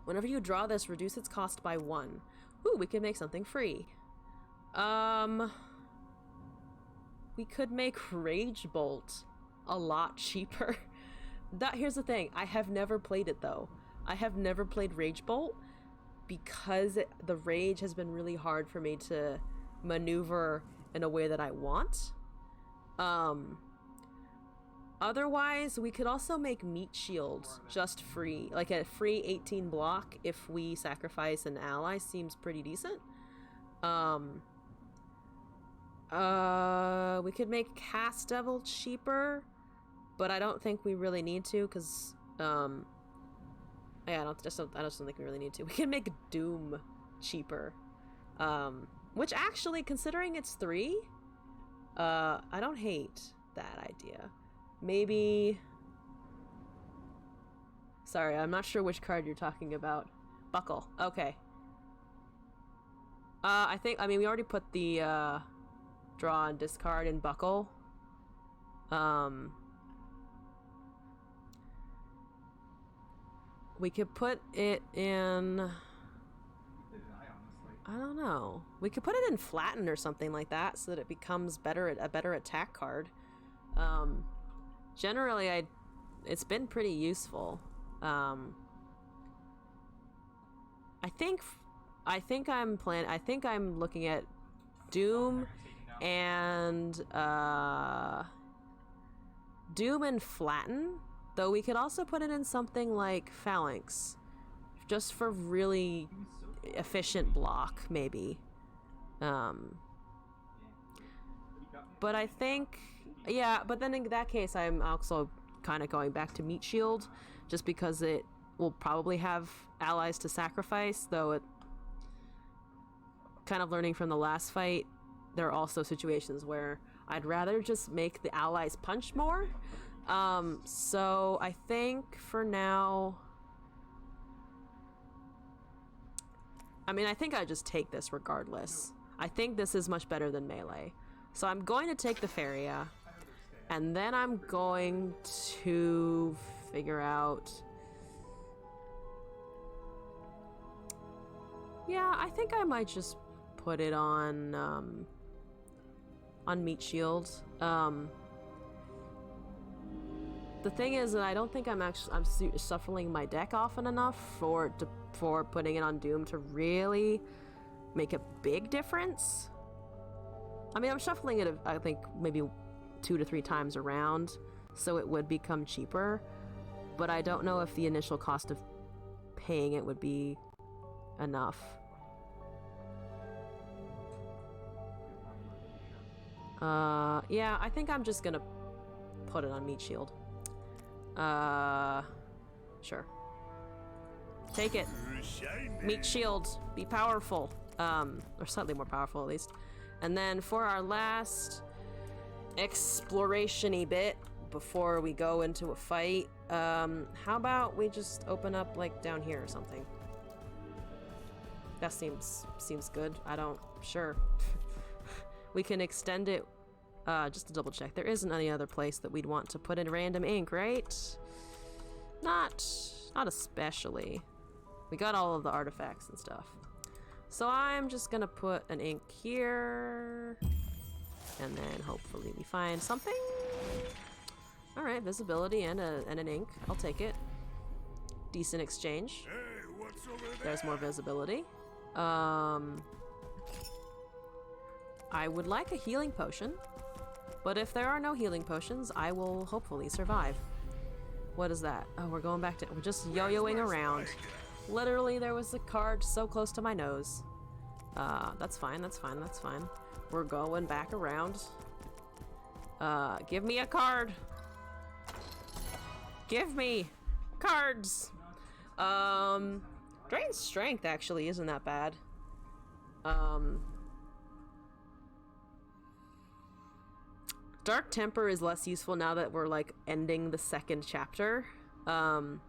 Whenever you draw this, reduce its cost by 1. Ooh, we could make something free. We could make Rage Bolt a lot cheaper. Here's the thing. I have never played it, though. I have never played Rage Bolt because the rage has been really hard for me to maneuver in a way that I want. Otherwise, we could also make Meat Shield just free. Like a free 18 block if we sacrifice an ally seems pretty decent. We could make Cast Devil cheaper, but I don't think we really need to, because yeah, I just don't think we really need to. We can make Doom cheaper, which actually, considering it's 3, I don't hate that idea. Maybe, sorry, I'm not sure which card you're talking about. Buckle. Okay. I mean, we already put the draw and discard in Buckle. We could put it in... I don't know. We could put it in flatten or something like that so that it becomes a better attack card. Generally, it's been pretty useful. I think I'm looking at Doom and Flatten, though we could also put it in something like Phalanx, just for really efficient block, maybe. But I think, yeah, but then in that case, I'm also kind of going back to Meat Shield, just because it will probably have allies to sacrifice, though it kind of learning from the last fight, there are also situations where I'd rather just make the allies punch more. So I think for now, I mean, I think I just take this regardless. I think this is much better than melee. So I'm going to take the Feria, and then I'm going to figure out... Yeah, I think I might just put it on Meat Shield. The thing is that I don't think I'm shuffling my deck often enough for putting it on Doom to really make a big difference. I mean, I'm shuffling it, I think, maybe 2 to 3 times around, so it would become cheaper, but I don't know if the initial cost of paying it would be enough. Yeah, I think I'm just gonna put it on Meat Shield. Sure. Take it. Meat Shield. Be powerful. Or slightly more powerful, at least. And then for our last exploration-y bit, before we go into a fight, how about we just open up, like, down here or something? That seems good. Sure. We can extend it, just to double check. There isn't any other place that we'd want to put in random ink, right? Not especially. We got all of the artifacts and stuff. So I'm just gonna put an ink here, and then hopefully we find something. Alright, visibility and an ink. I'll take it. Decent exchange. Hey, what's over there? There's more visibility. I would like a healing potion, but if there are no healing potions, I will hopefully survive. What is that? Oh, we're going back to... We're just yo-yoing around. Literally, there was a card so close to my nose. That's fine, that's fine, that's fine. We're going back around. Give me a card! Give me cards! Drain Strength actually isn't that bad. Dark Temper is less useful now that we're, like, ending the second chapter. And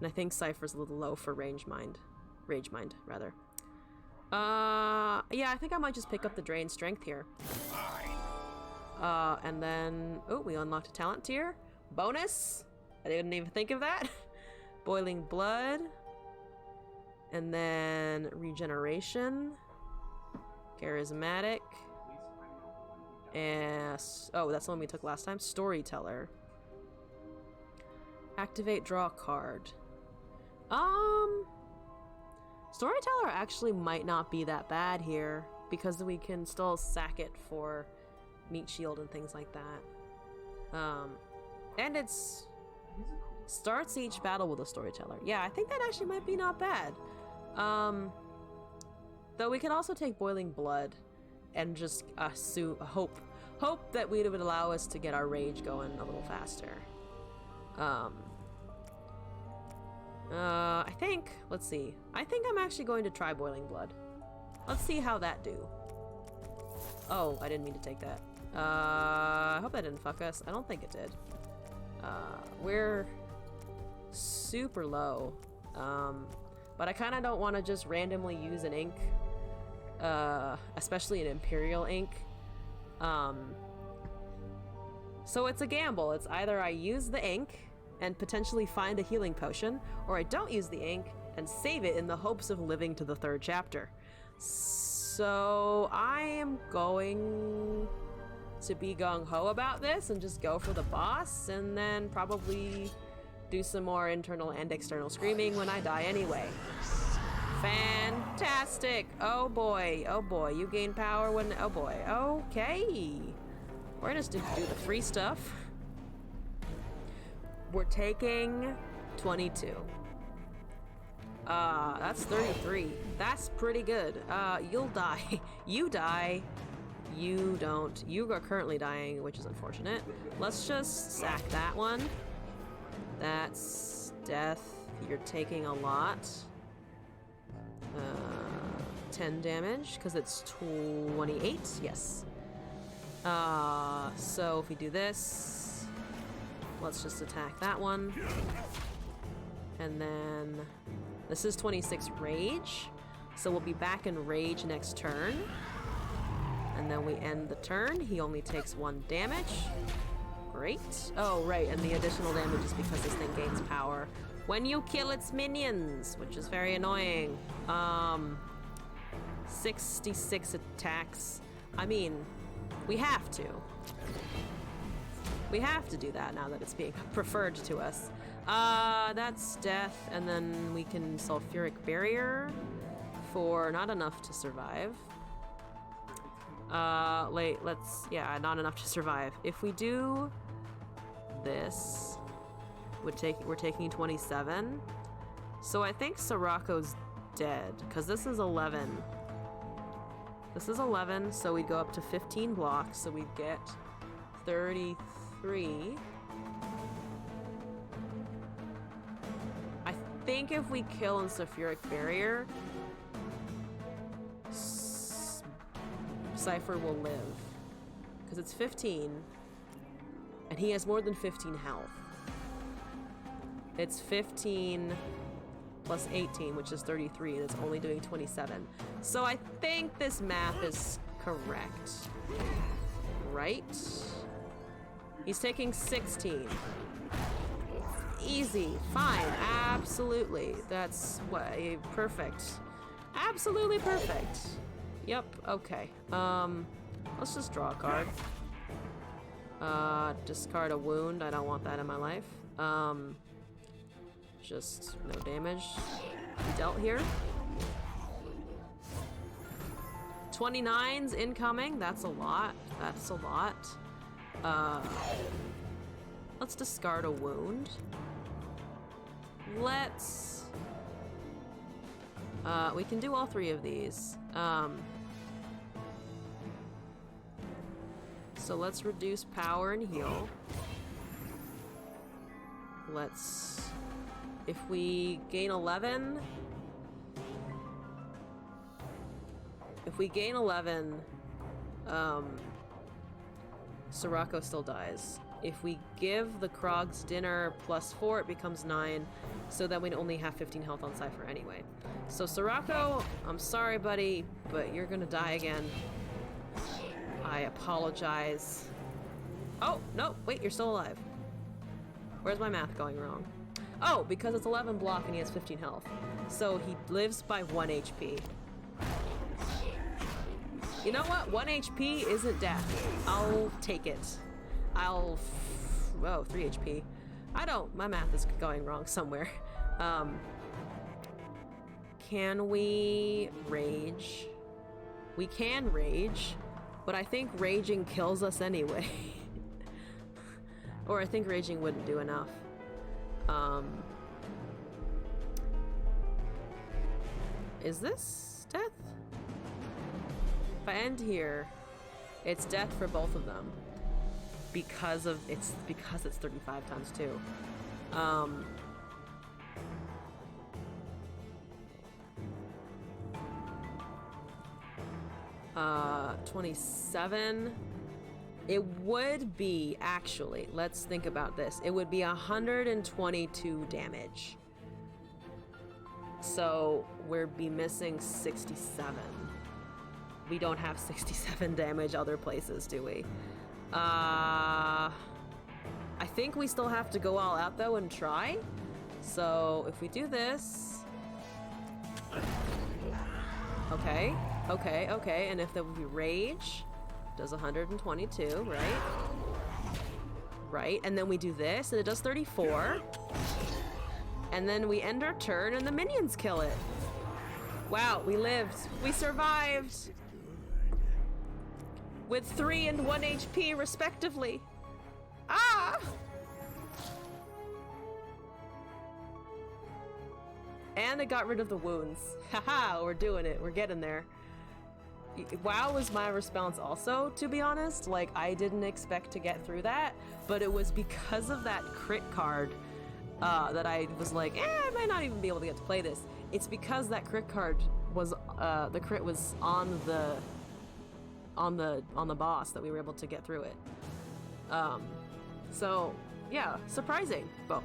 I think Cypher's a little low for Rage Mind, rather. Yeah, I think I might just pick up the Drain Strength here. And then... Oh, we unlocked a talent tier. Bonus! I didn't even think of that. Boiling Blood. And then Regeneration. Charismatic. And... Oh, that's the one we took last time. Storyteller. Activate, draw a card. Storyteller actually might not be that bad here, because we can still sack it for Meat Shield and things like that. And it's... starts each battle with a Storyteller. Yeah, I think that actually might be not bad. Though we can also take Boiling Blood and just hope that it would allow us to get our rage going a little faster. I think, let's see. I think I'm actually going to try Boiling Blood. Let's see how that do. Oh, I didn't mean to take that. I hope that didn't fuck us. I don't think it did. We're super low. But I kind of don't want to just randomly use an ink. Especially an Imperial ink. So it's a gamble. It's either I use the ink and potentially find a healing potion, or I don't use the ink and save it in the hopes of living to the 3rd chapter. So I am going to be gung-ho about this and just go for the boss, and then probably do some more internal and external screaming when I die anyway. Fantastic! Oh boy, you gain power when, oh boy, okay. We're just gonna do the free stuff. We're taking 22. That's 33. That's pretty good. You'll die. You die. You don't. You are currently dying, which is unfortunate. Let's just sack that one. That's death. You're taking a lot. 10 damage, because it's 28. Yes. So if we do this, let's just attack that one. And then this is 26 rage. So we'll be back in rage next turn. And then we end the turn. He only takes 1 damage. Great. Oh, right, and the additional damage is because this thing gains power when you kill its minions, which is very annoying. 66 attacks. I mean, we have to. We have to do that now that it's being preferred to us. That's death, and then we can sulfuric barrier for not enough to survive. Yeah, not enough to survive. If we do this, we're taking 27. So I think Sirocco's dead, because this is 11. This is 11, so we'd go up to 15 blocks, so we'd get 33. I think if we kill in sulfuric barrier, Cypher will live, because it's 15, and he has more than 15 health. It's 15 plus 18, which is 33, and it's only doing 27. So I think this math is correct. Right? He's taking 16. Easy. Fine. Absolutely. That's what, perfect. Absolutely perfect. Yep, okay. Let's just draw a card. Discard a wound. I don't want that in my life. Just no damage dealt here. 29's incoming. That's a lot. That's a lot. Let's discard a wound. Let's... we can do all 3 of these. So let's reduce power and heal. Let's... If we gain 11... If we gain 11, Sirocco still dies. If we give the Krog's dinner +4, it becomes 9, so that we'd only have 15 health on Cypher anyway. So Sirocco, I'm sorry, buddy, but you're gonna die again. I apologize. Oh, no, wait, you're still alive. Where's my math going wrong? Oh, because it's 11 block and he has 15 health. So he lives by 1 HP. You know what? 1 HP isn't death. I'll take it. Oh, 3 HP. My math is going wrong somewhere. Can we rage? We can rage, but I think raging kills us anyway. Or I think raging wouldn't do enough. Is this death? If I end here, it's death for both of them. Because it's 35 times 2. 27. It would be, actually, let's think about this. It would be 122 damage. So we'd be missing 67. We don't have 67 damage other places, do we? I think we still have to go all out though and try. So if we do this, Okay, okay, okay. And if there would be rage, does 122, right? Right, and then we do this, and it does 34. And then we end our turn, and the minions kill it. Wow, we lived. We survived. With 3 and 1 HP, respectively. Ah! And it got rid of the wounds. Haha, we're doing it. We're getting there. WoW was my response also, to be honest. Like, I didn't expect to get through that, but it was because of that crit card that I was like, I might not even be able to get to play this. It's because that crit card was, the crit was on the boss that we were able to get through it. So, yeah, surprising. Well,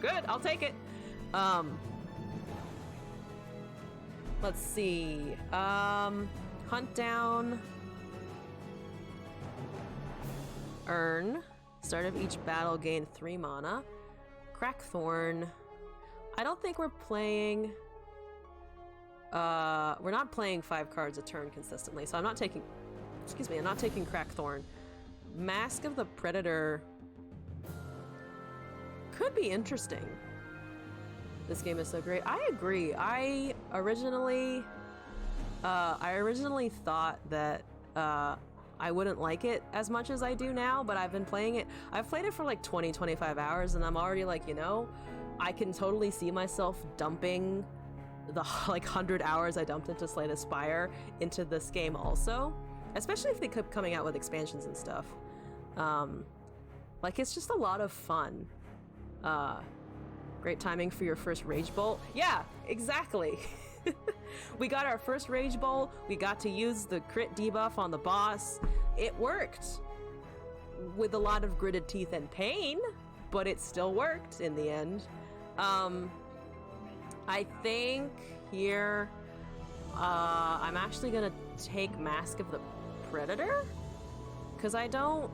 good, I'll take it. Let's see. Hunt down. Earn. Start of each battle, gain 3 mana. Crackthorn. I don't think we're playing... we're not playing 5 cards a turn consistently, so I'm not taking... Excuse me, I'm not taking Crackthorn. Mask of the Predator could be interesting. This game is so great. I agree. I originally thought that I wouldn't like it as much as I do now, but I've been playing it. I've played it for like 20-25 hours, and I'm already like, you know, I can totally see myself dumping the like 100 hours I dumped into Slay the Spire into this game also, especially if they keep coming out with expansions and stuff. Like, it's just a lot of fun. Great timing for your first Rage Bolt. Yeah, exactly. We got our first Rage Bolt. We got to use the crit debuff on the boss. It worked. With a lot of gritted teeth and pain, but it still worked in the end. I think here, I'm actually gonna take Mask of the Predator, because I don't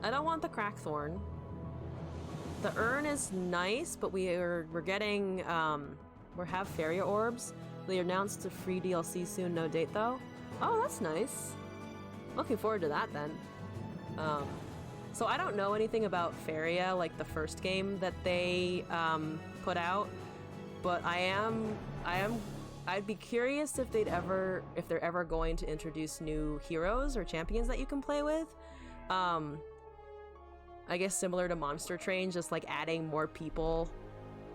want the Crackthorn. The urn is nice, but we're getting, we have Faria Orbs. They announced a free DLC soon, no date though. Oh, that's nice. Looking forward to that then. So I don't know anything about Faria, like the first game that they put out, but I'd be curious if they're ever going to introduce new heroes or champions that you can play with. I guess similar to Monster Train, just like adding more people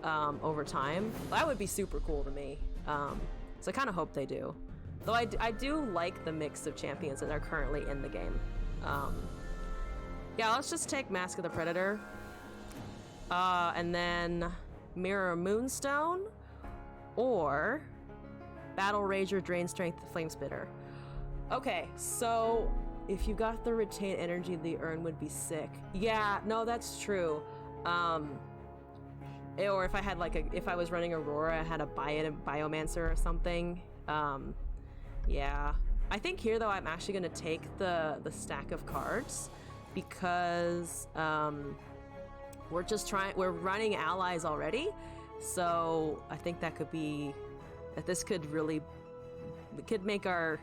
over time. That would be super cool to me. So I kind of hope they do. Though I do like the mix of champions that are currently in the game. Yeah, let's just take Mask of the Predator. And then Mirror Moonstone or Battle Rager, Drain Strength, Flame Spitter. Okay, so if you got the Retain Energy, the urn would be sick. Yeah, no, that's true. Or if I had if I was running Aurora, I had a Biomancer or something. Yeah. I think here though, I'm actually gonna take the stack of cards because we're running allies already. So I think that this could make our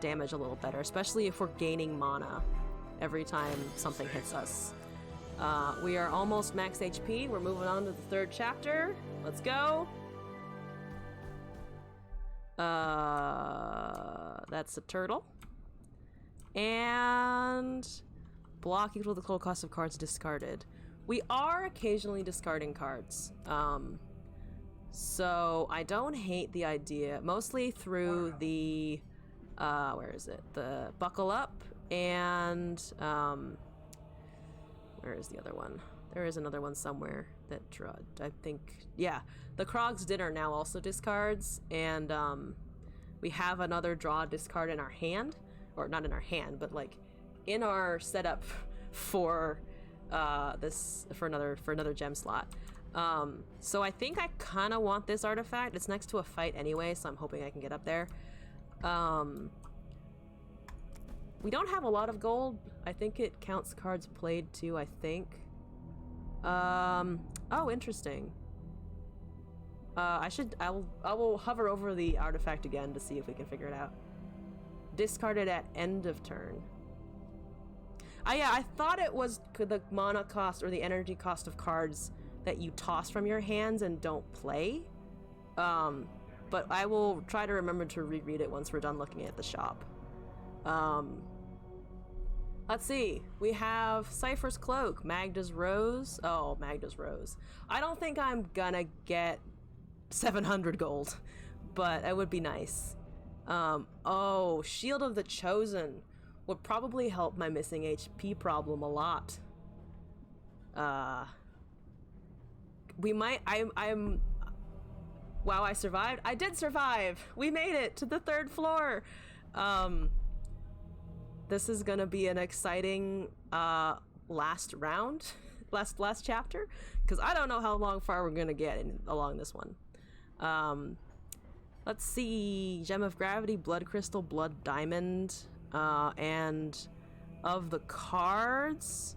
damage a little better, especially if we're gaining mana every time something hits us. We are almost max HP. We're moving on to the 3rd chapter. Let's go. That's a turtle. And block equal to the total cost of cards discarded. We are occasionally discarding cards. So I don't hate the idea, mostly through the where is it? The Buckle Up and where is the other one? There is another one somewhere that I think, yeah, the Krog's Dinner now also discards, and we have another draw discard in our hand, or not in our hand, but like in our setup for another gem slot. So I think I kind of want this artifact. It's next to a fight anyway, so I'm hoping I can get up there. We don't have a lot of gold. I think it counts cards played too, I think. Oh, interesting. I will hover over the artifact again to see if we can figure it out. Discarded at end of turn. Yeah, I thought it was the mana cost or the energy cost of cards that you toss from your hands and don't play. But I will try to remember to reread it once we're done looking at the shop. Let's see. We have Cypher's Cloak, Magda's Rose. Oh, Magda's Rose. I don't think I'm gonna get 700 gold, but it would be nice. Oh, Shield of the Chosen would probably help my missing HP problem a lot. We might, wow, I survived. I did survive. We made it to the 3rd floor. This is gonna be an exciting, last round, last chapter, because I don't know how far we're gonna get along this one. Let's see, Gem of Gravity, Blood Crystal, Blood Diamond, and of the cards,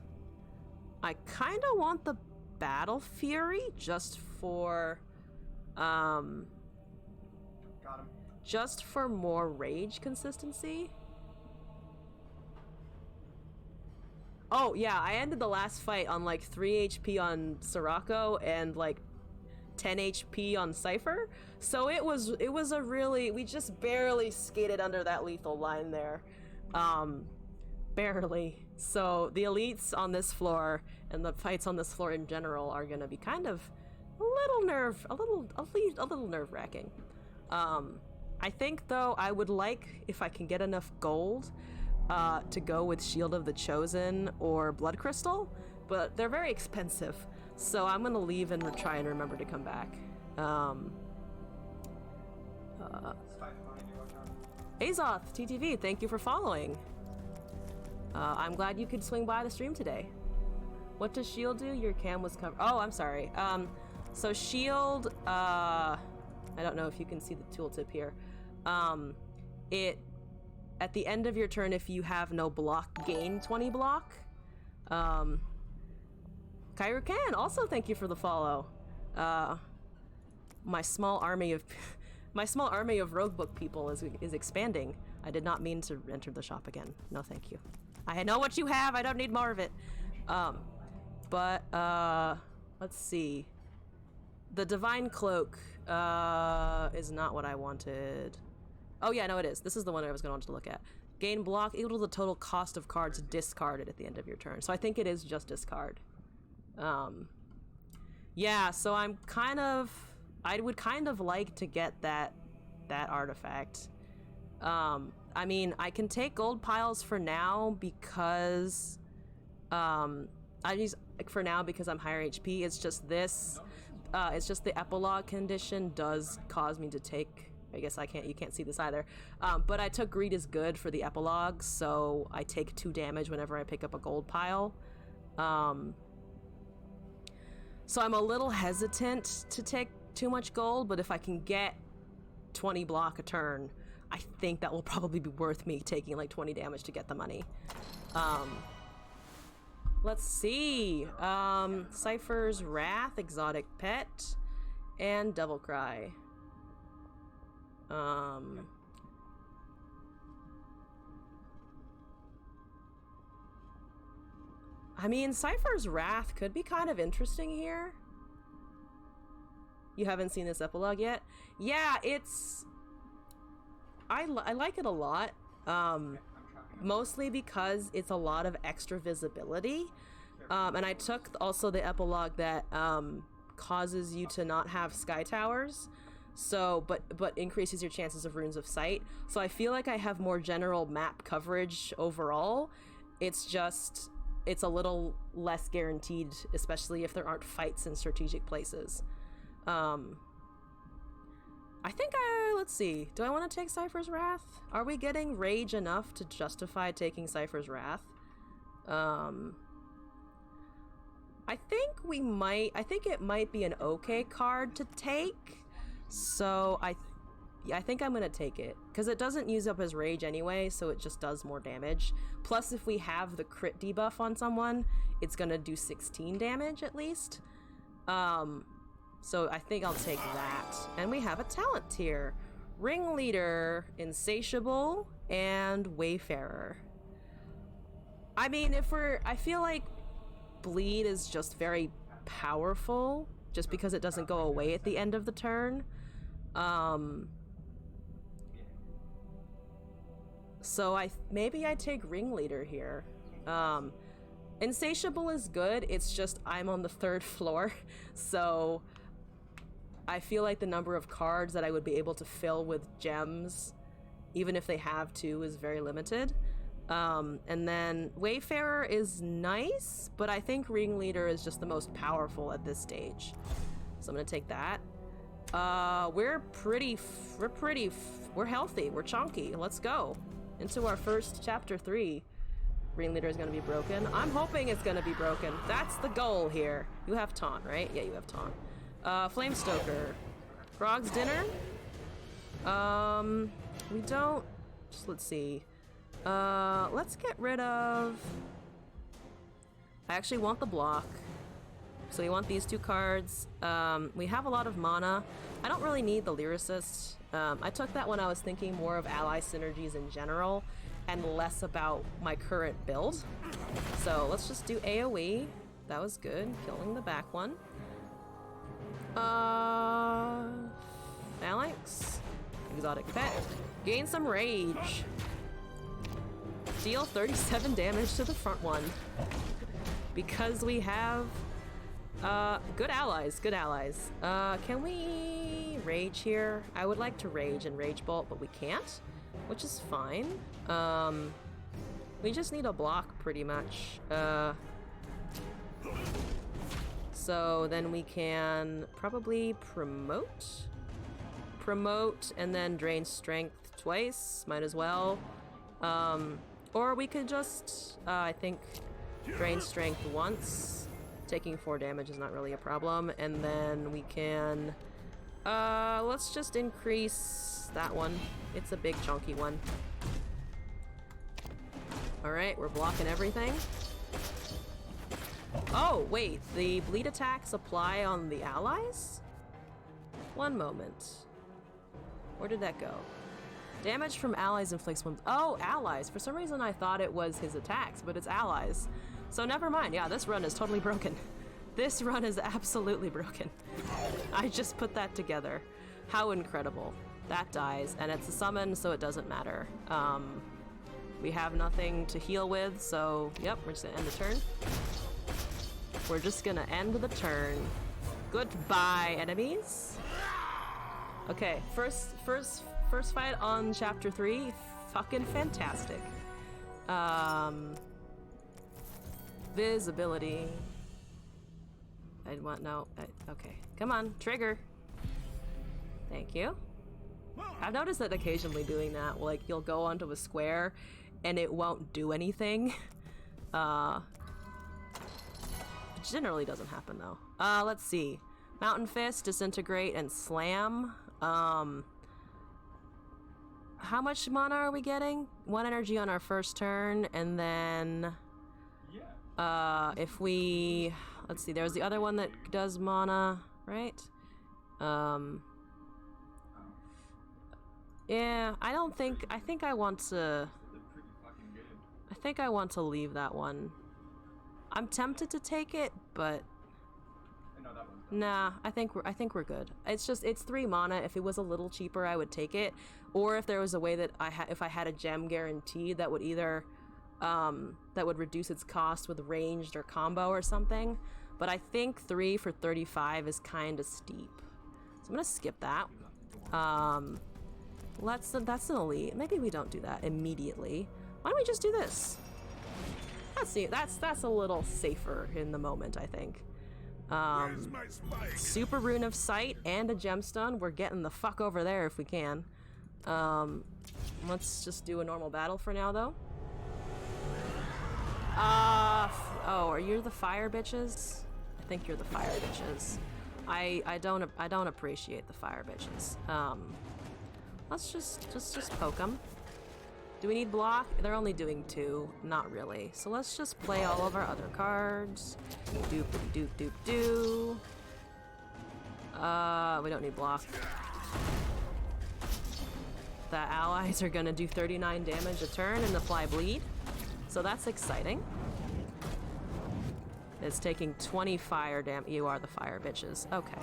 I kind of want the Battle Fury just for, just for more rage consistency. Oh yeah, I ended the last fight on like 3 HP on Sirocco and like 10 HP on Cypher, so it was a really, we just barely skated under that lethal line there, barely. So the elites on this floor and the fights on this floor in general are gonna be kind of a little nerve-wracking. I think though I would like, if I can get enough gold, to go with Shield of the Chosen or Blood Crystal, but they're very expensive. So I'm gonna leave and try and remember to come back. Azoth, TTV, thank you for following. I'm glad you could swing by the stream today. What does Shield do? Your cam was covered. Oh, I'm sorry. So Shield, I don't know if you can see the tooltip here. It, at the end of your turn, if you have no block, gain 20 block. Kyra Can, also thank you for the follow. My small army of Roguebook people is expanding. I did not mean to enter the shop again. No, thank you. I know what you have. I don't need more of it. But let's see. The Divine Cloak is not what I wanted. Oh yeah, no, it is. This is the one I was going to want to look at. Gain block equal to the total cost of cards discarded at the end of your turn. So I think it is just discard. Yeah, so I would kind of like to get that artifact. I mean, I can take gold piles for now because I use for now because I'm higher HP. It's just this. It's just the epilogue condition does cause me to take. I guess you can't see this either. But I took Greed is Good for the epilogue, so I take 2 damage whenever I pick up a gold pile. So I'm a little hesitant to take too much gold, but if I can get 20 block a turn, I think that will probably be worth me taking like 20 damage to get the money. Let's see. Cypher's Wrath, Exotic Pet, and Devil Cry. I mean, Cypher's Wrath could be kind of interesting here. You haven't seen this epilogue yet? Yeah, it's... I like it a lot. Mostly because it's a lot of extra visibility. And I took also the epilogue that causes you to not have sky towers. So, but increases your chances of runes of sight. So I feel like I have more general map coverage overall. It's just, it's a little less guaranteed, especially if there aren't fights in strategic places. I think let's see. Do I want to take Cypher's Wrath? Are we getting rage enough to justify taking Cypher's Wrath? I think it might be an okay card to take. So I think I'm gonna take it because it doesn't use up his rage anyway, so it just does more damage. Plus, if we have the crit debuff on someone, it's gonna do 16 damage at least. So I think I'll take that. And we have a talent tier. Ringleader, Insatiable, and Wayfarer. I mean, I feel like Bleed is just very powerful, just because it doesn't go away at the end of the turn. So maybe I take Ringleader here. Insatiable is good, it's just I'm on the 3rd floor, so I feel like the number of cards that I would be able to fill with gems, even if they have 2, is very limited. And then Wayfarer is nice, but I think Ringleader is just the most powerful at this stage. So I'm gonna take that. We're healthy, we're chunky, let's go. Into our first chapter 3. Ringleader is gonna be broken. I'm hoping it's gonna be broken. That's the goal here. You have taunt, right? Yeah, you have taunt. Flamestoker. Grog's dinner? We don't... Just let's see. Let's get rid of... I actually want the block. So we want these 2 cards. We have a lot of mana. I don't really need the Lyricist. I took that when I was thinking more of ally synergies in general and less about my current build. So let's just do AoE. That was good. Killing the back one. Phalanx. Exotic pet. Gain some rage. Deal 37 damage to the front one. Because we have good allies, good allies. Can we rage here? I would like to rage and rage bolt, but we can't, which is fine. We just need a block pretty much. So then we can probably promote and then drain strength twice, might as well. Or we could just, I think, drain strength once. Taking 4 damage is not really a problem. And then we can, let's just increase that one. It's a big chunky one. Alright, we're blocking everything. Oh, wait, the bleed attacks apply on the allies? One moment. Where did that go? Damage from allies inflicts one... Oh, allies. For some reason I thought it was his attacks, but it's allies. So never mind. Yeah, this run is totally broken. This run is absolutely broken. I just put that together. How incredible. That dies, and it's a summon, so it doesn't matter. We have nothing to heal with, so yep, we're just gonna end the turn. We're just gonna end the turn. Goodbye, enemies. Okay, first fight on chapter 3. Fucking fantastic. Visibility. Okay, come on, trigger. Thank you. I've noticed that occasionally doing that, like you'll go onto a square and it won't do anything. It generally doesn't happen though. Let's see. Mountain Fist, Disintegrate, and Slam. How much mana are we getting? 1 energy on our first turn, and then if we... Let's see, there's the other one that does mana, right? Yeah, I think I want to... I think I want to leave that one. I'm tempted to take it, but... Nah, I think we're good. It's 3 mana. If it was a little cheaper, I would take it. Or if there was a way that if I had a gem guarantee that would either that would reduce its cost with ranged or combo or something. But I think 3 for 35 is kind of steep. So I'm gonna skip that. That's an elite. Maybe we don't do that immediately. Why don't we just do this? That's a little safer in the moment, I think. Super Rune of Sight and a gemstone. We're getting the fuck over there if we can. Let's just do a normal battle for now, though. Oh, are you the fire bitches? I think you're the fire bitches. I don't appreciate the fire bitches. Let's just poke them. Do we need block? They're only doing 2. Not really. So let's just play all of our other cards. Doop doop doop doo. We don't need block. The allies are gonna do 39 damage a turn and apply bleed. So that's exciting. It's taking 20 fire damage. You are the fire bitches. Okay.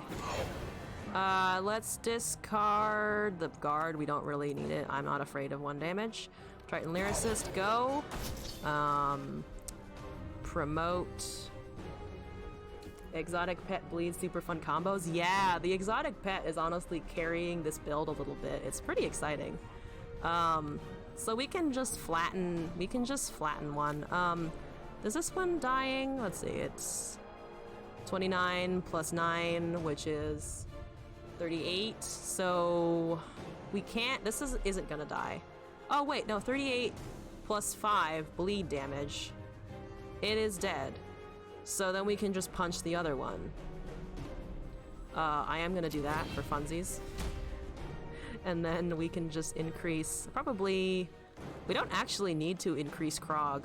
Let's discard the guard. We don't really need it. I'm not afraid of 1 damage. Triton Lyricist, go. Promote. Exotic pet bleed super fun combos. Yeah, the exotic pet is honestly carrying this build a little bit. It's pretty exciting. So we can just flatten one. Is this one dying? Let's see, it's 29 plus 9, which is 38. So we can't, this isn't gonna die. Oh wait, no, 38 plus 5 bleed damage. It is dead. So then we can just punch the other one. I am gonna do that for funsies. And then we can just increase, probably, we don't actually need to increase Krog.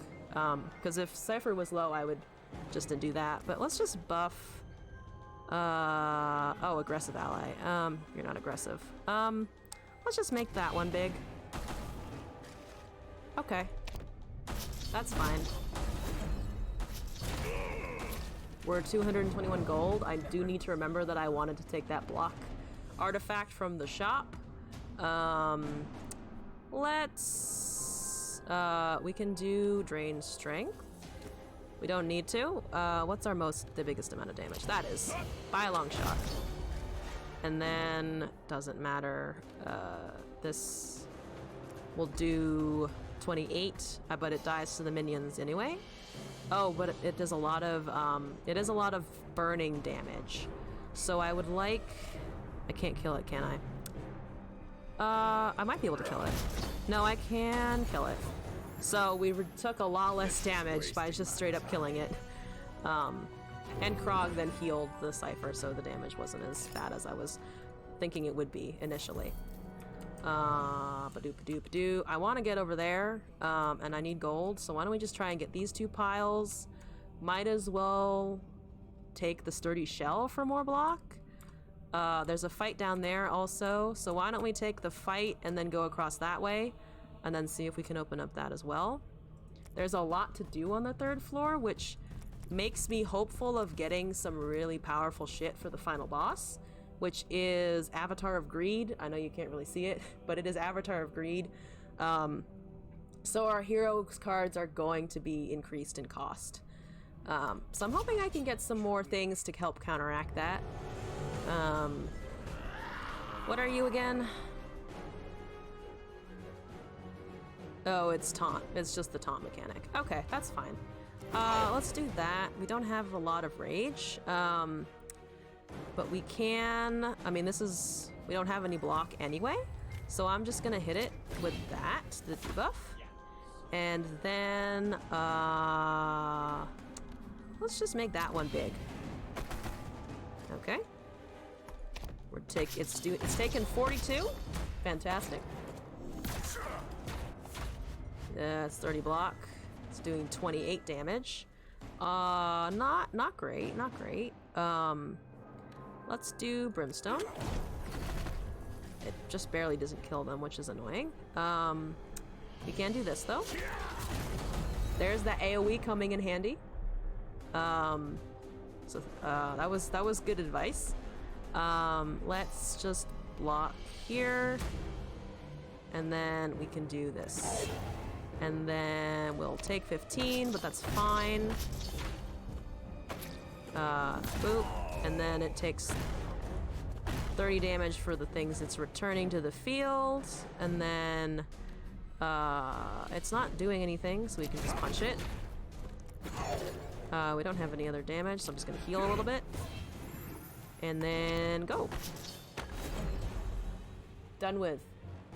Because if Cypher was low, I would just do that. But let's just buff, oh, aggressive ally. You're not aggressive. Let's just make that one big. Okay. That's fine. We're 221 gold. I do need to remember that I wanted to take that block artifact from the shop. We can do drain strength. We don't need to. What's the biggest amount of damage? That is by a long shot. And then, doesn't matter. This will do 28, but it dies to the minions anyway. Oh, but it does a lot of, it is a lot of burning damage. So I would like, I can't kill it, can I? I might be able to kill it. No, I can kill it. So we took a lot less damage by just straight up killing it. And Krog then healed the Cypher, so the damage wasn't as bad as I was thinking it would be initially. Ba-doop-a-doop-a-doo. I want to get over there, and I need gold, so why don't we just try and get these 2 piles? Might as well take the sturdy shell for more block. There's a fight down there also, so why don't we take the fight and then go across that way, and then see if we can open up that as well. There's a lot to do on the 3rd floor, which makes me hopeful of getting some really powerful shit for the final boss, which is Avatar of Greed. I know you can't really see it, but it is Avatar of Greed. So our heroes cards are going to be increased in cost. So I'm hoping I can get some more things to help counteract that. What are you again? Oh, it's taunt. It's just the taunt mechanic. Okay, that's fine. Let's do that. We don't have a lot of rage. But we can, I mean, we don't have any block anyway, so I'm just gonna hit it with that, the debuff. And then, let's just make that one big. Okay. It's taken 42. Fantastic. It's 30 block. It's doing 28 damage. Not great. Let's do Brimstone. It just barely doesn't kill them, which is annoying. We can do this though. There's that AoE coming in handy. So that was good advice. Let's just block here, and then we can do this, and then we'll take 15, but that's fine. Boop. And then it takes 30 damage for the things it's returning to the field. And then it's not doing anything, so we can just punch it. We don't have any other damage, so I'm just going to heal a little bit. And then go. Done with.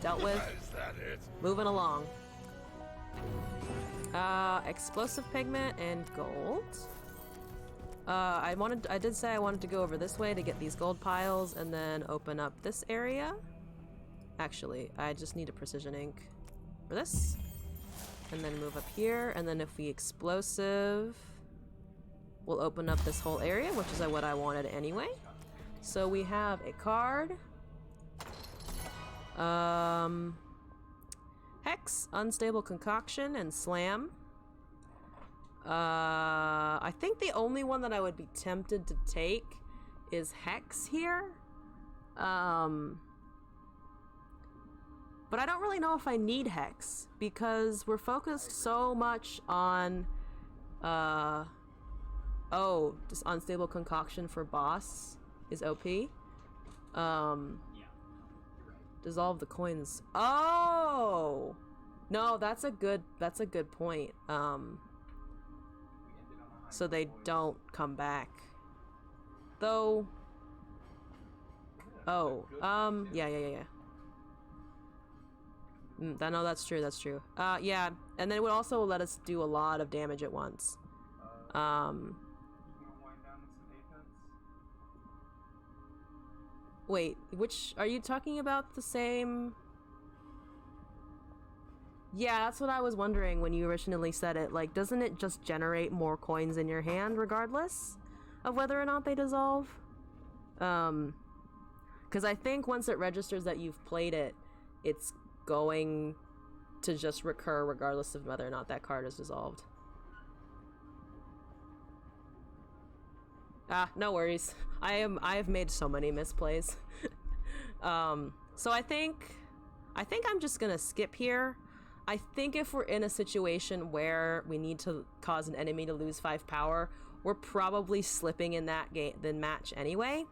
Dealt with. Is that it? Moving along. Explosive pigment and gold. I did say I wanted to go over this way to get these gold piles and then open up this area. Actually, I just need a precision ink for this. And then move up here, and then if we explosive, we'll open up this whole area, which is what I wanted anyway. So we have a card. Hex, Unstable Concoction, and Slam. I think the only one that I would be tempted to take is Hex here. But I don't really know if I need Hex, because we're focused so much on, oh, just Unstable Concoction for boss is OP. Dissolve the coins. Oh! No, that's a good point. So they don't come back. Though, oh, yeah. No, that's true, yeah, and then it would also let us do a lot of damage at once. Wait, which, are you talking about the same? Yeah, that's what I was wondering when you originally said it. Like, doesn't it just generate more coins in your hand regardless of whether or not they dissolve? Because I think once it registers that you've played it, it's going to just recur regardless of whether or not that card is dissolved. Ah, no worries. I have made so many misplays. So I think I'm just gonna skip here. I think if we're in a situation where we need to cause an enemy to lose 5 power, we're probably slipping in that match anyway.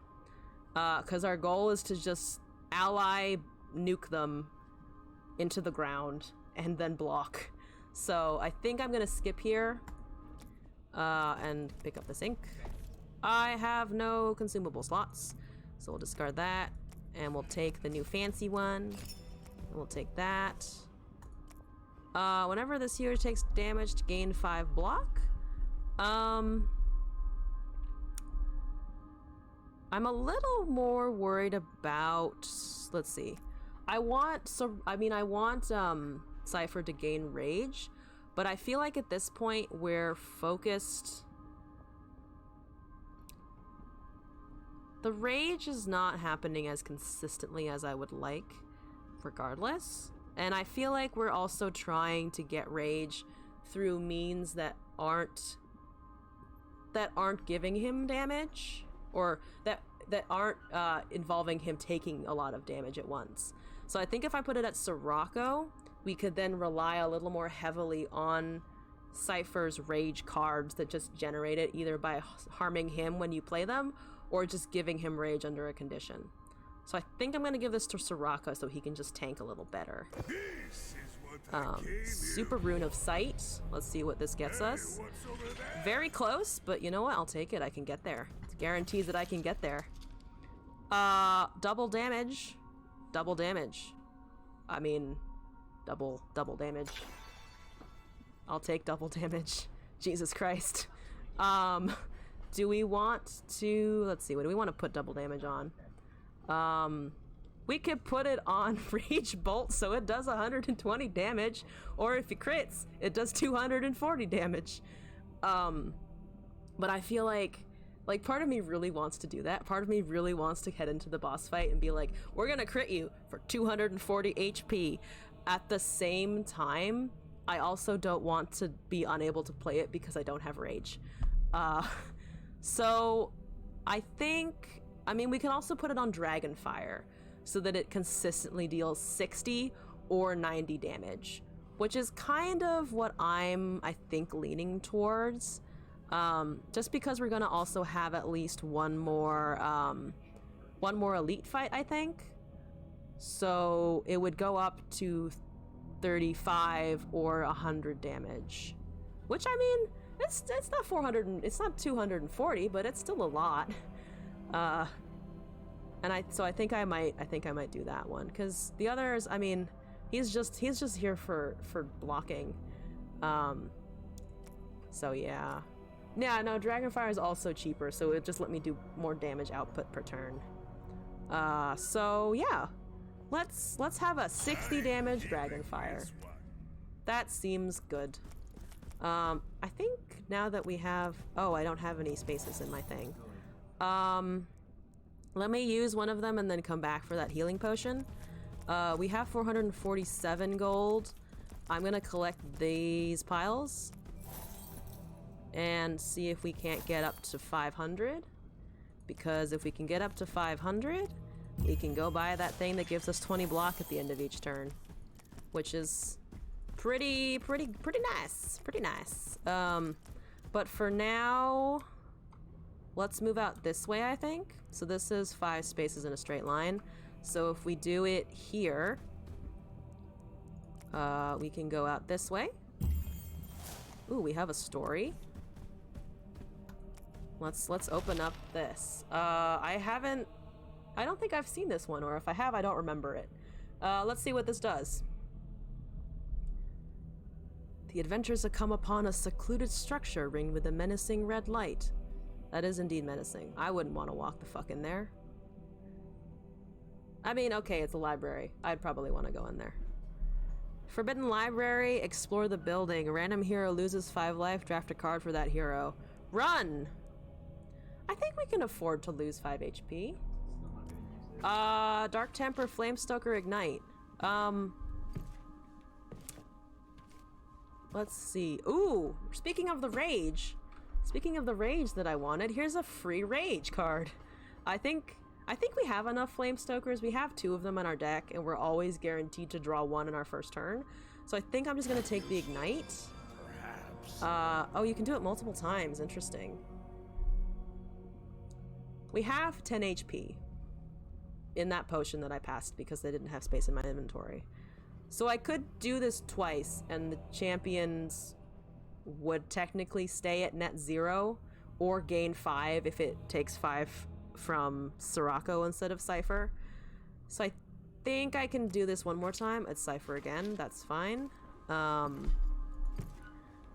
Because our goal is to just ally nuke them into the ground and then block. So I think I'm gonna skip here and pick up this ink. I have no consumable slots, so we'll discard that, and we'll take the new fancy one, and we'll take that. Whenever this here takes damage to gain 5 block, I'm a little more worried about, let's see, I want Cypher to gain rage, but I feel like at this point we're focused. The rage is not happening as consistently as I would like, regardless. And I feel like we're also trying to get rage through means that aren't giving him damage, or that aren't involving him taking a lot of damage at once. So I think if I put it at Sirocco, we could then rely a little more heavily on Cypher's rage cards that just generate it either by harming him when you play them, or just giving him rage under a condition. So I think I'm gonna give this to Sirocco so he can just tank a little better. Super Rune of Sight. Let's see what this gets us. Very close, but you know what? I'll take it. I can get there. It guarantees that I can get there. Double damage. Double damage. I mean, double damage. I'll take double damage. Jesus Christ. Do we want to, let's see, what do we want to put double damage on? We could put it on Rage Bolt so it does 120 damage, or if it crits, it does 240 damage. But I feel like part of me really wants to do that. Part of me really wants to head into the boss fight and be like, we're gonna crit you for 240 HP. At the same time, I also don't want to be unable to play it because I don't have rage. So I think, I mean, we can also put it on Dragonfire so that it consistently deals 60 or 90 damage, which is kind of what I think, leaning towards. Just because we're gonna also have at least one more elite fight, I think. So it would go up to 35 or 100 damage, which, I mean, it's not 400, it's not 240, but it's still a lot. And I think I might do that one, because the others, I mean, he's just here for blocking. So yeah. Yeah, no, Dragonfire is also cheaper, so it just let me do more damage output per turn. So yeah. Let's have a 60 damage Dragonfire. That seems good. I think now that we have, oh, I don't have any spaces in my thing. Let me use one of them and then come back for that healing potion. We have 447 gold. I'm gonna collect these piles and see if we can't get up to 500. Because if we can get up to 500, we can go buy that thing that gives us 20 block at the end of each turn, which is pretty nice. Pretty nice. But for now, let's move out this way, I think. So this is 5 spaces in a straight line. So if we do it here, we can go out this way. Ooh, we have a story. Let's open up this. I don't think I've seen this one, or if I have, I don't remember it. Let's see what this does. The adventurers have come upon a secluded structure ringed with a menacing red light. That is indeed menacing. I wouldn't want to walk the fuck in there. I mean, okay, it's a library. I'd probably want to go in there. Forbidden library, explore the building. A random hero loses 5 life, draft a card for that hero. Run! I think we can afford to lose 5 HP. Dark Temper, Flamestoker, Ignite. Let's see. Ooh, speaking of the rage that I wanted, here's a free rage card. I think we have enough Flamestokers. We have 2 of them on our deck, and we're always guaranteed to draw 1 in our first turn. So I think I'm just gonna take the Ignite. Perhaps. Oh, you can do it multiple times. Interesting. We have 10 HP in that potion that I passed because they didn't have space in my inventory. So I could do this twice, and the champions would technically stay at net 0 or gain 5 if it takes 5 from Sirocco instead of Cypher. So I think I can do this one more time. It's Cypher again. That's fine. Oh,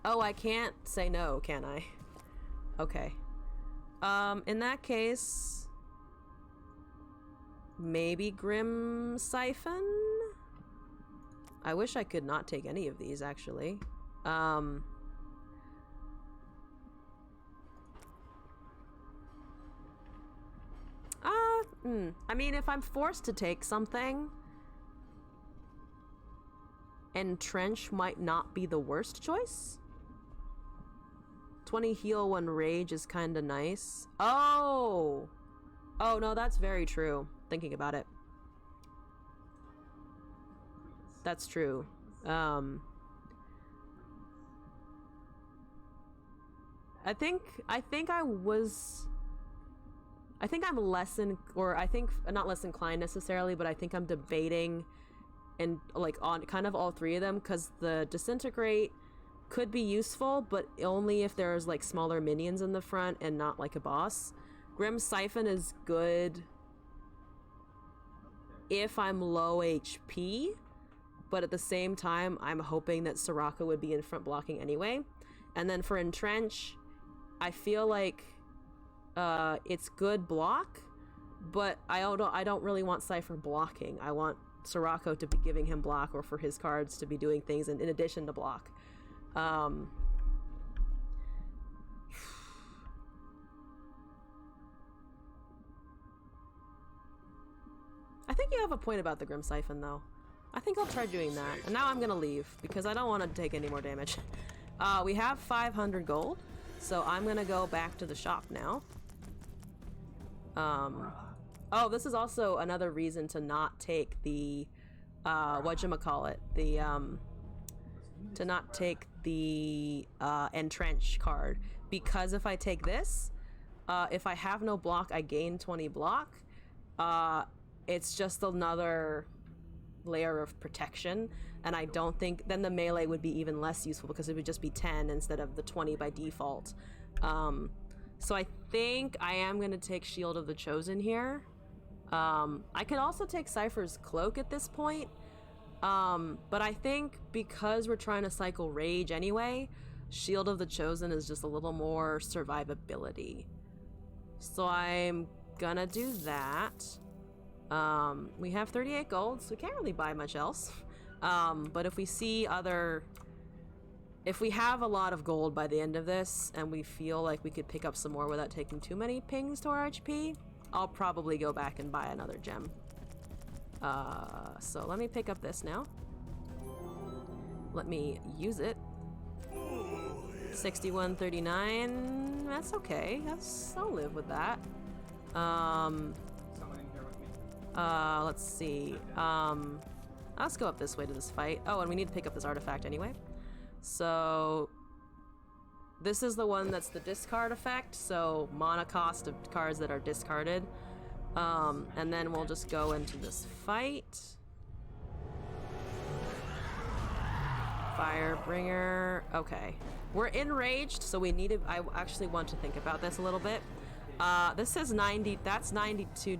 I can't say no, can I? Okay. In that case, maybe Grim Siphon? I wish I could not take any of these, actually. I mean, if I'm forced to take something, Entrench might not be the worst choice. 20 heal when rage is kinda nice. Oh! Oh, no, that's very true. Thinking about it. That's true. I think I'm less not less inclined necessarily, but I think I'm debating and like on kind of all 3 of them, because the Disintegrate could be useful, but only if there's like smaller minions in the front and not like a boss. Grim Siphon is good if I'm low HP, but at the same time, I'm hoping that Sirocco would be in front blocking anyway. And then for Entrench, I feel like it's good block, but I don't really want Cypher blocking. I want Sirocco to be giving him block, or for his cards to be doing things in addition to block. I think you have a point about the Grim Siphon, though. I think I'll try doing that. And now I'm gonna leave, because I don't want to take any more damage. We have 500 gold, so I'm gonna go back to the shop now. Oh, this is also another reason to not take the, whatchamacallit, to not take the, Entrench card. Because if I take this, if I have no block, I gain 20 block. It's just another layer of protection, and I don't think then the melee would be even less useful, because it would just be 10 instead of the 20 by default. So I think I am going to take Shield of the Chosen here. I could also take Cypher's Cloak at this point, but I think because we're trying to cycle Rage anyway, Shield of the Chosen is just a little more survivability. So I'm gonna do that. We have 38 gold, so we can't really buy much else. But if we see if we have a lot of gold by the end of this, and we feel like we could pick up some more without taking too many pings to our HP, I'll probably go back and buy another gem. So let me pick up this now. Let me use it. 6139. That's okay. I'll live with that. Someone in here with me. Let's see. Let's go up this way to this fight. Oh, and we need to pick up this artifact anyway. So this is the one that's the discard effect. So mana cost of cards that are discarded. And then we'll just go into this fight. Firebringer. Okay. We're enraged, so we need to... I actually want to think about this a little bit. This says 90... That's 92...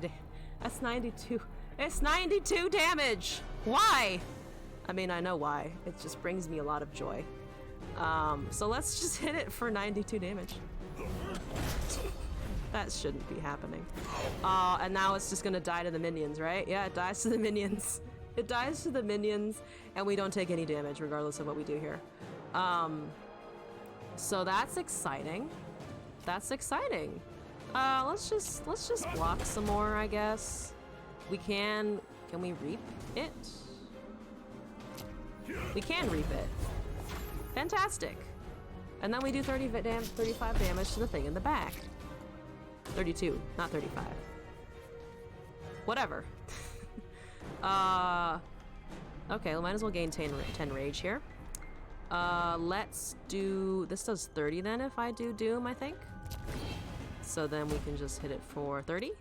That's 92... It's 92 damage! Why? I mean, I know why. It just brings me a lot of joy. So let's just hit it for 92 damage. That shouldn't be happening. And now it's just gonna die to the minions, right? Yeah, it dies to the minions. It dies to the minions, and we don't take any damage regardless of what we do here. So that's exciting. That's exciting. Let's just block some more, I guess. We can we reap it? We can reap it. Fantastic. And then we do 35 damage to the thing in the back. 32, not 35. Whatever. Okay, we might as well gain 10 rage here. Let's do... This does 30 then if I do Doom, I think. So then we can just hit it for 30.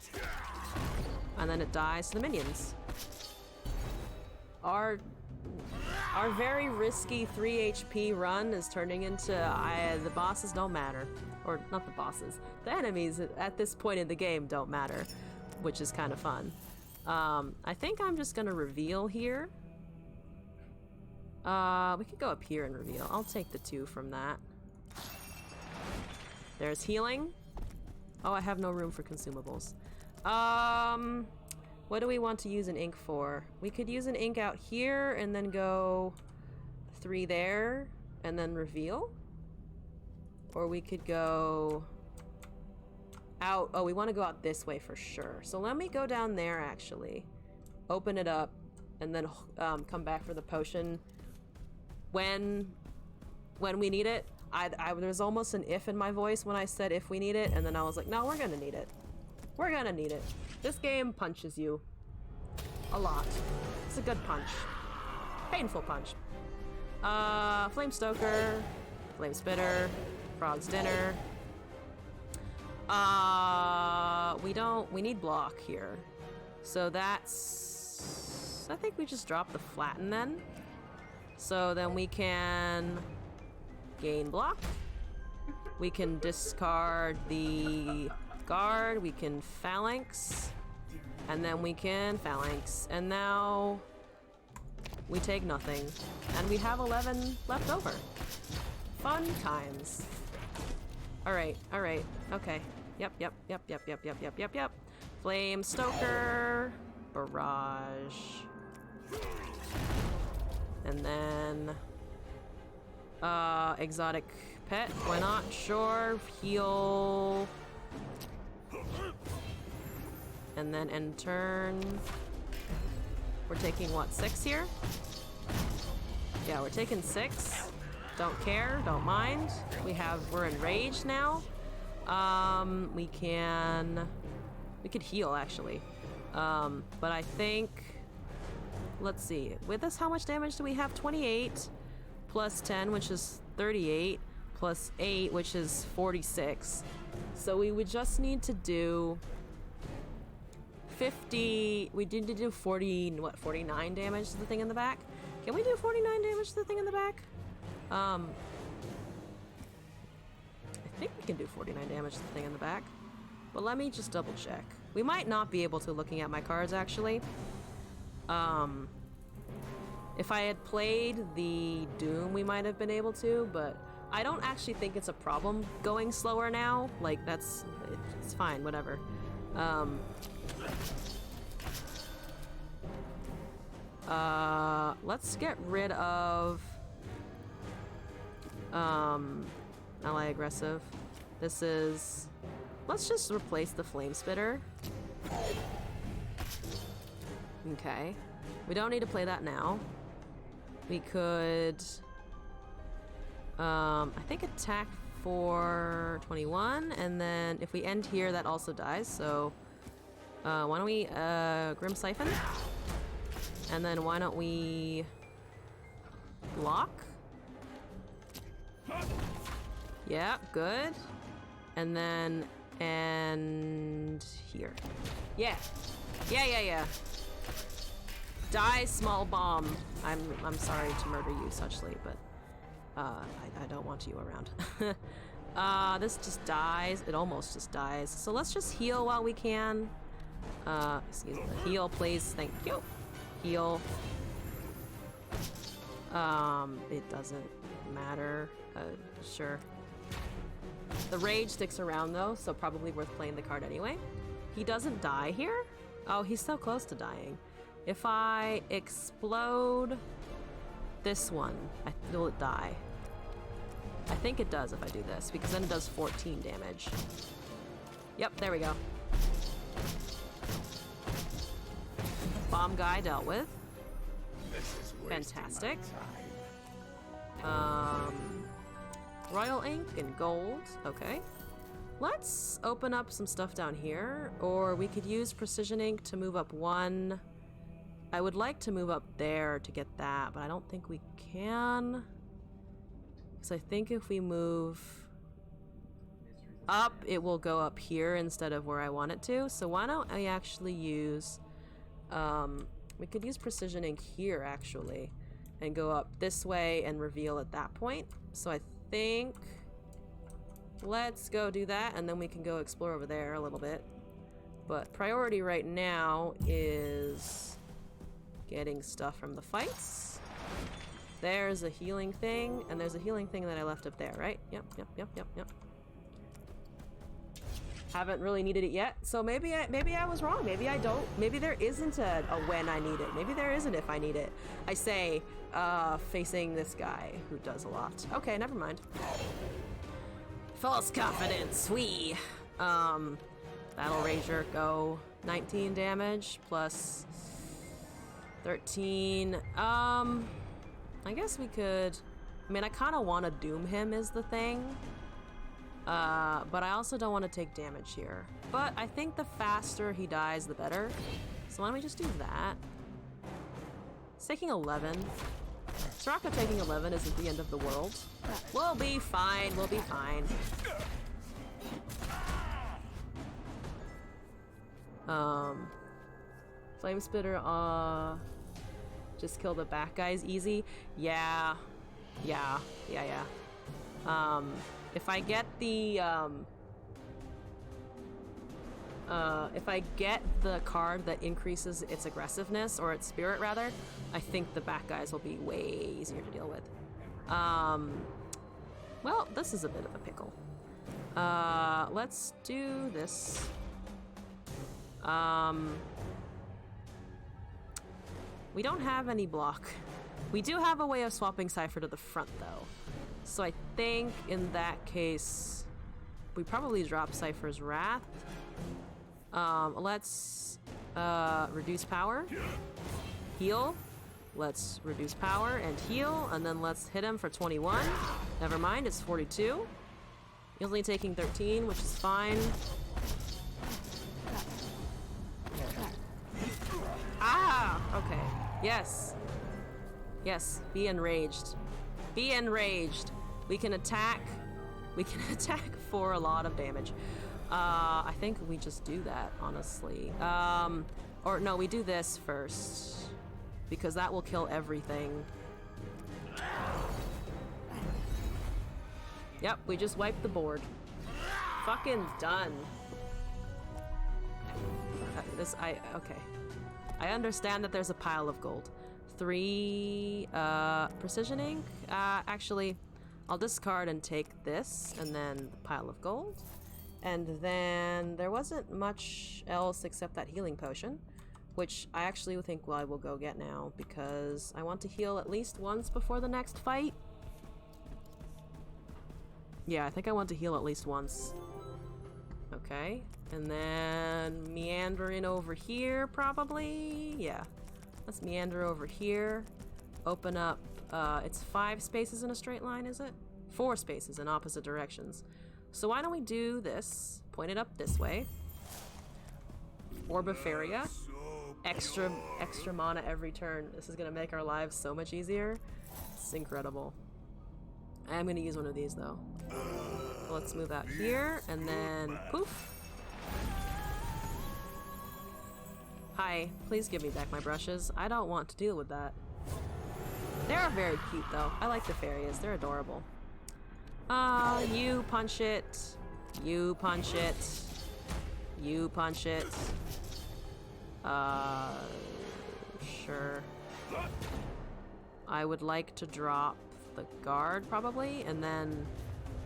And then it dies to the minions. Our very risky 3 HP run is turning into... the bosses don't matter. Or, not the bosses. The enemies at this point in the game don't matter. Which is kind of fun. I think I'm just gonna reveal here. We could go up here and reveal. I'll take the 2 from that. There's healing. Oh, I have no room for consumables. What do we want to use an ink for? We could use an ink out here and then go 3 there and then reveal. Or we could go out. Oh, we want to go out this way for sure. So let me go down there actually. Open it up and then come back for the potion when we need it. There's almost an if in my voice when I said if we need it, and then I was like, no, we're gonna need it. We're gonna need it. This game punches you a lot. It's a good punch. Painful punch. Flame Stoker, Flame Spitter, Frog's Dinner. We need block here. So that's... I think we just drop the flatten then. So then we can gain block. We can discard the guard. We can phalanx. And then we can phalanx. And now we take nothing. And we have 11 left over. Fun times. Alright, alright. Okay. Yep. Flame Stoker. Barrage. And then exotic pet, why not? Sure. Heal. And then end turn. We're taking what, 6 here? Yeah, we're taking 6. Don't care, don't mind. We're enraged now. We could heal actually. But I think, let's see, with this how much damage do we have? 28 plus 10, which is 38, plus 8, which is 46. So we would just need to do 50, we need to do 49 damage to the thing in the back? Can we do 49 damage to the thing in the back? I think we can do 49 damage to the thing in the back. But let me just double check. We might not be able to looking at my cards actually. If I had played the Doom, we might have been able to, but I don't actually think it's a problem going slower now. Like, it's fine, whatever. Let's get rid of ally aggressive. Let's just replace the flame spitter Okay. We don't need to play that now. We could... I think attack for 21, and then if we end here, that also dies, so... why don't we, Grim Siphon? And then why don't we... block? Yeah, good. And then... and... here. Yeah! Yeah! Die, small bomb. I'm sorry to murder you, Suchly, but... I don't want you around. This just dies. It almost just dies. So let's just heal while we can. Excuse me. Heal, please. Thank you. Heal. It doesn't matter. Sure. The rage sticks around though, so probably worth playing the card anyway. He doesn't die here? Oh, he's so close to dying. If I explode this one, will it die? I think it does if I do this, because then it does 14 damage. Yep, there we go. Bomb guy dealt with. Fantastic. Royal ink and gold. Okay. Let's open up some stuff down here, or we could use precision ink to move up one. I would like to move up there to get that, but I don't think we can. Because I think if we move up, it will go up here instead of where I want it to. So why don't I actually use... we could use precision ink here, actually, and go up this way and reveal at that point. So I think... let's go do that, and then we can go explore over there a little bit. But priority right now is... getting stuff from the fights. There's a healing thing, and there's a healing thing that I left up there, right? Yep. Haven't really needed it yet, so maybe I was wrong. Maybe I don't. Maybe there isn't a when I need it. Maybe there isn't if I need it. I say, facing this guy who does a lot. Okay, never mind. False confidence. Battle Rager, go. 19 damage plus 13. I guess we could... I mean, I kind of want to doom him is the thing. But I also don't want to take damage here. But I think the faster he dies, the better. So why don't we just do that? It's taking 11. Soraka taking 11 isn't the end of the world. We'll be fine, we'll be fine. Flame Spitter, just kill the back guys easy. Yeah. If I get the, if I get the card that increases its aggressiveness, or its spirit rather, I think the back guys will be way easier to deal with. Well, this is a bit of a pickle. Let's do this. We don't have any block. We do have a way of swapping Cypher to the front, though. So I think in that case, we probably drop Cypher's Wrath. Let's reduce power. Heal. Let's reduce power and heal, and then let's hit him for 21. Never mind, it's 42. He's only taking 13, which is fine. Ah! Okay. Yes. Yes, be enraged. Be enraged. We can attack. We can attack for a lot of damage. I think we just do that, honestly. Or no, we do this first. Because that will kill everything. Yep, we just wiped the board. Fucking done. Okay. I understand that there's a pile of gold. 3 precision ink. Actually, I'll discard and take this, and then the pile of gold. And then there wasn't much else except that healing potion, which I actually think I will go get now, because I want to heal at least once before the next fight. Yeah, I think I want to heal at least once. Okay. And then meandering over here, probably? Yeah. Let's meander over here. Open up, it's 5 spaces in a straight line, is it? 4 spaces in opposite directions. So why don't we do this? Point it up this way. Orbifaria. Extra mana every turn. This is gonna make our lives so much easier. It's incredible. I am gonna use one of these though. Let's move out here and then poof. Hi, please give me back my brushes. I don't want to deal with that. They are very cute though. I like the fairies. They're adorable. You punch it. You punch it. You punch it. Sure. I would like to drop the guard probably, and then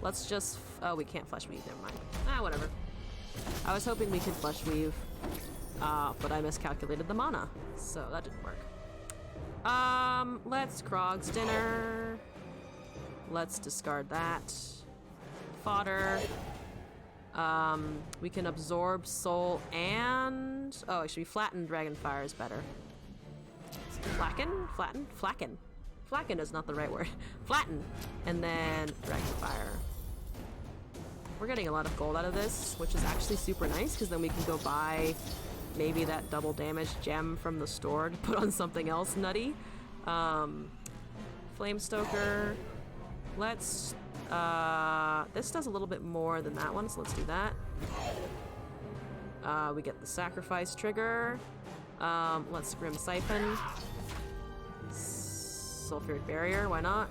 let's just oh, we can't flesh weave, never mind. Whatever. I was hoping we could flesh weave, but I miscalculated the mana, so that didn't work. Let's Krog's dinner. Let's discard that. Fodder. We can absorb soul and... oh, actually, flatten Dragonfire is better. Flacken? Flatten? Flacken. Flacken is not the right word. Flatten. And then Dragonfire. We're getting a lot of gold out of this, which is actually super nice, because then we can go buy maybe that double damage gem from the store to put on something else nutty. Flamestoker. Let's... this does a little bit more than that one, so let's do that. We get the sacrifice trigger. Let's Grim Siphon. Sulfuric Barrier, why not?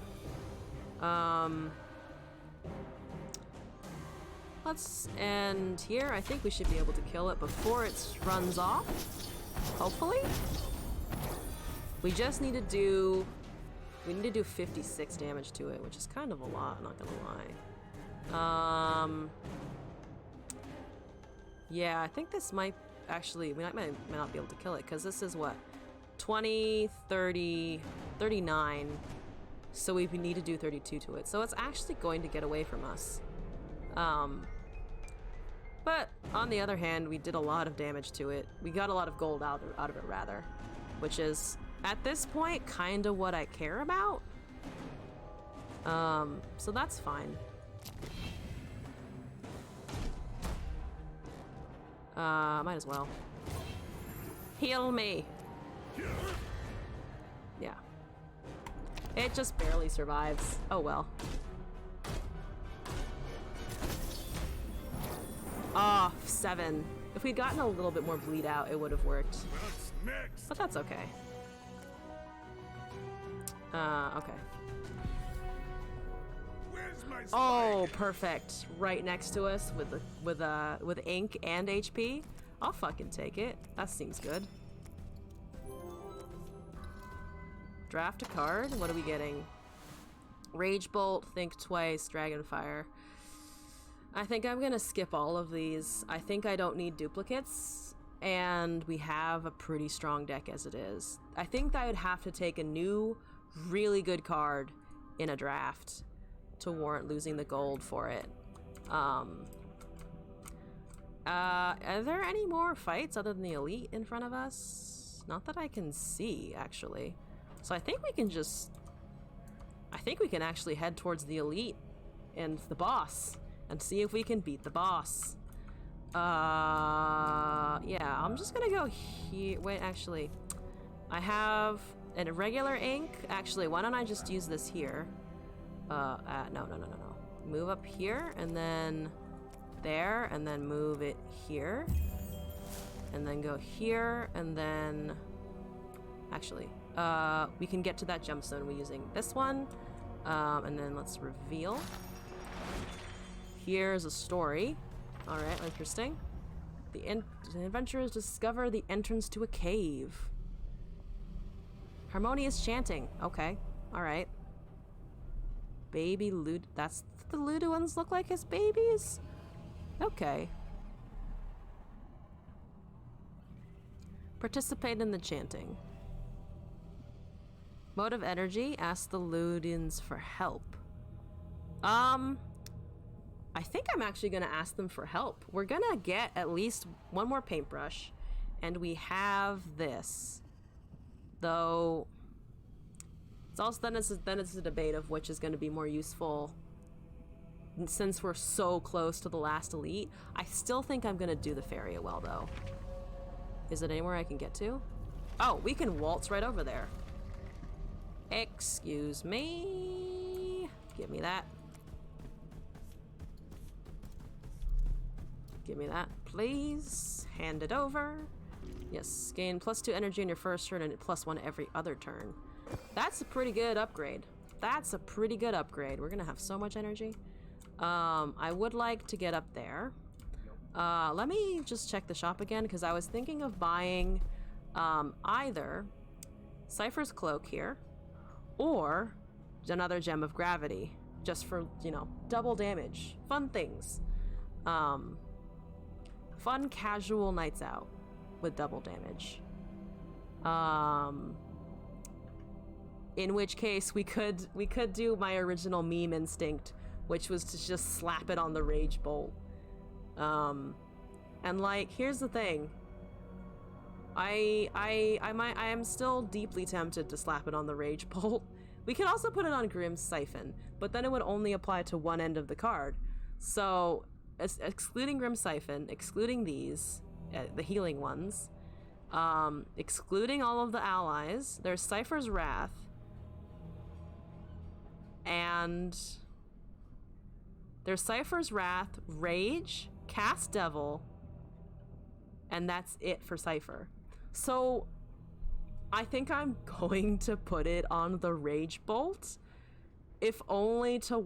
Let's end here. I think we should be able to kill it before it runs off. Hopefully. We just need to do... we need to do 56 damage to it, which is kind of a lot, not gonna lie. Yeah, I think this might actually, we might not be able to kill it, because this is what? 20, 30, 39. So we need to do 32 to it. So it's actually going to get away from us. But on the other hand, we did a lot of damage to it. We got a lot of gold out of it, rather. Which is, at this point, kind of what I care about. So that's fine. Might as well. Heal me! Yeah. It just barely survives. Oh well. Ah, 7. If we'd gotten a little bit more bleed out, it would have worked. But that's okay. Okay. Oh, perfect. Right next to us with ink and HP. I'll fucking take it. That seems good. Draft a card. What are we getting? Rage Bolt, Think Twice, Dragonfire. I think I'm gonna skip all of these. I think I don't need duplicates, and we have a pretty strong deck as it is. I think I would have to take a new, really good card in a draft to warrant losing the gold for it. Are there any more fights other than the elite in front of us? Not that I can see, actually. So I think we can just... I think we can actually head towards the elite and the boss and see if we can beat the boss. Yeah, I'm just gonna go here. Wait, actually, I have a regular ink. Actually, why don't I just use this here? No. Move up here, and then there, and then move it here. And then go here, and then... Actually, we can get to that gemstone we're using this one. And then let's reveal. Here's a story. Alright, interesting. The adventurers discover the entrance to a cave. Harmonious chanting. Okay, alright. Baby Lud... That's what the Luduans look like as babies? Okay. Participate in the chanting. Mode of energy. Ask the Ludians for help. I think I'm actually gonna ask them for help. We're gonna get at least one more paintbrush, and we have this. Though, it's also then it's a debate of which is gonna be more useful. Since we're so close to the last elite, I still think I'm gonna do the Faria well though. Is it anywhere I can get to? Oh, we can waltz right over there. Excuse me. Give me that. Give me that, please. Hand it over. Yes, gain +2 energy in your first turn and +1 every other turn. That's a pretty good upgrade. That's a pretty good upgrade. We're gonna have so much energy. I would like to get up there. Let me just check the shop again, because I was thinking of buying either Cypher's Cloak here, or another Gem of Gravity, just for, you know, double damage. Fun things. Fun casual nights out with double damage. In which case we could do my original meme instinct, which was to just slap it on the Rage Bolt. And like, here's the thing. I am still deeply tempted to slap it on the Rage Bolt. We could also put it on Grimm's Siphon, but then it would only apply to one end of the card. So, excluding Grimm's Siphon, excluding these, the healing ones, excluding all of the allies, there's Cypher's Wrath, and there's Cypher's Wrath, Rage, Cast Devil, and that's it for Cypher. So I think I'm going to put it on the Rage Bolt, if only to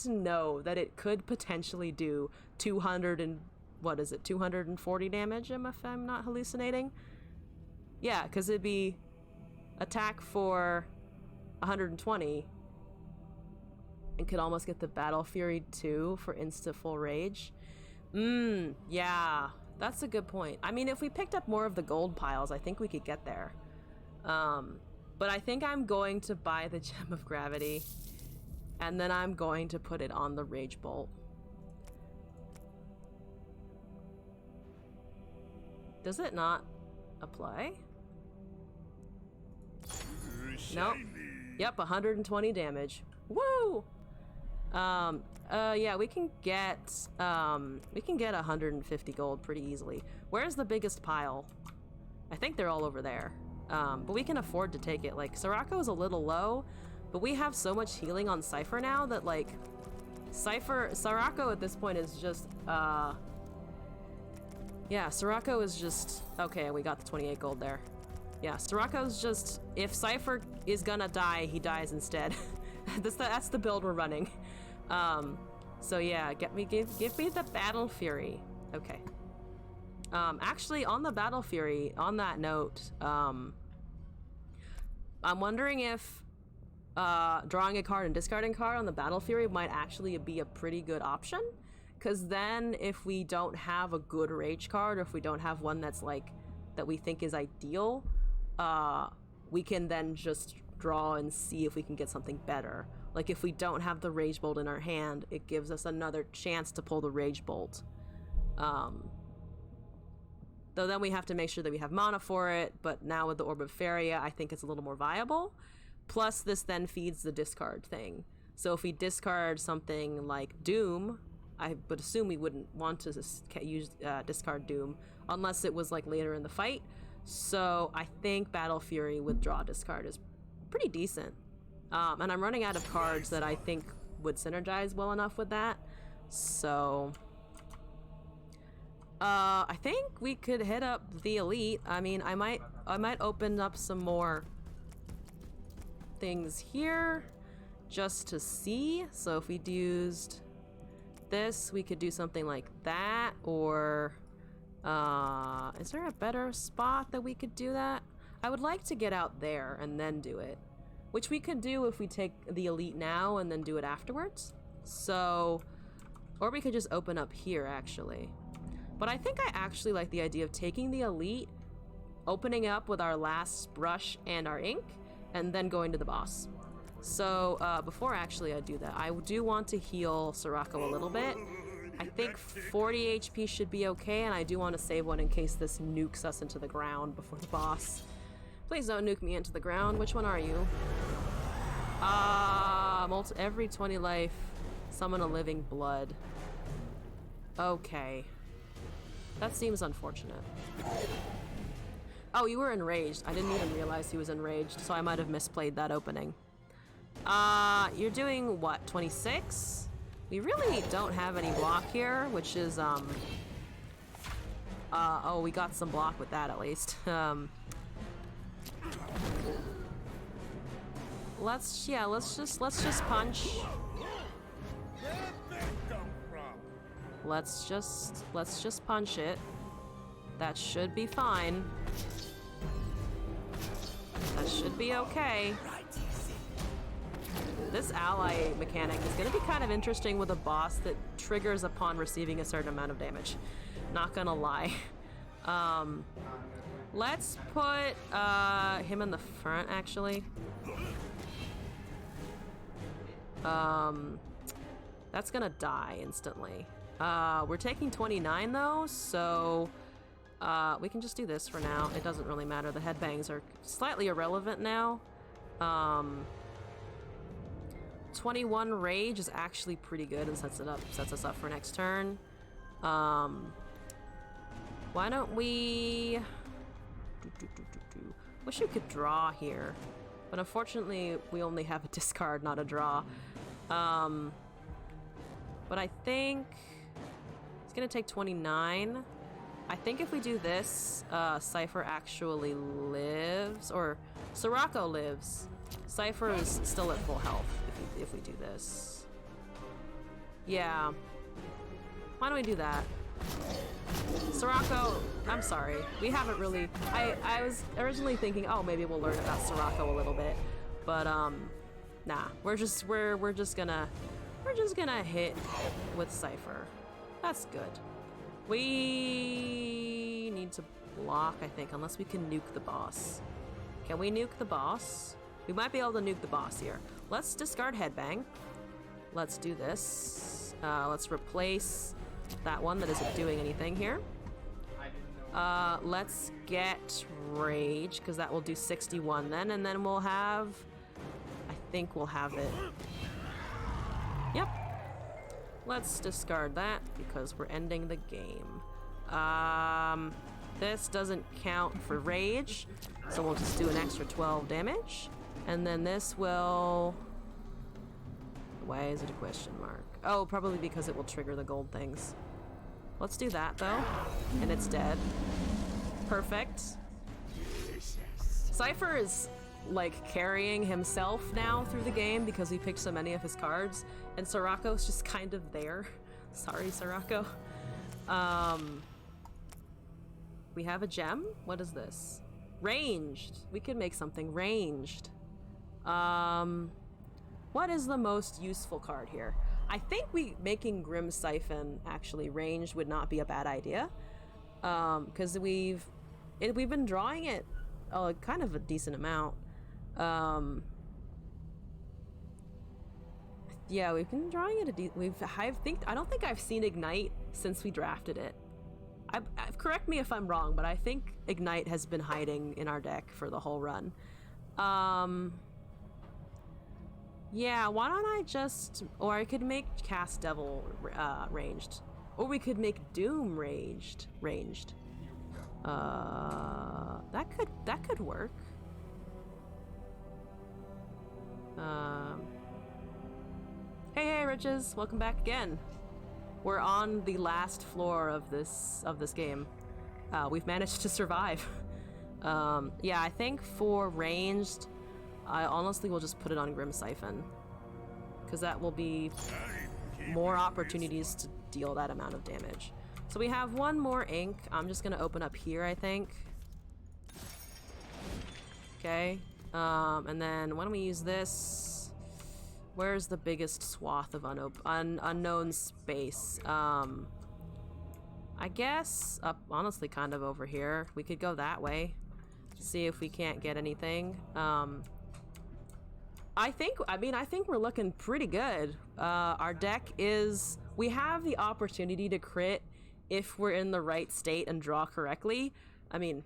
know that it could potentially do 240 damage, if I'm not hallucinating? Yeah, because it'd be attack for 120 and could almost get the Battle Fury 2 for insta full rage. Yeah, that's a good point. I mean, if we picked up more of the gold piles, I think we could get there. But I think I'm going to buy the Gem of Gravity, and then I'm going to put it on the Rage Bolt. Does it not apply? Nope. Yep, 120 damage. Woo! Yeah, we can get 150 gold pretty easily. Where's the biggest pile? I think they're all over there. But we can afford to take it. Like, Sirocco is a little low, but we have so much healing on Cypher now that, like, Sirocco at this point is just, yeah, Sirocco is just, okay, we got the 28 gold there. Yeah, Sirocco's just, if Cypher is gonna die, he dies instead. That's the build we're running. So yeah, give me the Battle Fury. Okay. Actually, on the Battle Fury, on that note, I'm wondering if drawing a card and discarding a card on the Battle Fury might actually be a pretty good option. Because then if we don't have a good rage card, or if we don't have one that's like, that we think is ideal, we can then just draw and see if we can get something better. Like, if we don't have the Rage Bolt in our hand, it gives us another chance to pull the Rage Bolt. Though then we have to make sure that we have mana for it, but now with the Orb of Faria, I think it's a little more viable. Plus, this then feeds the discard thing. So if we discard something like Doom, I would assume we wouldn't want to use discard Doom unless it was like later in the fight. So I think Battle Fury with draw discard is pretty decent. And I'm running out of cards that I think would synergize well enough with that. So I think we could hit up the elite. I mean, I might open up some more things here just to see. So if we'd used this, we could do something like that, or is there a better spot that we could do that? I would like to get out there and then do it, which we could do if we take the elite now and then do it afterwards. So, or we could just open up here actually. But I think I actually like the idea of taking the elite, opening up with our last brush and our ink, and then going to the boss. So, before actually I do that, I do want to heal Sirocco a little bit. I think 40 HP should be okay, and I do want to save one in case this nukes us into the ground before the boss. Please don't nuke me into the ground. Which one are you? Every 20 life, summon a living blood. Okay. That seems unfortunate. Oh, you were enraged. I didn't even realize he was enraged, so I might have misplayed that opening. You're doing what, 26? We really don't have any block here, which is, oh, we got some block with that at least. Let's just punch. Let's just punch it. That should be fine. That should be okay. This ally mechanic is going to be kind of interesting with a boss that triggers upon receiving a certain amount of damage. Not gonna lie. Let's put him in the front, actually. That's gonna die instantly. We're taking 29 though, so we can just do this for now. It doesn't really matter. The headbangs are slightly irrelevant now. 21 rage is actually pretty good and sets us up for next turn. Why don't we... Wish we could draw here, but unfortunately we only have a discard, not a draw. But I think it's gonna take 29. I think if we do this, Cypher actually lives, or Sirocco lives. Cypher is still at full health if we do this. Yeah. Why don't we do that? Sirocco, I'm sorry. We haven't really... I was originally thinking, oh, maybe we'll learn about Sirocco a little bit. But, nah. We're just gonna hit with Cypher. That's good. We need to block, I think, unless we can nuke the boss. Can we nuke the boss? We might be able to nuke the boss here. Let's discard Headbang. Let's do this. Let's replace that one that isn't doing anything here. Let's get Rage, because that will do 61 then, and then we'll have... I think we'll have it. Yep. Let's discard that, because we're ending the game. This doesn't count for Rage, so we'll just do an extra 12 damage. And then this will... Why is it a question mark? Oh, probably because it will trigger the gold things. Let's do that, though. And it's dead. Perfect. Cypher is, like, carrying himself now through the game because he picked so many of his cards. And Sirocco's just kind of there. Sorry, Sirocco. We have a gem? What is this? Ranged. We could make something ranged. What is the most useful card here? I think making Grim Siphon actually ranged would not be a bad idea. Because we've been drawing it kind of a decent amount. Yeah, we've been drawing it I don't think I've seen Ignite since we drafted it. Correct me if I'm wrong, but I think Ignite has been hiding in our deck for the whole run. Yeah, why don't I just... Or I could make Cast Devil ranged. Or we could make Doom ranged. That could work. Hey, Riches! Welcome back again. We're on the last floor of this game. We've managed to survive. Yeah, I think for ranged, I honestly will just put it on Grim Siphon, because that will be more opportunities to deal that amount of damage. So we have one more ink. I'm just gonna open up here, I think. Okay, and then why don't we use this? Where's the biggest swath of unknown space? I guess up, honestly, kind of over here. We could go that way. See if we can't get anything. I think we're looking pretty good. Our deck is, we have the opportunity to crit if we're in the right state and draw correctly. I mean,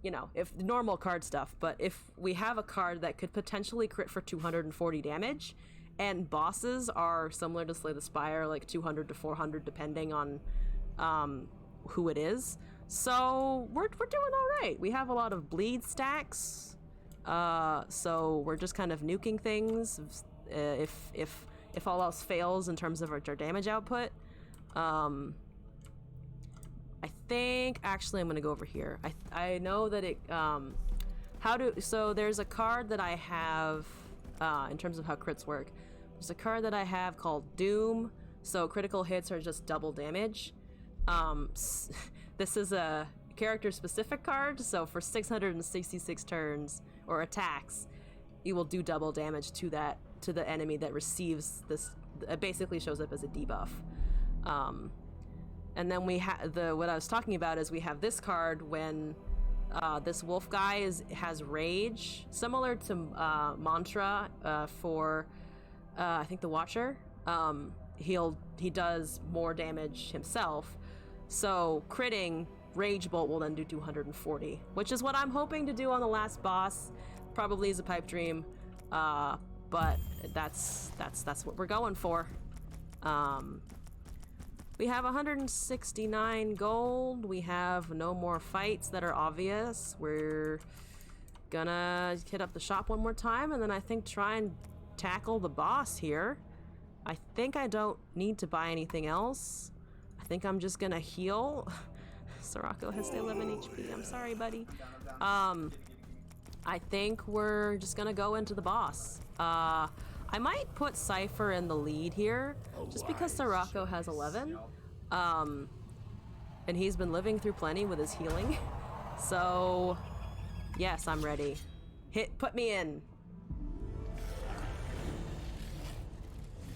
you know, if normal card stuff, but if we have a card that could potentially crit for 240 damage, and bosses are similar to Slay the Spire, like 200 to 400 depending on who it is. So we're doing all right. We have a lot of bleed stacks. So we're just kind of nuking things if all else fails in terms of our damage output. I think actually I'm gonna go over here. I know that it so there's a card that I have in terms of how crits work. There's a card that I have called Doom. So critical hits are just double damage. This is a character specific card, so for 666 turns or attacks, you will do double damage to the enemy that receives this. It basically shows up as a debuff. And then we have what I was talking about is we have this card when this wolf guy has rage, similar to Mantra for I think the Watcher. He does more damage himself, so critting Rage Bolt will then do 240, which is what I'm hoping to do on the last boss. Probably is a pipe dream, but that's what we're going for. We have 169 gold. We have no more fights that are obvious. We're gonna hit up the shop one more time, and then I think try and tackle the boss here. I think I don't need to buy anything else. I think I'm just gonna heal. Sirocco has 11 HP. I'm sorry, buddy. I think we're just gonna go into the boss. I might put Cypher in the lead here, just because Sirocco has 11. And he's been living through plenty with his healing. So, yes, I'm ready. Put me in.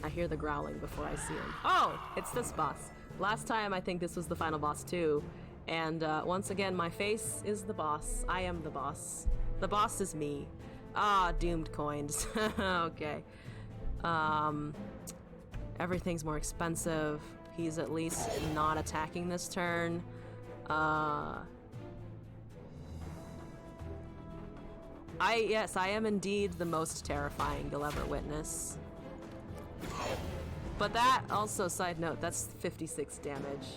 I hear the growling before I see him. Oh, it's this boss. Last time, I think this was the final boss too. And once again, my face is the boss. I am the boss. The boss is me. Ah, doomed coins. Okay. Everything's more expensive. He's at least not attacking this turn. Yes, I am indeed the most terrifying you'll ever witness. But that also, side note, that's 56 damage.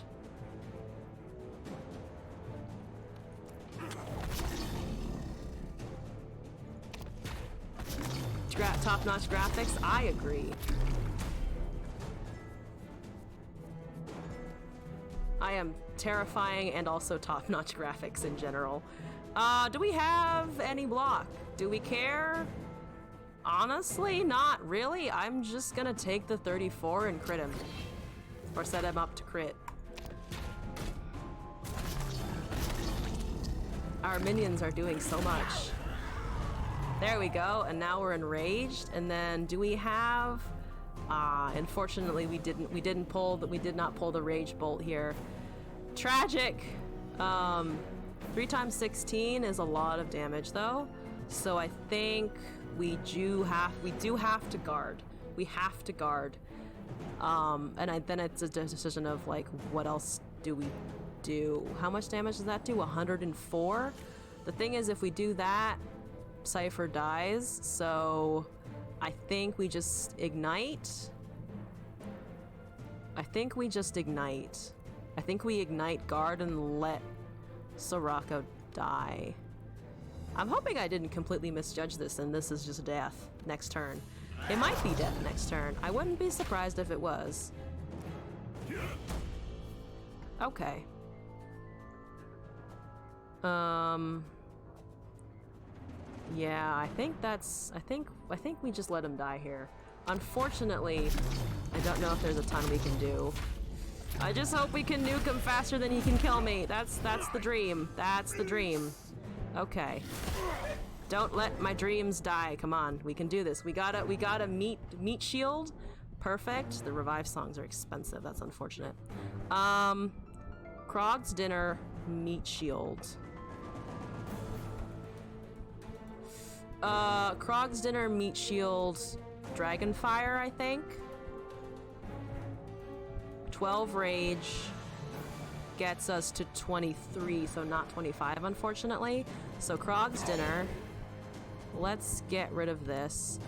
Top-notch graphics, I agree. I am terrifying and also top-notch graphics in general. Do we have any block? Do we care? Honestly, not really. I'm just gonna take the 34 and crit him. Or set him up to crit. Our minions are doing so much. There we go, and now we're enraged. And then do we have unfortunately we did not pull the rage bolt here. Tragic. 3 times 16 is a lot of damage though. So I think we do have to guard. We have to guard. And then it's a decision of like, what else do we do? How much damage does that do? 104? The thing is, if we do that, Cypher dies, so I think we just ignite. I think we ignite guard and let Sirocco die. I'm hoping I didn't completely misjudge this and this is just death next turn. It might be death next turn. I wouldn't be surprised if it was. Okay. Yeah, I think we just let him die here. Unfortunately, I don't know if there's a ton we can do. I just hope we can nuke him faster than he can kill me. That's the dream. That's the dream. Okay. Don't let my dreams die. Come on, we can do this. We got a meat shield. Perfect. The revive songs are expensive. That's unfortunate. Krog's dinner, meat shield. Krog's Dinner, Meat Shield, Dragonfire, I think. 12 Rage gets us to 23, so not 25, unfortunately. So Krog's Dinner. Let's get rid of this.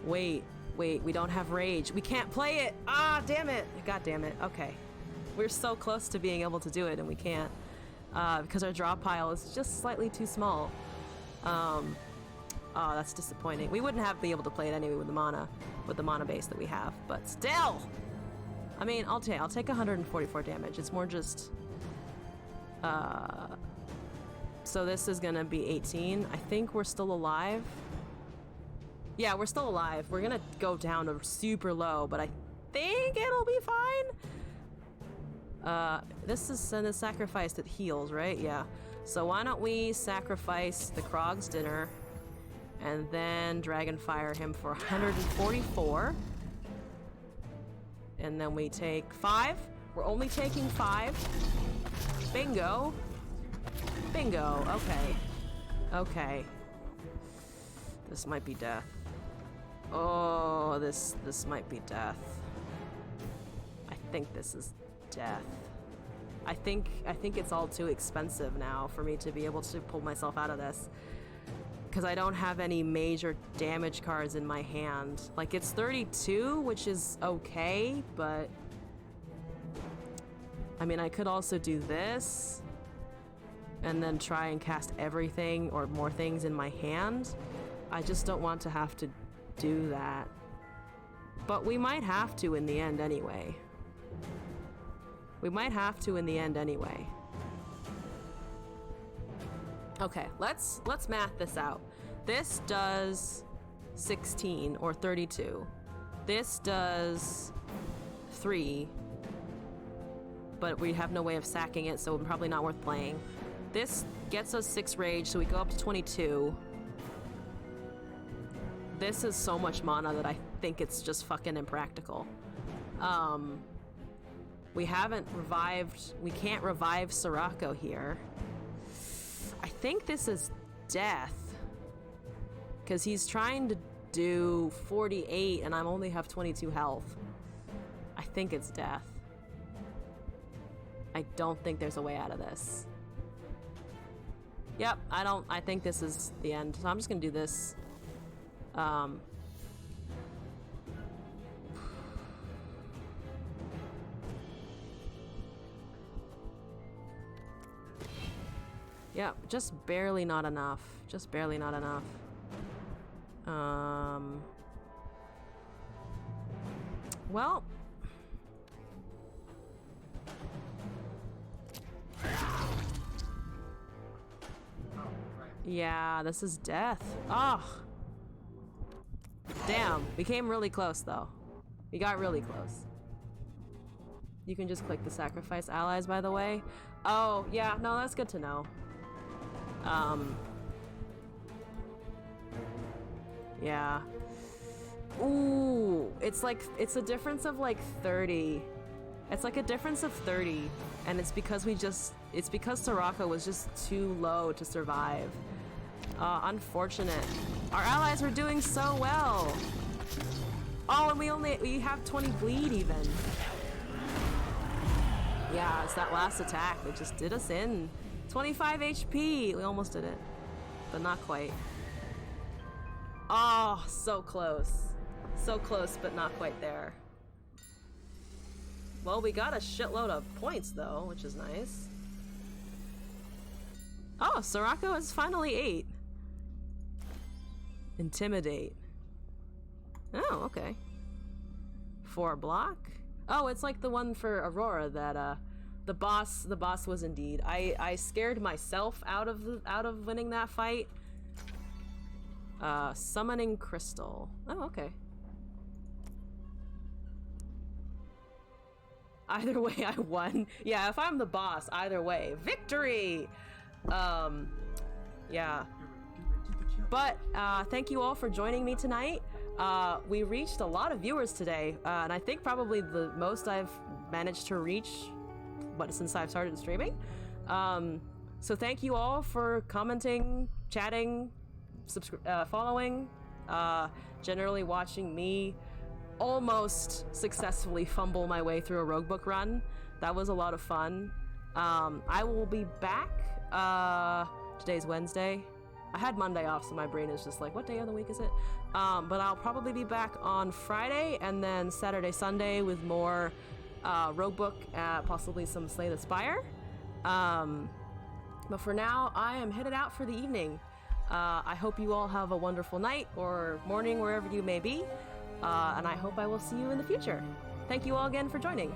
Wait, we don't have Rage. We can't play it! Ah, damn it! God damn it. Okay. We're so close to being able to do it, and we can't. Because our draw pile is just slightly too small. Oh, that's disappointing. We wouldn't have been able to play it anyway with the mana base that we have, but still! I mean, I'll take 144 damage. It's more just... So this is gonna be 18. I think we're still alive. Yeah, we're still alive. We're gonna go down to super low, but I think it'll be fine. This is a sacrifice that heals, right? Yeah. So why don't we sacrifice the Krog's Dinner and then Dragonfire him for 144. And then we take 5. We're only taking 5. Bingo. Bingo. Okay. Okay. This might be death. Oh, this might be death. I think this is death. I think it's all too expensive now for me to be able to pull myself out of this. Because I don't have any major damage cards in my hand. Like, it's 32, which is okay, but... I mean, I could also do this, and then try and cast everything or more things in my hand. I just don't want to have to do that. But we might have to in the end anyway. We might have to in the end anyway. Okay, let's math this out. This does 16 or 32. This does 3, but we have no way of sacking it, so it's probably not worth playing. This gets us 6 rage, so we go up to 22. This is so much mana that I think it's just fucking impractical. We haven't revived... We can't revive Sirocco here. I think this is death. Because he's trying to do 48 and I only have 22 health. I think it's death. I don't think there's a way out of this. Yep, I think this is the end. So I'm just gonna do this. Yeah, just barely not enough. Just barely not enough. Well. Yeah, this is death. Oh. Damn, we came really close though. We got really close. You can just click the sacrifice allies, by the way. Oh, yeah, no, that's good to know. Yeah. Ooh, it's a difference of like 30. It's like a difference of 30, and it's because because Sirocco was just too low to survive. Unfortunate. Our allies were doing so well. Oh, and we have 20 bleed even. Yeah, it's that last attack that just did us in. 25 HP! We almost did it, but not quite. Oh, so close. So close, but not quite there. Well, we got a shitload of points, though, which is nice. Oh, Sirocco is finally 8. Intimidate. Oh, okay. 4 block? Oh, it's like the one for Aurora that, the boss was indeed. I scared myself out of winning that fight. Summoning Crystal. Oh, okay. Either way, I won. Yeah, if I'm the boss, either way. Victory! Yeah. But, thank you all for joining me tonight. We reached a lot of viewers today, and I think probably the most I've managed to reach since I've started streaming. So thank you all for commenting, chatting, following, generally watching me almost successfully fumble my way through a roguebook run. That was a lot of fun. I will be back. Today's Wednesday. I had Monday off, so my brain is just like, what day of the week is it? But I'll probably be back on Friday, and then Saturday, Sunday with more roguebook, possibly some Slay the Spire. But for now, I am headed out for the evening. I hope you all have a wonderful night or morning, wherever you may be. And I hope I will see you in the future. Thank you all again for joining.